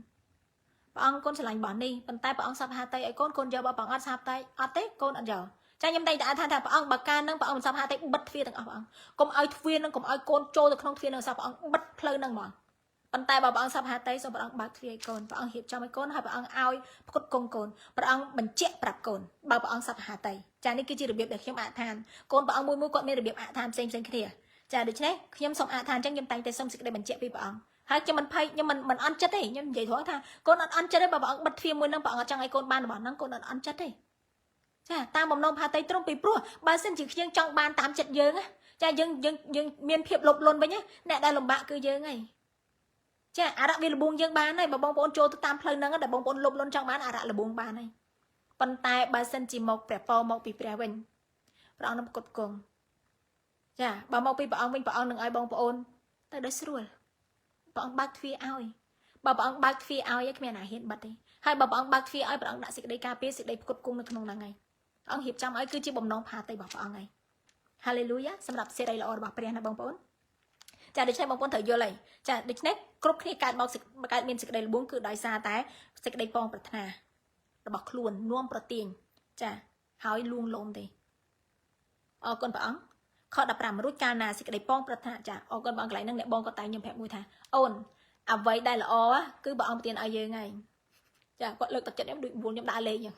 ព្រះអង្គកូនស្រឡាញ់របស់នេះប៉ុន្តែព្រះអង្គសប្ហាតីឲ្យកូនយករបស់ព្រះអង្គអត់សប្ហាតីអត់ទេកូនអត់យកចាខ្ញុំតែងតែអធិដ្ឋានថាព្រះអង្គបើការនឹងព្រះអង្គមិនសប្ហាតីបិទទ្វារទាំងអស់ព្រះអង្គកុំឲ្យទ្វារនឹងកុំឲ្យកូនចូលទៅក្នុងទ្វារនឹងសោះព្រះអង្គបិទផ្លូវនឹងហ្មងប៉ុន្តែបើព្រះអង្គសប្ហាតីសូមព្រះអង្គបើកទ្វារឲ្យកូនព្រះអង្គរៀបចំឲ្យកូនហើយព្រះអង្គឲ្យផ្គត់ផ្គង់កូនព្រះអង្គបញ្ជាក់ប្រាប់កូនបើព្រះអង្គសប្ហាតីចានេះគឺជារបៀបដែលខ្ញុំអធិដ្ឋានកូនព្រះអង្គមួយគាត់មានរបៀបអធិដ្ឋានផ្សេងគ្នាចាដូច្នេះខ្ញុំសូមអធិដ្ឋានអញ្ចឹងខ្ញុំតែងតែសូមសេចក្តីបញ្ជាក់ពីព្រះអង្គហើយខ្ញុំមិនភ័យខ្ញុំមិនអន់ចិត្តទេខ្ញុំនិយាយត្រង់ថាកូនអត់អន់ចិត្តទេបើព្រះអង្គបិទទ្វារមួយនឹងព្រះអង្គអត់ចង់ឲ្យកូនបានរបស់ហ្នឹងកូនអត់អន់ចិត្តទេចាតាមបំណងផាតីត្រង់ពីព្រោះបើសិនជាខ្ញុំចង់បានតាមចិត្តយើងចាយើងមានភាពលោភលន់វិញអ្នកដែលលំបាកគឺយើងហើយចាអារ៉ាក់វាលបួងយើងបានហើយបើបងប្អូនចូលទៅតាមផ្លូវហ្នឹងដែលបងប្អូនលោភលន់ចង់បានអារ៉ាក់លបួងបានហើយប៉ុន្តែបើសិនជាមកព្រះពរមកពីព្រះវិញព្រះអង្គនឹងផ្គត់ផ្គង់ចាបើមកពីព្រះអង្គវិញព្រះអង្គនឹងឲ្យបងប្អូនទៅដោយស្រួលព្រះអង្គបើកទ្វារឲ្យបើព្រះអង្គបើកទ្វារឲ្យគ្មានអាហ៊ានបិទទេហើយបើព្រះអង្គបើកទ្វារឲ្យព្រះអង្គដាក់សេចក្តីការពារសេចក្តីផ្គត់ផ្គង់នៅក្នុងហ្នឹងហើយព្រះអង្គរៀបចំឲ្យគឺជាបំណងផាតីរបស់ព្រះអង្គហើយហាឡេលូយ៉ាសម្រាប់សេរីល្អរបស់ព្រះណាបងប្អូនចាដូច្នេះបងប្អូនត្រូវយល់ហើយចាដូច្នេះគ្រប់គ្នាកើតមានសេចក្តីល្បួងគឺដោយសារតែសេចក្តីប៉ងប្រាថ្នារបស់ខ្លួននាំប្រទាញចាហើយលួងលោមទេអរគុណព្រះអង្គខ15រួចកាលណាសេចក្តីប៉ងប្រាថ្នាចាអរគុណបងកន្លែងហ្នឹងអ្នកបងក៏តែខ្ញុំប្រាប់មួយថាអូនអ្វីដែលល្អគឺព្រះអង្គប្រទានឲ្យយើងហើយចាគាត់លើកទឹកចិត្តខ្ញុំដូច9ខ្ញុំដើរលេងអញ្ចឹង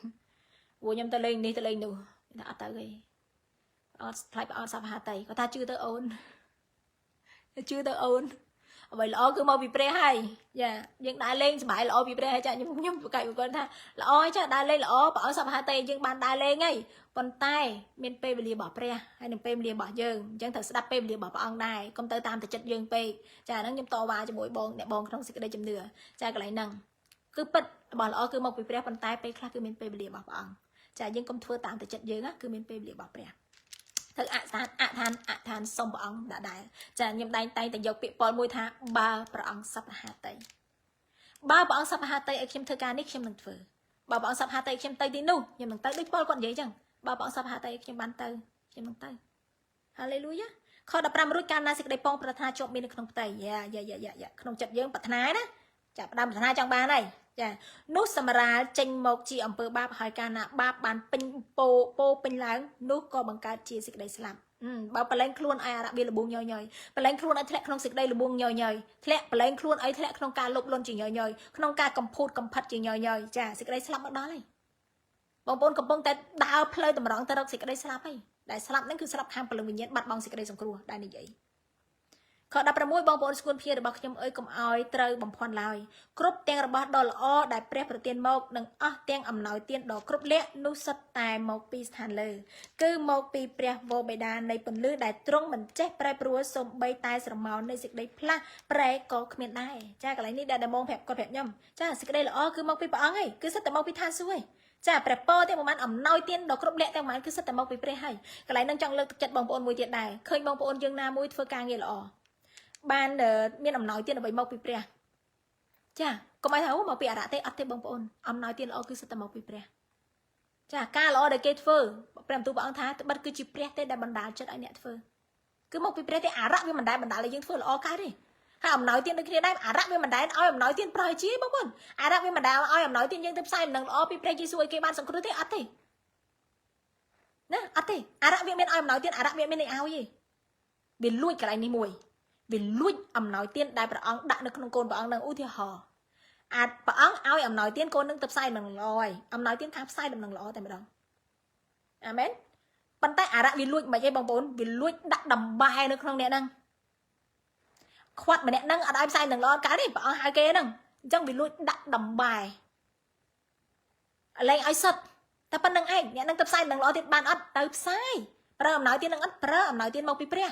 Ủa nhầm ta lên đi ta lên đủ đã tới cái lại bảo sắp hà tây có ta chưa tới ôn chưa tới ôn vậy là cứ mau bị pre hay dạ nhưng đã lên bài là bị pre hay chả nhưng cậy con tha là ôi chả đã lên là bảo sắp hà tây nhưng ban đã lên ngay con tay miền pe bị bỏ pre hay đừng pe bị bỏ dương chẳng thật sẽ đắp pe bị bỏ ông này công tơ tam thì chất dương pe chả nó nhâm to vào cho mỗi bồn để bồn không sẽ đây chấm nửa chả cái lại nâng cứ bật bảo là cứ mau bị pre con tay pe khác cứ miền pe bị bỏ ông chả nhưng công thua tam thì chất dương á cứ miền pe bị bỏ pre thật ạ than xong bà ông đã đại chả nhầm tay tay tại dọc bị bò môi tha ba bà ông sắp hà tây ba bà ông sắp hà tây ở khiêm thơ ca nít khiêm đừng phở ba bà ông sắp hà tây khiêm tây đi nu nhưng đừng tới đích bò còn vậy chẳng ba bà ông sắp hà tây khiêm ban tây khiêm đừng tây hallelujah kho đập ram rút cam na xịt đầy pong pra tha chọn bên được không tây dạ không chặt dương bật thái đó chả đâm bật thái trong ba này dạ nút samara tranh một chi ẩm bờ ba hỏi ca nạ ba bàn pin po pin láng nút co bằng cá chia xịt đầy slam bao balen khuôn ai đã biết là buông nhoi nhoi balen khuôn ai thẹn không xịt đây là buông nhoi nhoi thẹn balen khuôn ai thẹn không ca lục luôn chỉ nhoi nhoi không ca cầm phụt cầm phật chỉ nhoi nhoi chả xịt đây slam ở đó này bông bông cầm bông tay đào play tầm rong tay đâu xịt đây slam ấy đại slamนั่นคือสลับทางพลังวิญญาณบัดบองสิกระไดสงครัวได้นี่ใหญ่ขอดับประมวยบองบอลสกุลเพียร์บอกยมเอ้ยกำอ้อยเตยบ่มพรลอยครบเตียงระบาดดอลอ้อได้เปรียบประเตียนมกหนึ่งอ้อเตียงอ่ำน้อยเตียนดอกครบเละนุสตายมกปีสถานเลยคือมกปีเปรียโวเบดาในปนลือได้ตรงเหมือนเจ๊ปลายปลัวสมใบตายสมาวในสิกได้พลาปลายก็เขมียนได้จ้าอะไรนี่ได้มองแผบก็แผบย่อมจ้าสิกได้ละอ้อคือมกปีปะอ้อยคือสัตแต่มกปีทานช่วยจ้าแปรเปอร์เตียงมันอ่ำน้อยเตียนดอกครบเละเตียงมันคือสัตแต่มกปีเปรียให้ก็ไรนั่งจังเลิกจัดบองปนมวยเตียนได้เคยบองปนยังนามวยเฟื่องกางเงี้ยละอ้อban miền ẩm nói tiên là bảy mộc bị pre chà có mấy thằng mộc bị ả tê ắt tê bông bồn ẩm nói tiên là cứ sát mộc bị pre chà ca là để kết phơ prem tu bảo thá bắt cứ chỉ pre tê đại bản đá chất ai nẹt phơ cứ mộc bị pre tê ả rạ với bản đá là những phơ là o cái đi hai ẩm nói tiên được kia đây ả rạ với bản đá oi ẩm nói tiên pre chí bông bồn ả rạ với bản đá oi ẩm nói tiên nhưng tiếp sai mình o bị pre chí xuôi cái ban sòng cứ thế ắt tê nè ắt tê ả rạ với miền oi ẩm nói tiên ả rạ với miền này ao gì vì lui cái này đi mùi vì lui ẩm nói tiên đại bà ông đã được không côn bà ông đang ưu thi hò bà ông ao ẩm nói tiên côn nâng tập sai đừng lòi ẩm nói tiên khám sai đừng lò tại bà đó amen bàn tay đã vì lui mà dây bằng bốn vì lui đã đầm bài được không nè nâng khoát mà nè nâng ở đây sai đừng lo cái đấy bà ông hai kê nâng chẳng vì lui đã đầm bài lên ai sật ta bắt nâng anh nè nâng tập sai đừng lo thì bàn ất tập sai bà ẩm nói tiên nâng ất bà ẩm nói tiên mong bị pre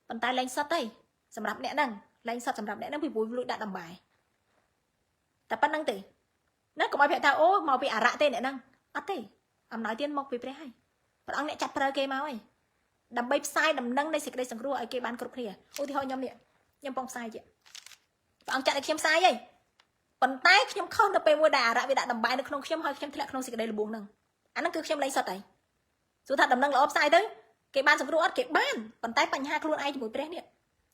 bàn tay lên sắt đây sầm rạp nè nâng lên sắt sầm rạp nè nâng bị bùi lụi đã đầm bài tập bắt nâng tỉ nó cũng ai phải thao ô màu bị ả rạ tên nè nâng ắt tỉ ông nói tiên mọc bị pre hay bạn ông nè chặt pre kê máu ấy đầm bay sai đầm nâng đây xịt đây sừng rùa ấy kê ban cột kia ô thì thôi nhom nè nhom bong sai chị ông chặt được khiêm sai vậy bàn tay khiêm không được pe mua đà rạ vì đã đầm bài được không khiêm hơi khiêm thiệt không xịt đây là buông nâng anh nâng cứ khiêm lên sắt đấy số thật đầm nâng là ốp sai đấy cái ban sừng rùa ớt cái ban bàn tay bành ha luôn ai cho mùi pre nè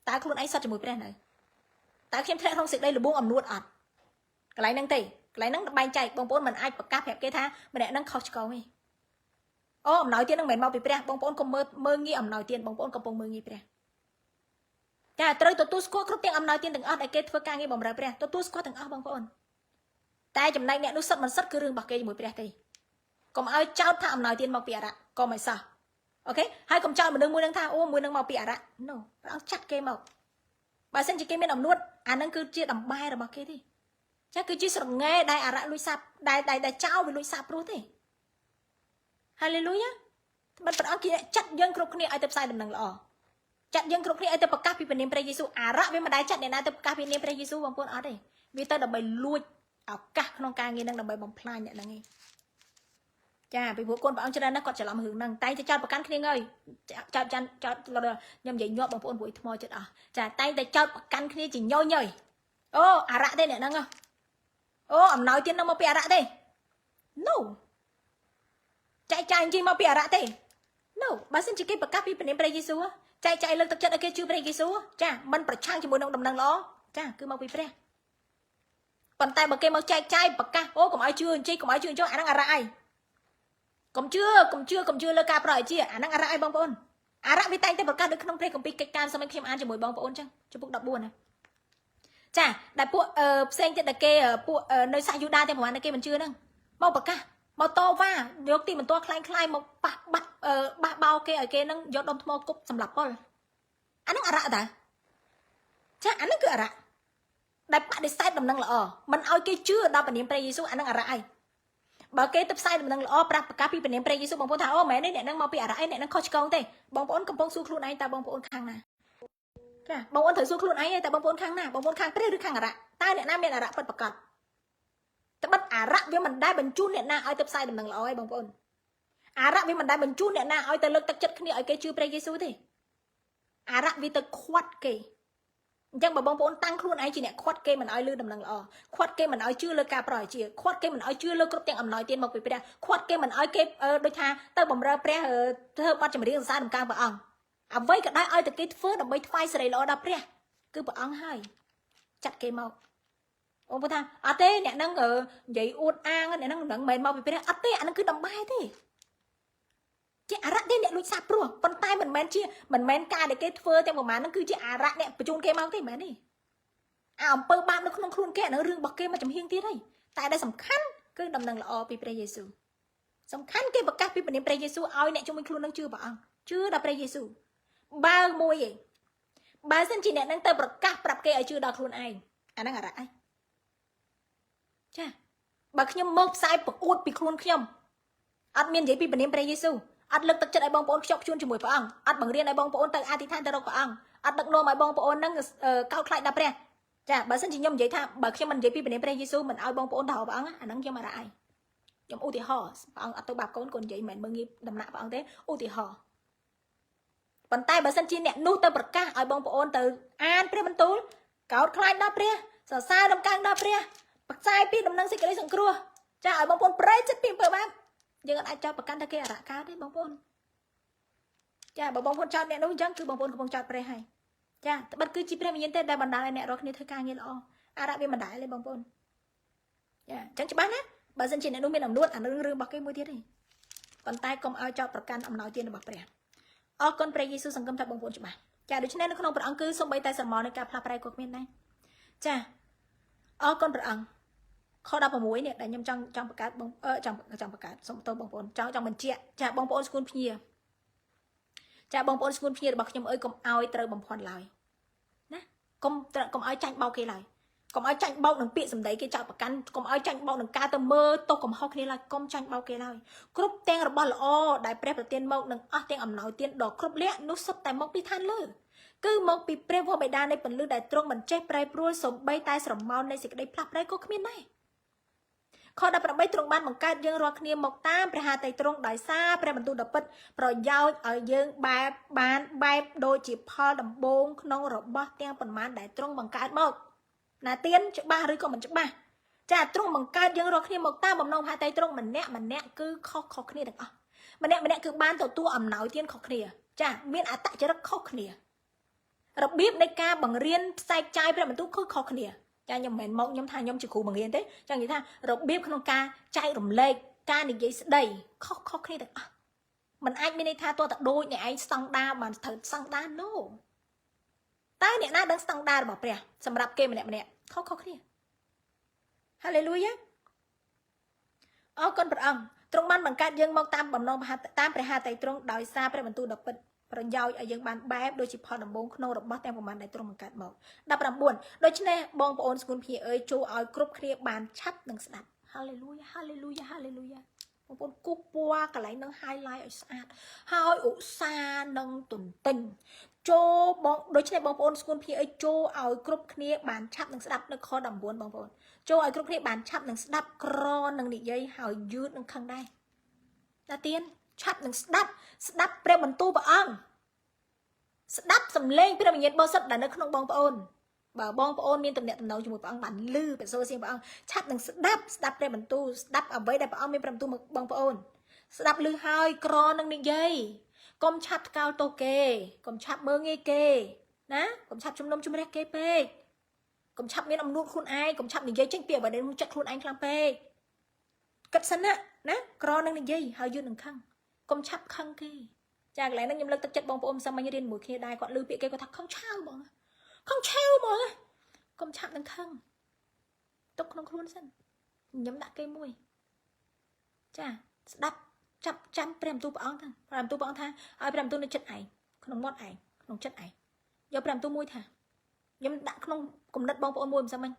ta luôn ai sắt cho mùi pre này ta khiêm thiệt không xịt đây là buông ẩm nuốt ạt cái lấy nâng tỉ lấy nâng bay chạy bông bông mình ai bật cáp hẹp kia tha mà để nâng khóc câu ấy ô ẩm nói tiên nâng mền mau bị pre bông bông còn mơ nghi ẩm nói tiên bông bông còn bông mơ nghi pre cha tới tôi tu squat khúc tiếng ẩm nói tiên từng ớt ai kết phơi ca nghi bông ra pre tôi squat từng ớt bông bông tay chấm này nè nó sắt mình sắt cứ rương bạc kia mùi pre tì còn ai trao tha ẩm nói tiên mau bị ả còn mày sao ok hai cùng trao mình đừng mùi nâng tha ô mùi nâng mau bị ả no nó chặt kia màu bà xem chỉ kia miền ẩm nuốt nâng cứ chia đầm bay rồi bạc kia đi chắc cứ chỉ sợ nghe đại ả lui sạp đại trao vì lui sạp luôn thế hallelujah bạn bạn kia chặt dân krok này ai tập sai đầm nằng lọ chặt dân krok này ai tập cáp vì niệm pre Giêsu ả rạ với mà đại chặt này ai tập cáp vì niệm pre Giêsu bằng con ở đây vì ta đầm bay lui ở các không ca nghe đang đầm bay bằng plan này là nghe cha vì bố con bảo cho nên nó còn trở làm hưởng năng tay cho cho cắn kia ơi cho nhầm vậy nhọt bằng con buổi thoi chết à cha tay để cho cắn kia chỉ nhoi nhoi ô ả rạ đây nè năng à ô ẩm nói tiên nó mau bị ả rạ thế no chạy anh chi mau bị ả rạ thế no bà xin chỉ cái bậc cáp bị bệnh pre Giêsu á chạy lực thực chất ở kia chưa pre Giêsu á cha mình phải trang cho mùi nông đầm năng lo cha cứ mau bị pre còn tay bậc kia mau chạy bậc ca ô cũng ai chưa chi cũng ai chưa cho anh đang ả rạ ai cũng chưa lơ cáp rồi chi anh đang ả rạ ai bông bông ả rạ với tay tay bậc ca được không pre cũng bị cái cam sao mình khiêm ăn cho mùi bông bông chăng cho bụng đập buồn này chà đại bộ xem trên đại kê bộ nơi xa Juda thì mà anh kê mình chưa nâng mau bậc ca ម៉ូតូវ៉ាយកទីបន្ទាល់ខ្លាំងៗមកប៉ះបាត់បាសបោគេឲ្យគេនឹងយកដុំថ្មគប់សម្រាប់ពលអានឹងអរៈតាចាអានឹងគឺអរៈដែលបដិសេធដំណឹងល្អមិនឲ្យគេជឿដល់ព្រះនាមព្រះយេស៊ូវអានឹងអរៈឯងបើគេទៅផ្សាយដំណឹងល្អប្រាប់ប្រកាសពីព្រះនាមព្រះយេស៊ូវបងប្អូនថាអូមែនទេអ្នកនឹងមកពីអរៈឯងអ្នកនឹងខុសឆ្គងទេបងប្អូនកំពុងសួរខ្លួនឯងតើបងប្អូនខាងណាចាបងប្អូនត្រូវសួរខ្លួនឯងតើបងប្អូនខាងណាបងប្អូនខាងព្រះឬខាងអរៈតើអ្នកណាមានអរៈពិតប្រាកដត្បិតអរៈវាមិនដែលបញ្ជូនអ្នកណាឲ្យទៅផ្សាយដំណឹងល្អឯងបងប្អូនអរៈវាមិនដែលបញ្ជូនអ្នកណាឲ្យទៅលើកទឹកចិត្តគ្នាឲ្យគេជឿព្រះយេស៊ូវទេអរៈវាទៅខ្វាត់គេអញ្ចឹងបើបងប្អូនតាំងខ្លួនឯងជាអ្នកខ្វាត់គេមិនឲ្យលឺដំណឹងល្អខ្វាត់គេមិនឲ្យជឿលើការប្រោយជាខ្វាត់គេមិនឲ្យជឿលើគ្រប់ទាំងអំណោយទានមកពីព្រះខ្វាត់គេមិនឲ្យគេដូចថាទៅបំរើព្រះធ្វើបទចម្រៀងសរសើរដំណើរព្រះអង្គអ្វីក៏ដោយឲ្យតែគេធ្វើដើម្បីថ្វាយសេរីល្អដល់ព្រះគឺព្រះអង្គហើយចាត់គេមកបងប្អូនថាអត់ទេអ្នកហ្នឹងនិយាយអួតអាងអ្នកហ្នឹងមិនមែនមកពីព្រះអត់ទេអាហ្នឹងគឺដំបែទេជាអរៈទេអ្នកលួចសាបព្រោះប៉ុន្តែមិនមែនការដែលគេធ្វើទាំងប្រមាណហ្នឹងគឺជាអរៈអ្នកបញ្ជូនគេមកទេមែនទេអាអំពើបាបនៅក្នុងខ្លួនគេអានឹងរឿងរបស់គេមកចំហៀងទៀតហើយតែដែលសំខាន់គឺដំណឹងល្អពីព្រះយេស៊ូវសំខាន់គេប្រកាសពីព្រះនាមព្រះយេស៊ូវឲ្យអ្នកជុំវិញខ្លួននឹងជឿព្រះអង្គជឿដល់ព្រះយេស៊ូវបើមួយឯងបើសិនជាអ្នកនឹងទៅប្រកាសប្រាប់គេឲ្យជឿដល់ខ្លួនឯងអាហ្នឹងអរៈឯងចាបើខ្ញុំមកផ្សាយប្រអួតពីខ្លួនខ្ញុំអត់មាននិយាយពីព្រះនាមព្រះយេស៊ូវអត់លើកទឹកចិត្តឲ្យបងប្អូនខ្ជាប់ខ្ជួនជាមួយព្រះអង្គអត់បង្រៀនឲ្យបងប្អូនទៅអធិដ្ឋានទៅរកព្រះអង្គអត់ដឹកនាំឲ្យបងប្អូននឹងកោតខ្លាចដល់ព្រះចាបើសិនជាខ្ញុំនិយាយថាបើខ្ញុំមិននិយាយពីព្រះនាមព្រះយេស៊ូវមិនឲ្យបងប្អូនទៅរកព្រះអង្គអាហ្នឹងខ្ញុំអរៈឯងខ្ញុំឧទាហរណ៍ព្រះអង្គអត់ទៅបាបកូនកូននិយាយមិនមែនមើងងាយដំណាក់ព្រះអង្គទេឧទាហរណ៍ប៉ុន្តែបើសិនជាអ្នកនោះទៅប្រកាសឲ្យបងប្អូនទៅអានព្រះបន្ទូលកោតខ្លាចដល់ព្រះសរសើរដំណើរដល់ព្រះផ្សាយពីដំណឹងសេចក្តីសង្គ្រោះចាឲ្យបងប្អូនប្រែចិត្តពីអំពើបាបយើងអាចចោទប្រកាន់ថាគេអរៈកើតទេបងប្អូនចាបើបងប្អូនចោទអ្នកនោះអញ្ចឹងគឺបងប្អូនកំពុងចោទព្រះហើយចាត្បិតគឺជាព្រះវិញ្ញាណទេដែលបណ្ដាលឲ្យអ្នករកគ្នាធ្វើការងារល្អអរៈវាបណ្ដាលទេបងប្អូនចាអញ្ចឹងច្បាស់ណាបើសិនជាអ្នកនោះមានអំនួតអារឿងរបស់គេមួយទៀតទេប៉ុន្តែកុំឲ្យចោទប្រកាន់អំណោយទានរបស់ព្រះអរគុណព្រះយេស៊ូវសង្ឃឹមថាបងប្អូនច្បាស់ចាដូច្នេះនៅក្នុងព្រះអង្គគឺសូម្បីតែស្រមោលនៃការផ្លាស់ប្រែក៏គ្មានដែរចាអរគុណព្រះអង្គខ16នេះដែលខ្ញុំចង់បង្កើតបងចង់បង្កើតសូមទោសបងប្អូនចង់បញ្ជាក់ចាបងប្អូនស្គូនភ្ញាចាបងប្អូនស្គូនភ្ញារបស់ខ្ញុំអើយកុំឲ្យត្រូវបំផន់ឡើយណាកុំឲ្យចាញ់បោកគេឡើយកុំឲ្យចាញ់បោកនឹងពាក្យសម្ដីគេចោទប្រកាន់កុំឲ្យចាញ់បោកនឹងការទៅមើលទោសកំហុសគ្នាឡើយកុំចាញ់បោកគេឡើយគ្រប់ទាំងរបស់ល្អដែលព្រះប្រទានមកនឹងអស់ទាំងអំណោយទានដ៏គ្រប់លក្ខនោះសុទ្ធតែមកពីឋានលើគឺមកពីព្រះវរបិតានៃពន្លឺដែលទ្រង់មិនចេះប្រែប្រួលសំបីតែស្រមោលនៃសេចក្តីផ្លាស់ប្រែក៏គ្មានដែរខ18ទ្រង់បានបង្កើតយើងរាល់គ្នាមកតាមព្រះハតីទ្រង់ដោយសារព្រះបន្ទូលដ៏ពិតប្រយោជន៍ឲ្យយើងបានបែបដូចជាផលដំបូងក្នុងរបស់ទាំងប៉ុន្មានដែលទ្រង់បង្កើតមកណាទៀនច្បាស់ឬក៏មិនច្បាស់ចាទ្រង់បង្កើតយើងរាល់គ្នាមកតាមបំណងハតីទ្រង់ម្នាក់គឺខុសគ្នាទាំងអស់ម្នាក់គឺបានទទួលអំណោយទានខុសគ្នាចាមានអត្តចរិតខុសគ្នារបៀបនៃការបង្រៀនផ្សែកចាយព្រះបន្ទូលគឺខុសគ្នាចាខ្ញុំមិនមែនមកខ្ញុំថាខ្ញុំជាគ្រូបង្រៀនទេចានិយាយថារបៀបក្នុងការចែករំលែកការនិយាយស្ដីខុសគ្នាទាំងអស់มันអាចមានន័យថាតើតដូចអ្នកឯងស្តង់ដារបានត្រូវស្តង់ដារ no តើអ្នកណាដឹងស្តង់ដាររបស់ព្រះសម្រាប់គេម្នាក់ខុសគ្នា Hallelujah អរគុណព្រះអង្គទ្រង់បានបង្កើតយើងមកតាមបំណងតាមព្រះハតីទ្រង់ដោយសារព្រះបន្ទូលដ៏ពិតប្រយោជន៍ឲ្យយើងបានបែបដូចជាផលដំបូងក្នុងរបស់ទាំងប្រមាណដែលទ្រង់បង្កើតមក19ដូច្នេះបងប្អូនស្គូនភីអើយចូលឲ្យគ្រប់គ្នាបានឆាប់នឹងស្ដាប់ Hallelujah Hallelujah Hallelujah បងប្អូនគូសពណ៌កន្លែងនឹង highlight ឲ្យស្អាតហើយឧស្សាហ៍នឹងទន្ទិញចូលបងដូច្នេះបងប្អូនស្គូនភីអើយចូលឲ្យគ្រប់គ្នាបានឆាប់នឹងស្ដាប់នៅខ19បងប្អូនចូលឲ្យគ្រប់គ្នាបានឆាប់នឹងស្ដាប់ក្រនឹងនិយាយហើយយឺតនឹងខឹងដែរតាទៀនឆាប់នឹងស្ដាប់ព្រះបន្ទូលព្រះអង្គស្ដាប់សំឡេងព្រះវិញ្ញាណបរិសុទ្ធដែលនៅក្នុងបងប្អូនបើបងប្អូនមានទំនាក់ទំនងជាមួយព្រះអង្គបានលឺព្រះសូរសៀងព្រះអង្គឆាប់នឹងស្ដាប់ព្រះបន្ទូលស្ដាប់អ្វីដែលព្រះអង្គមានព្រះបន្ទូលមកបងប្អូនស្ដាប់លឺហើយក្រនឹងនិយាយកុំឆាប់ថ្កោលទោសគេកុំឆាប់មើងងាយគេណាកុំឆាប់ជំនុំជម្រះគេពេកកុំឆាប់មានអំនួតខ្លួនឯងកុំឆាប់និយាយចេញពីអ្វីដែលក្នុងចិត្តខ្លួនឯងខ្លាំងពេកគិតសិនណាក្រនឹងនិយាយហើយយឺតនឹងខឹងកុំឆាប់ខឹងគេចាកន្លែងហ្នឹងខ្ញុំលើកទឹកចិត្តបងប្អូនសាមញ្ញរៀនមួយគ្នាដែរគាត់លឺពាក្យគេគាត់ថាខឹងឆាវហ្មងកុំឆាប់នឹងខឹងទុកក្នុងខ្លួនសិនខ្ញុំដាក់គេមួយ ចាស្ដាប់ចាប់ចាំព្រះបន្ទូលព្រះអង្គថាព្រះបន្ទូលព្រះអង្គថាឲ្យព្រះបន្ទូលនៅចិត្តឯងក្នុងមាត់ឯងក្នុងចិត្តឯងយកព្រះបន្ទូលមួយថាខ្ញុំដាក់ក្នុងគំនិតបងប្អូនមួយមិនសិនមិញ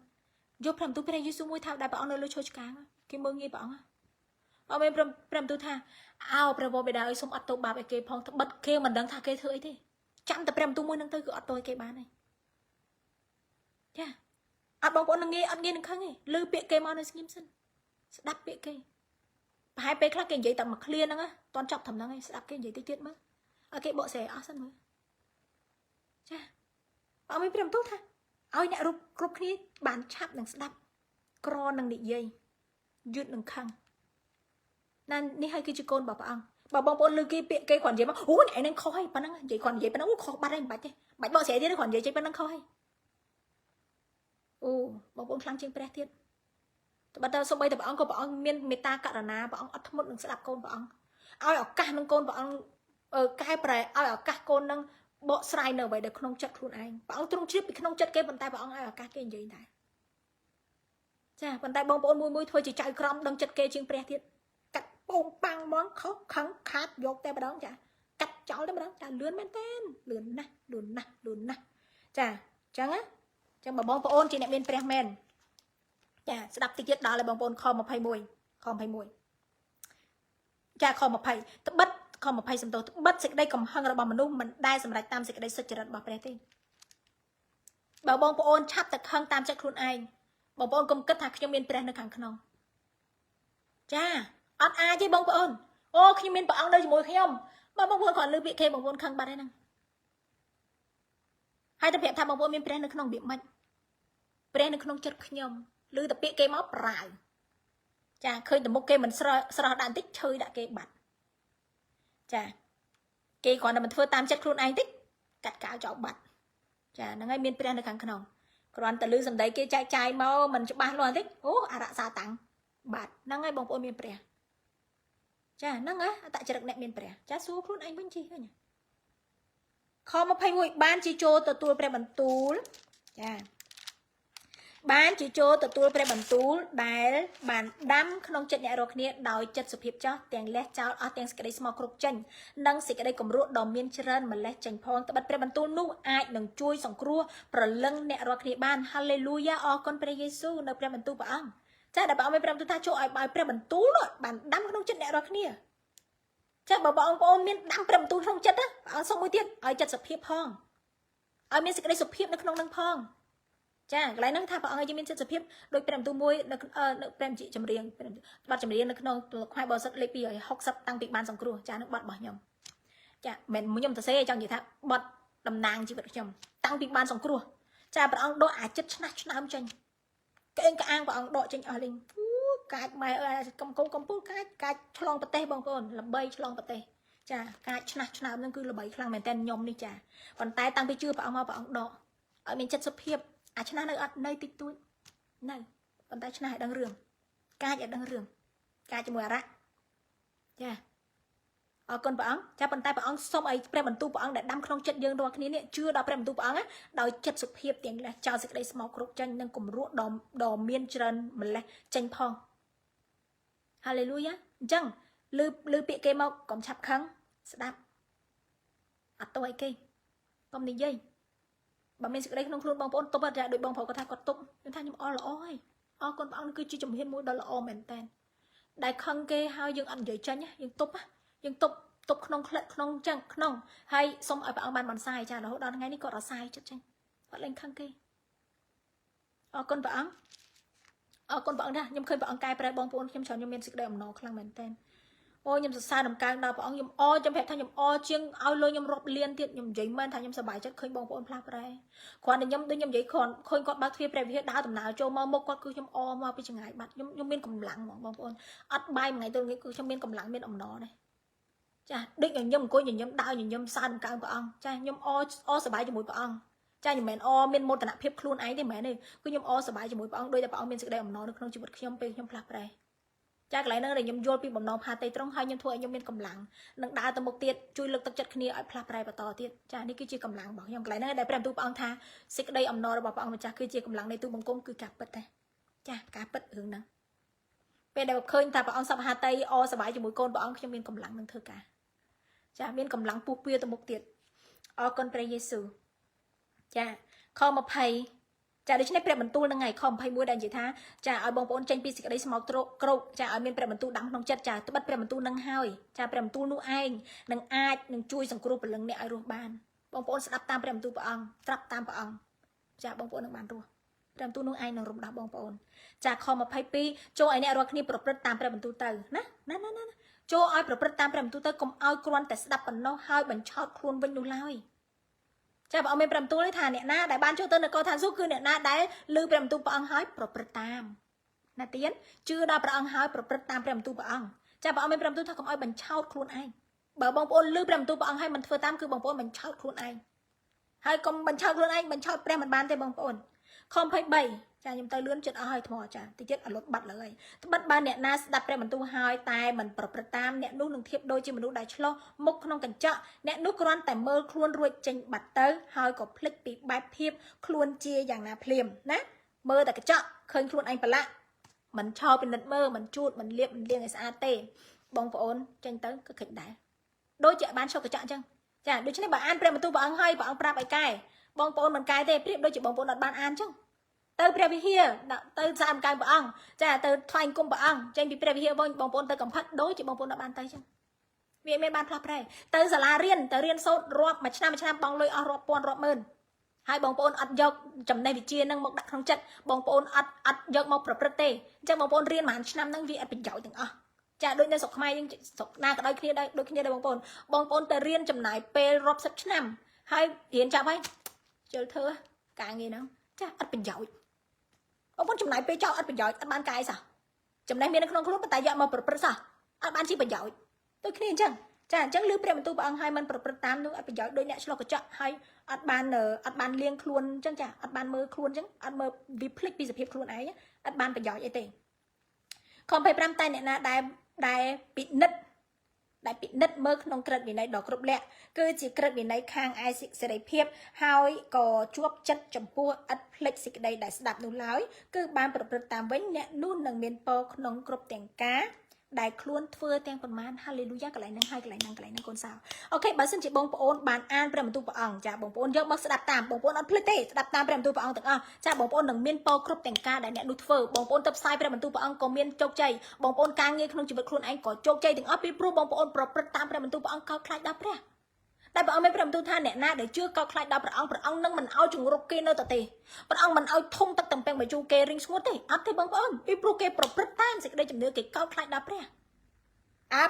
យកព្រះបន្ទូលព្រះយេស៊ូវមួយថាដែលព្រះអង្គនៅលើឈើឆ្កាងគេមើងងាយព្រះអង្គអត់មានព្រះបន្ទូលថាអោព្រះវរបិតាឲ្យសូមអត់ទោសបាបឲ្យគេផងត្បិតគេមិនដឹងថាគេធ្វើអីទេចាំតែព្រះបន្ទូលមួយហ្នឹងទៅគឺអត់ទោសឲ្យគេបានហើយចាអត់បងប្អូននឹងងាយអត់ងាយនឹងខឹងទេឮពាក្យគេមកនៅស្ងៀមសិនស្ដាប់ពាក្យគេប្រហែលពេលខ្លះគេនិយាយតែមួយឃ្លាហ្នឹងតន់ចប់ត្រឹមហ្នឹងឯងស្ដាប់គេនិយាយតិចទៀតមើលឲ្យគេបកស្រាយអស់សិនមើលចាអត់មានព្រះបន្ទូលថាឲ្យអ្នកគ្រប់គ្នាបានឆាប់នឹងស្ដាប់ក្រនឹងនិយាយយឺតនឹងខឹងណានេះហើយគឺជាកូនរបស់ព្រះអង្គបើបងប្អូនឮគេពាក្យគេគ្រាន់និយាយមកអូអ្នកឯងនឹងខុសហើយប៉ុណ្ណឹងនិយាយគ្រាន់និយាយប៉ុណ្ណឹងខុសបាត់ហើយមិនបាច់ទេបាច់បកស្រាយទៀតគ្រាន់និយាយចេញប៉ុណ្ណឹងខុសហើយអូបងប្អូនខ្លាំងជាងព្រះទៀតតែបើតើសូម្បីតែព្រះអង្គក៏ព្រះអង្គមានមេត្តាករុណាព្រះអង្គអត់ធ្មត់នឹងស្ដាប់កូនព្រះអង្គឲ្យឱកាសនឹងកូនព្រះអង្គកែប្រែឲ្យឱកាសកូននឹងបកស្រាយនៅអ្វីដែលក្នុងចិត្តខ្លួនឯងព្រះអង្គទ្រង់ជ្រាបពីក្នុងចិត្តគេប៉ុន្តែព្រះអង្គឲ្យឱកាសគេនិយាយដែរចាប៉ុន្តែបងប្អូនមួយធ្វើជាចៅក្រមដឹងចិត្តគេជាងព្រះទៀតកាត់ពងប៉ាំងហ្មងខុសខឹងខាតយកតែម្ដងចាកាត់ចោលតែម្ដងចាលឿនមែនតើលឿនណាស់ចាអញ្ចឹងណាចឹងបើបងប្អូនជាអ្នកមានព្រះមែនចាស្ដាប់តិចទៀតដល់ហើយបងប្អូនខ21ចាខ20ត្បិតខ20សំទោសត្បិតសេចក្តីកំហឹងរបស់មនុស្សមិនដែលសម្រេចតាមសេចក្តីសុចរិតរបស់ព្រះទេបើបងប្អូនឆាប់តែខឹងតាមចិត្តខ្លួនឯងបងប្អូនកុំគិតថាខ្ញុំមានព្រះនៅខាងក្នុងចាអត់អាចទេបងប្អូនអូខ្ញុំមានព្រះអង្គនៅជាមួយខ្ញុំបើបងប្អូនគ្រាន់លើពាក្យគេបងប្អូនខឹងបាត់ហើយហ្នឹងហើយតែប្រាប់ថាបងប្អូនមានព្រះនៅក្នុងរបៀបម៉េចព្រះនៅក្នុងចិត្តខ្ញុំឬតែពាក្យគេមកប្រាវចាឃើញតែមុខគេមិនស្រស់ដាក់បន្តិចឈើដាក់គេបាត់ចាគេគ្រាន់តែមិនធ្វើតាមចិត្តខ្លួនឯងតិចកាត់កៅចោលបាត់ចាហ្នឹងហើយមានព្រះនៅខាងក្នុងគ្រាន់តែឮសម្ដីគេចែកចាយមកមិនច្បាស់លាស់បន្តិចអូអរសាតាំងបាត់ហ្នឹងហើយបងប្អូនមានព្រះចាហ្នឹងហ៎អតចរិតអ្នកមានព្រះចាសួរខ្លួនឯងវិញជីឃើញខ21បានជាចូលទទួលព្រះបន្ទូលចាបានជាចូលទទួលព្រះបន្ទូលដែលបានដាំក្នុងចិត្តអ្នករាល់គ្នាដោយចិត្តសុភាពចោះទាំងលះចោលអស់ទាំងសេចក្តីស្មោះគ្រប់ចេញនិងសេចក្តីគំរក់ដ៏មានច្រើនម្លេះចេញផងត្បិតព្រះបន្ទូលនោះអាចនឹងជួយសង្គ្រោះប្រលឹងអ្នករាល់គ្នាបានហាឡេលូយ៉ាអរគុណព្រះយេស៊ូវនៅព្រះបន្ទូលព្រះអង្គចាដែលព្រះអង្គមានព្រះបន្ទូលថាចូលឲ្យព្រះបន្ទូលបានដាំក្នុងចិត្តអ្នករាល់គ្នាចាបើបងប្អូនមានដាំព្រះបន្ទូលក្នុងចិត្តណាព្រះអង្គសុំមួយទៀតឲ្យចិត្តសុភាពផងឲ្យមានសេចក្តីសុភាពនៅក្នុងនឹងផងចាកន្លែងហ្នឹងថាព្រះអង្គឲ្យមានចិត្តសុភាពដោយព្រះបន្ទូលមួយនៅព្រះចម្រៀងបទចម្រៀងនៅក្នុងខ្សែបរិសុទ្ធលេខ260តាំងពីបានសង្គ្រោះចានឹងបទរបស់ខ្ញុំចាមិនខ្ញុំសរសេរចង់និយាយថាបទតំណាងជីវិតខ្ញុំតាំងពីបានសង្គ្រោះចាព្រះអង្គដកអាចិត្តឆ្នះឆ្នើមចេញក្អេងក្អាងព្រះអង្គដកចេញអស់លេងកាចម៉ែអើយកំពុងកាចឆ្លងប្រទេសបងប្អូនល្បីឆ្លងប្រទេសចាកាចឆ្នះឆ្នើមហ្នឹងគឺល្បីខ្លាំងមែនតើខ្ញុំនេះចាប៉ុន្តែតាំងពីជឿព្រះអង្គមកព្រះអង្គដកឲ្យមានចិត្តសុភាពអាឆ្នះនៅអត់នៅតិចតួចនៅប៉ុន្តែឆ្នះឲ្យដឹងរឿងកាចឲ្យដឹងរឿងកាចជាមួយអារៈចាអរគុណព្រះអង្គចាប៉ុន្តែព្រះអង្គសូមឲ្យព្រះបន្ទូលព្រះអង្គដែលដាំក្នុងចិត្តយើងរាល់គ្នានេះជឿដល់ព្រះបន្ទូលព្រះអង្គដោយចិត្តសុភាពទាំងលះចោលសេចក្តីស្មោកគ្រប់ចេញនិងគំរក់ដ៏មានច្រើនម្លេះចេញផងហាឡេលូយ៉ាអញ្ចឹងឮពាក្យគេមកកុំឆាប់ខឹងស្ដាប់អត់ទោះអីគេកុំនិយាយបើមានសេចក្តីក្នុងខ្លួនបងប្អូនទប់តែដោយបងប្អូនគាត់ថាគាត់ទប់ខ្ញុំថាខ្ញុំអរល្អហើយអរគុណព្រះអង្គគឺជាជំហានមួយដ៏ល្អមែនតើដែលខឹងគេហើយយើងអត់និយាយចាញ់យើងទប់ក្នុងក្លិតក្នុងចឹងក្នុងហើយសូមឲ្យព្រះអង្គបានបន្សាយចារហូតដល់ថ្ងៃនេះគាត់រសាយចិត្តចឹងគាត់លែងខឹងគេអរគុណព្រះអង្គអរគុណព្រះអង្គណាខ្ញុំឃើញព្រះអង្គកែប្រែបងប្អូនខ្ញុំច្រើនខ្ញុំមានសេចក្តីអំណរខ្លាំងមែនតើអូខ្ញុំសរសើរដំកើងដល់ព្រះអង្គខ្ញុំអរចាំប្រាប់ថាខ្ញុំអរជាងឲ្យលុយខ្ញុំរាប់លានទៀតខ្ញុំនិយាយមែនថាខ្ញុំសប្បាយចិត្តឃើញបងប្អូនផ្លាស់ប្រែគ្រាន់តែខ្ញុំដូចខ្ញុំនិយាយឃើញគាត់បើកទ្វារព្រះវិហារដើរដំណើរចូលមកមុខគាត់គឺខ្ញុំអរមកពីចង្អាយបាត់ខ្ញុំមានកម្លាំងហ្មងបងប្អូនអត់បាយមួយថ្ងៃទៅគឺខ្ញុំមានកម្លាំងមានអំណរដែរចាដូចខ្ញុំអង្គុយញញឹមដើរញញឹមសើដំកើងព្រះអង្គចាខ្ញុំអរសប្បាយជាមួយព្រះអង្គចាខ្ញុំមិនមែនអរមានមោទនភាពខ្លួនឯងទេមែនទេគឺខ្ញុំអរសប្បាយជាមួយព្រះអង្គដោយតែព្រះអង្គមានសេចក្តីអំណរនៅក្នុងជីវិតខ្ញុំពេលខ្ញុំផ្លាស់ប្រែចាកន្លែងហ្នឹងដែលខ្ញុំយល់ពីបំណងផាតីត្រង់ហើយខ្ញុំធ្វើឲ្យខ្ញុំមានកម្លាំងនឹងដើរទៅមុខទៀតជួយលើកទឹកចិត្តគ្នាឲ្យផ្លាស់ប្រែបន្តទៀតចានេះគឺជាកម្លាំងរបស់ខ្ញុំកន្លែងហ្នឹងដែលព្រះបន្ទូលព្រះអង្គថាសេចក្តីអំណររបស់ព្រះអង្គម្ចាស់គឺជាកម្លាំងនៃទូបង្គំគឺការពិតទេចាការពិតរឿងហ្នឹងព ពេលដែលឃើញថាព្រះអង្គសពហាតីអសប្បាយជាមួយកូនព្រះអង្គខ្ញុំមានកម្លាំងនឹងធ្វើការចាមានកម្លាំងពុះពៀទៅមុខទៀតអរគុណព្រះយេស៊ូវចាខ20ចាដូច្នេះព្រះបន្ទូលនឹងថ្ងៃខ21ដែលនិយាយថាចាឲ្យបងប្អូនចេញពីសេចក្តីស្មោកគ្រោកចាឲ្យមានព្រះបន្ទូលដាំក្នុងចិត្តចាត្បិតព្រះបន្ទូលនឹងហើយចាព្រះបន្ទូលនោះឯងនឹងអាចនឹងជួយសង្គ្រោះព្រលឹងអ្នកឲ្យរស់បានបងប្អូនស្ដាប់តាមព្រះបន្ទូលព្រះអង្គត្រាប់តាមព្រះអង្គចាបងប្អូននឹងបានរស់ព្រះបន្ទូលនោះឯងនឹងរំដោះបងប្អូនចាខ22ចូលឲ្យអ្នករាល់គ្នាប្រព្រឹត្តតាមព្រះបន្ទូលទៅណាចូលឲ្យប្រព្រឹត្តតាមព្រះបន្ទូលទៅកុំឲ្យគ្រាន់តែស្ដាប់ប៉ុណ្ណោះហើយបញ្ឆោតខ្លួនវិញនោះឡើយចាព្រះអង្គមានព្រះបន្ទូលថាអ្នកណាដែលបានចូលទៅនគរឋានសួគ៌គឺអ្នកណាដែលឮព្រះបន្ទូលព្រះអង្គហើយប្រព្រឹត្តតាមណាទៀនជឿដល់ព្រះអង្គហើយប្រព្រឹត្តតាមព្រះបន្ទូលព្រះអង្គចាព្រះអង្គមានព្រះបន្ទូលថាកុំឲ្យបញ្ឆោតខ្លួនឯងបើបងប្អូនឮព្រះបន្ទូលព្រះអង្គហើយមិនធ្វើតាមគឺបងប្អូនបញ្ឆោតខ្លួនឯងហើយកុំបញ្ឆោតខ្លួនឯងបញ្ឆោតព្រះមិនបានទេបងប្អូនខ23ចាខ្ញុំទៅលឿនចិត្តអស់ហើយថ្មចាតិចទៀតអលត់បាត់លើហើយត្បិតបើអ្នកណាស្ដាប់ព្រះបន្ទូលហើយតែមិនប្រព្រឹត្តតាមអ្នកនោះនឹងធៀបដូចជាមនុស្សដែលឆ្លោះមុខក្នុងកញ្ចក់អ្នកនោះគ្រាន់តែមើលខ្លួនរួចចេញបាត់ទៅហើយក៏ភ្លេចពីបែបភាពខ្លួនជាយ៉ាងណាភ្លាមណាមើលតែកញ្ចក់ឃើញខ្លួនឯងប្រឡាក់មិនឆោពិនិត្យមើលមិនជូតមិនលាបមិនលាងឲ្យស្អាតទេបងប្អូនចេញទៅក៏ខិចដែរដូចជាបានឆុកកញ្ចក់អញ្ចឹងចាដូច្នេះបើអានព្រះបន្ទូលព្រះអង្គហើយព្រះអង្គប្រាប់ឲ្យកែបងប្អូនមិនកែទេប្រៀបដូចជាបងប្អូនអត់បានអានអញ្ចឹងទៅព្រះវិហារទៅសាមកៅព្រះអង្គចាទៅថ្វាយគុំព្រះអង្គចេញពីព្រះវិហារវិញបងប្អូនទៅកំផិតដូចជាបងប្អូនអត់បានទៅអញ្ចឹងវាមានបានផ្លាស់ប្រែទៅសាលារៀនទៅរៀនសូត្ររាប់មួយឆ្នាំបងលុយអស់រាប់ពាន់រាប់ម៉ឺនហើយបងប្អូនអត់យកចំណេះវិជ្ជានឹងមកដាក់ក្នុងចិត្តបងប្អូនអត់យកមកប្រព្រឹត្តទេអញ្ចឹងបងប្អូនរៀនមួយឆ្នាំហ្នឹងវាអត់ប្រយោជន៍ទាំងអស់ចាដូចនៅស្រុកខ្មែរយើងស្រុកណាក៏ដោយគ្នាដែរដូចគ្នាដែរបងប្អូនទៅរៀនចំណាយពេលរាប់សិបឆ្នាំហើយរៀនចាប់ហើយជិលធ្វើការងារហ្នឹងចាអត់ប្រយោជន៍បងប្អូនចំណាយពេលចោលអត់ប្រយោជន៍អត់បានកែសោះចំណេះមាននៅក្នុងខ្លួនប៉ុន្តែយកមកប្រព្រឹត្តសោះអត់បានជាប្រយោជន៍ដូចគ្នាអញ្ចឹងចាអញ្ចឹងឮព្រះបន្ទូលព្រះអង្គឲ្យมันប្រព្រឹត្តតាមនោះអត់ប្រយោជន៍ដូចអ្នកឆ្លោះកញ្ចក់ហើយអត់បានលៀងខ្លួនអញ្ចឹងចាអត់បានមើលខ្លួនអញ្ចឹងអត់មើលវាភ្លេចពីសភាពខ្លួនឯងអត់បានប្រយោជន៍អីទេខំ25តែអ្នកណាដែលពិនិត្យមើលក្នុងក្រឹតវិន័យដ៏គ្រប់លក្ខគឺជាក្រឹតវិន័យខាងឯសេរីភាពហើយក៏ជាប់ចិត្តចំពោះឥតភ្លេចសេចក្តីដែលស្ដាប់នោះឡើយគឺបានប្រព្រឹត្តតាមវិញអ្នកនោះនឹងមានពរក្នុងគ្រប់ទាំងការដែលខ្លួនធ្វើទាំងប៉ុន្មានហាឡេលូយ៉ាកន្លែងហ្នឹងហើយកន្លែងហ្នឹងកូនសៅអូខេបើសិនជាបងប្អូនបានអានព្រះបន្ទូលព្រះអង្គចាបងប្អូនយកមកស្ដាប់តាមបងប្អូនអត់ភ្លេចទេស្ដាប់តាមព្រះបន្ទូលព្រះអង្គទាំងអស់ចាបងប្អូននឹងមានពរគ្រប់ទាំងការដែលអ្នកនោះធ្វើបងប្អូនទៅផ្សាយព្រះបន្ទូលព្រះអង្គក៏មានជោគជ័យបងប្អូនការងារក្នុងជីវិតខ្លួនឯងក៏ជោគជ័យទាំងអស់ពីព្រោះបងប្អូនប្រព្រឹត្តតាមព្រះបន្ទូលព្រះអង្គកោតខ្លាចដល់ព្រះតែព្រះអង្គមានព្រះបន្ទូលថាអ្នកណាដែលជឿកោតខ្លាចដល់ព្រះអង្គនឹងមិនឲ្យជំរុកគេនៅទៅទេព្រះអង្គមិនឲ្យធំទឹកតំពេងបញ្ជូគេរីងស្ងួតទេអត់ទេបងប្អូនពីព្រោះគេប្រព្រឹត្តតាមសេចក្តីជំនឿគេកោតខ្លាចដល់ព្រះ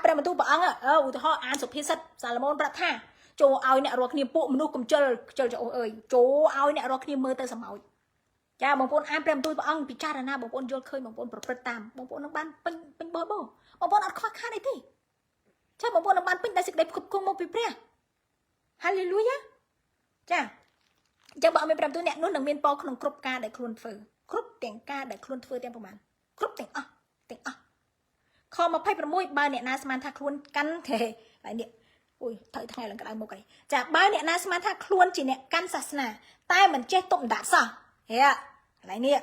ព្រះបន្ទូលព្រះអង្គឧទាហរណ៍អានសុភាសិតសាឡូមោនប្រាប់ថាចូលឲ្យអ្នករាល់គ្នាពួកមនុស្សកំជិលចោអើយចូលឲ្យអ្នករាល់គ្នាមើលទៅសម្អោចចាបងប្អូនអានព្រះបន្ទូលព្រះអង្គពិចារណាបងប្អូនយល់ឃើញបងប្អូនប្រព្រឹត្តតាមបងប្អូននឹងបានពេញបបបងប្អូនអត់ខ្វះខាតអីទេចាបងប្អូននឹងបានពេញដោយសេចក្តីផ្គត់ផ្គង់មកពីព្រះហាឡេលូយ៉ាចាអញ្ចឹងបើអត់មានព្រះបន្ទូលអ្នកនោះនឹងមានពរក្នុងគ្រប់ការដែលខ្លួនធ្វើគ្រប់ទាំងការដែលខ្លួនធ្វើទាំងប្រមាណគ្រប់ទាំងអស់ខ26បើអ្នកណាស្មានថាខ្លួនកាន់ទេហើយនេះត្រូវថ្ងៃឡើងក្តៅមុខហើយចាបើអ្នកណាស្មានថាខ្លួនជាអ្នកកាន់សាសនាតែមិនចេះទុកដាក់សោះហេកន្លែងនេះ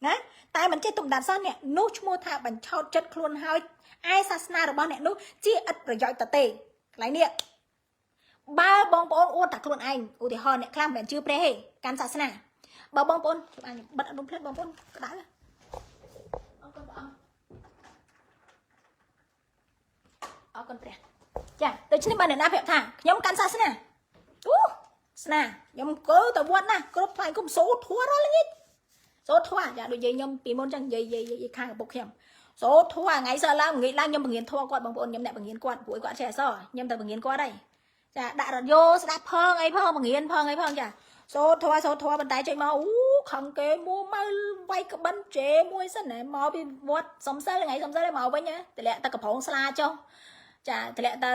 ណាតែមិនចេះទុកដាក់សោះអ្នកនោះឈ្មោះថាបញ្ឆោតចិត្តខ្លួនហើយឯសាសនារបស់អ្នកនោះជាឥតប្រយោជន៍ទៅទេកន្លែងនេះបើបងប្អូនអួតតែខ្លួនឯងឧទាហរណ៍អ្នកខ្លះមិនជឿព្រះទេកាន់សាសនាបើបងប្អូនខ្ញុំអាចបិទអនុផ្លេតបងប្អូនក្តៅអរគុណព្រះចាដូច្នេះបើអ្នកណាប្រាប់ថាខ្ញុំកាន់សាសនាស្នាខ្ញុំកើទៅវត្តណាគ្រប់ថ្ងៃគុំសូត្រធម៌រាល់ល្ងាចសូត្រធម៌ចាដូចយាយខ្ញុំពីមុនចឹងយាយខាងឪពុកខ្ញុំសូត្រធម៌ថ្ងៃសៅរ៍ឡើងងាយឡើងខ្ញុំបង្រៀនធម៌គាត់បងប្អូនខ្ញុំអ្នកបង្រៀនគាត់ព្រោះគាត់ចេះអក្សរខ្ញុំទៅបង្រៀនគាត់ហើយចាដាក់រ៉ាឌីយ៉ូស្ដាប់ផងអីផងបង្រៀនផងអីផងចាសូត្រធម៌ប៉ុន្តែចេញមកខំគេមួម៉ៅវាយក្បិនជេមួយសិនមកពីវត្តសំសិលថ្ងៃសំសិលមកវិញតម្លាក់ទឹកកំប្រងស្លាចុះចាតម្លាក់ទៅ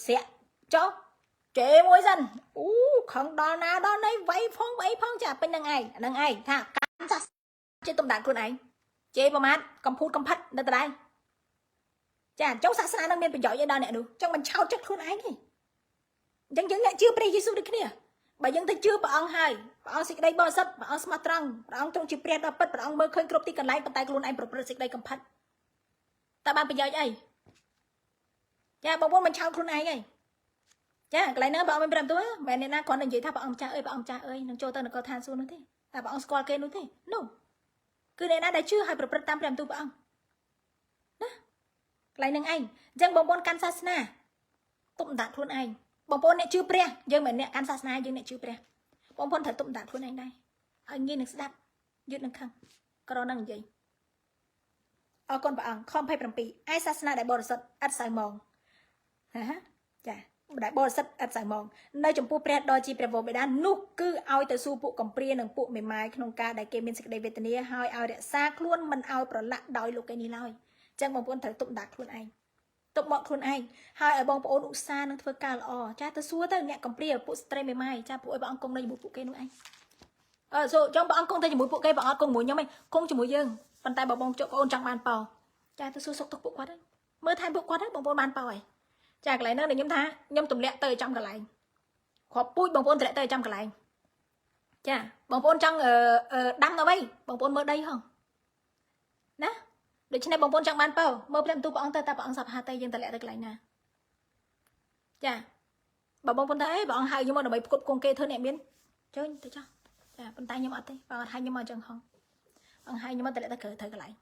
ស្រាក់ចុះជេមួយសិនខំដល់ណាដល់ណីវាយផងអីផងចាពេញនឹងឯងថាកាន់សាសជាទំដាក់ខ្លួនឯងជេប្រមាថកំភូតកំផិតនៅដដែលចាចុះសាសនានឹងមានប្រយោជន៍ឲ្យដល់អ្នកនោះចង់មិនឆោតចិត្តខ្លួនឯងទេអញ្ចឹងយើងអ្នកជឿព្រះយេស៊ូវដូចគ្នាបើយើងទៅជឿព្រះអង្គហើយព្រះអង្គសេចក្តីបរិសុទ្ធព្រះអង្គស្មោះត្រង់ព្រះអង្គទ្រង់ជាព្រះដ៏ពិតព្រះអង្គមើលឃើញគ្រប់ទីកន្លែងប៉ុន្តែខ្លួនឯងប្រព្រឹត្តសេចក្តីកំផិត តើបានប្រយោជន៍អីចាបងប្អូនមិនឆោតខ្លួនឯងទេចាកន្លែងហ្នឹងបងមិនប្រាប់ទូមិនអ្នកណាគ្រាន់តែនិយាយថាព្រះអង្គម្ចាស់អើយព្រះអង្គម្ចាស់អើយនឹងចូលទៅនគរឋានសួគ៌នោះទេតែព្រះអង្គស្គាល់គេនោះទេ No គឺអ្នកណាដែលជឿឲ្យប្រព្រឹត្តតាមព្រះបន្ទូលព្រះអង្គណាកន្លែងហ្នឹងឯងអញ្ចឹងបងប្អូនកាន់សាសនាទុកដាក់ខ្លួនឯងបងប្អូនអ្នកជឿព្រះយើងមិនអ្នកកាន់សាសនាយើងអ្នកជឿព្រះបងប្អូនត្រូវទុកដាក់ខ្លួនឯងដែរឲ្យងាយនឹងស្ដាប់យឺតនឹងខឹងក្រនឹងនិយាយអរគុណព្រះអង្គខំ27ឯសាសនាដែលបរិសុទ្ធឥតសៅមងហាចាដែលបរិសុទ្ធឥតសៅមងនៅចំពោះព្រះដ៏ជាព្រះវរបិតានោះគឺឲ្យទៅសួរពួកកំព្រានិងពួកមេម៉ាយក្នុងការដែលគេមានសេចក្តីវេទនាហើយឲ្យរក្សាខ្លួនមិនឲ្យប្រឡាក់ដោយលោកឯនេះឡើយអញ្ចឹងបងប្អូនត្រូវទុកដាក់ខ្លួនឯងទុកមកខ្លួនឯងហើយឲ្យបងប្អូនឧស្សាហ៍នឹងធ្វើការល្អចាទៅសួរទៅអ្នកកំព្រាពួកស្ត្រីមេម៉ាយចាពួកឲ្យព្រះអង្គគង់នៅជាមួយពួកគេនោះឯងចង់ព្រះអង្គគង់ទៅជាមួយពួកគេព្រះអង្គអត់គង់ជាមួយខ្ញុំទេគង់ជាមួយយើងប៉ុន្តែបងជក់បងអូនចង់បានប៉ោចាទៅសួរសុខទុក្ខពួកគាត់ហ្នឹងមើលថែពួកគាត់ហ្នឹងបងប្អូនបានប៉ោហើយចាកន្លែងហ្នឹងខ្ញុំថាខ្ញុំទម្លាក់ទៅចំកន្លែងគ្រាប់ពូជបងប្អូនទម្លាក់ទៅចំកន្លែងចាបងប្អូនចង់ដាំអ្វីបងប្អូនមើលដីហងណាដូច្នេះបងប្អូនចង់បានប៉ោមើលព្រះបន្ទូលព្រះអង្គទៅតែព្រះអង្គសប្ហាទៅយើងទម្លាក់ទៅកន្លែងណាចាបើបងប្អូនថាអេព្រះអង្គហៅខ្ញុំមកដើម្បីផ្គត់ផ្គង់គេធ្វើអ្នកមានជើញទៅចោះចាប៉ុន្តែខ្ញុំអត់ទេបងអត់ហៅខ្ញុំមកអញ្ចឹងហងអង្គហៅខ្ញុំមកទម្លាក់ទៅក្រៅទៅកន្លែង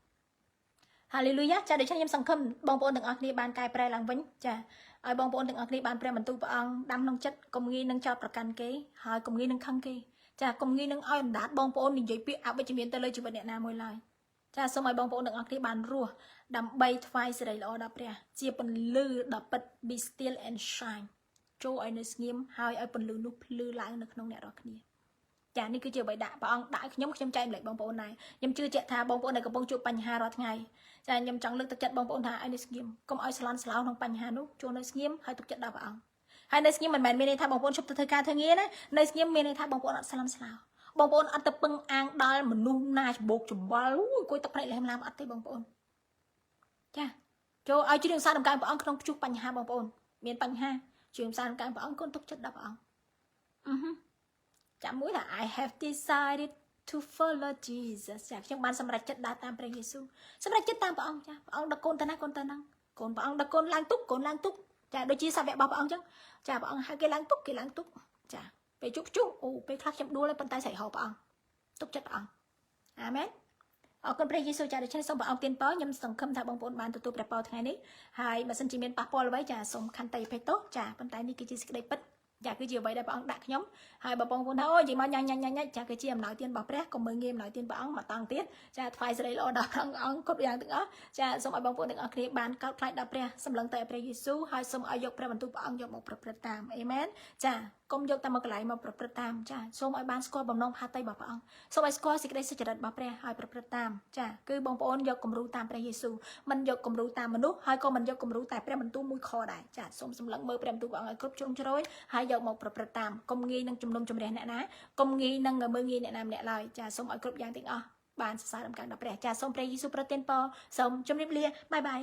ហាឡេលូយ៉ាចាដូច្នេះខ្ញុំសង្ឃឹមបងប្អូនទាំងអស់គ្នាបានកែប្រែឡើងវិញចាឲ្យបងប្អូនទាំងអស់គ្នាបានព្រះបន្ទូលព្រះអង្គដាំក្នុងចិត្តកុំងាយនឹងចោទប្រកាន់គេហើយកុំងាយនឹងខឹងគេចាកុំងាយនឹងឲ្យអណ្ដាតបងប្អូននិយាយពាក្យអវិជ្ជមានទៅលើជីវិតអ្នកណាមួយឡើយចាសូមឲ្យបងប្អូនទាំងអស់គ្នាបានរស់ដើម្បីថ្វាយសិរីល្អដល់ព្រះជាពន្លឺដ៏ពិត be still and shine ចូលឲ្យនៅស្ងៀមហើយឲ្យពន្លឺនោះភ្លឺឡើងនៅក្នុងអ្នករាល់គ្នាចានេះគឺជាអ្វីដាក់ព្រះអង្គដាក់ខ្ញុំចែកម្លែកបងប្អូនដែរខ្ញុំជឿជាក់ថាបងប្អូនដែលកំពុងជួបបញ្ហារាល់ថ្ងៃចាខ្ញុំចង់លើកទឹកចិត្តបងប្អូនថាឲ្យនៅស្ងៀមកុំឲ្យស្លន់ស្លោក្នុងបញ្ហានោះចូលនៅស្ងៀមហើយទុកចិត្តដល់ព្រះអង្គហើយនៅស្ងៀមមិនមែនមានន័យថាបងប្អូនឈប់ទៅធ្វើការធ្វើងារណានៅស្ងៀមមានន័យថាបងប្អូនអត់ស្លន់ស្លោបងប្អូនអត់ទៅពឹងអាងដល់មនុស្សណាច្បោកច្បល់អង្គុយទឹកភ្នែកលះឡាមអត់ទេបងប្អូនចាចូលឲ្យជ្រាបសារដំណើរព្រះអង្គក្នុងជួបបញ្ហាបងប្អូនមានបញ្ហាជ្រាបសារដំណើរព្រះអង្គគុណទុកចិត្តដល់ព្រះអង្គចាំមួយថា I have decided to follow Jesus ចាខ្ញុំបានសម្រេចចិត្តដើរតាមព្រះយេស៊ូវសម្រេចចិត្តតាមព្រះអង្គចាព្រះអង្គដឹកកូនទៅណាកូនទៅហ្នឹងកូនព្រះអង្គដឹកកូនឡើងទុកកូនឡើងទុកចាដូចជាសាវករបស់ព្រះអង្គអញ្ចឹងចាព្រះអង្គហៅគេឡើងទុកគេឡើងទុកចាពេលជុកអូពេលខ្លះខ្ញុំដួលហើយប៉ុន្តែស្រែកហៅព្រះអង្គទុកចិត្តព្រះអង្គអាមែនអរគុណព្រះយេស៊ូវចាដូច្នេះសូមព្រះអង្គទានពរខ្ញុំសង្ឃឹមថាបងប្អូនបានទទួលព្រះពរថ្ងៃនេះហើយបើសិនជាមានប៉ះពាល់អ្វីចាសូមខន្តីអភ័យទោសចាប៉ុន្តែនេះគឺជាសេចក្តីពិតចាគឺជាអ្វីដែលព្រះអង្គដាក់ខ្ញុំហើយបើបងប្អូនថាអូនិយាយមកញ៉ាញ់ចាគឺជាអំណោយទានរបស់ព្រះកុំមើលងាយអំណោយទានព្រះអង្គមកតង់ទៀតចាថ្វាយសិរីល្អដល់ព្រះអង្គគ្រប់យ៉ាងទាំងអស់ចាសូមឲ្យបងប្អូនទាំងអស់គ្នាបានកោតខ្លាចដល់ព្រះសម្លឹងទៅឲ្យព្រះយេស៊ូវហើយសូមឲ្យយកព្រះបន្ទូលព្រះអង្គយកមកប្រព្រឹត្តតាមអេមែនចាកុំយកតែមកកន្លែងមកប្រព្រឹត្តតាមចាសូមឲ្យបានស្គាល់បំណងផាតីរបស់ព្រះអង្គសូមឲ្យស្គាល់សេចក្តីសុចរិតរបស់ព្រះហើយប្រព្រឹត្តតាមចាគឺបងប្អូនយកគំរូតាមព្រះយេស៊ូវមិនយកគំរូតាមមនុស្សហើយក៏មិនយកគំរូតែព្រះបន្ទូលមួយខដែរចាសូមសម្លឹងមើលព្រះបន្ទូលព្រះអង្គឲ្យគ្រប់ជ្រុងជ្រោយហើយយកមកប្រព្រឹត្តតាមកុំងាយនឹងជំនុំជម្រះអ្នកណាកុំងាយនឹងមើលងាយអ្នកណាម្នាក់ឡើយចាសូមឲ្យគ្រប់យ៉ាងទាំងអស់បានសរសើរដំណើរដល់ព្រះចាសូមព្រះយេស៊ូវប្រទានពរសូមជម្រាបលាបាយបាយ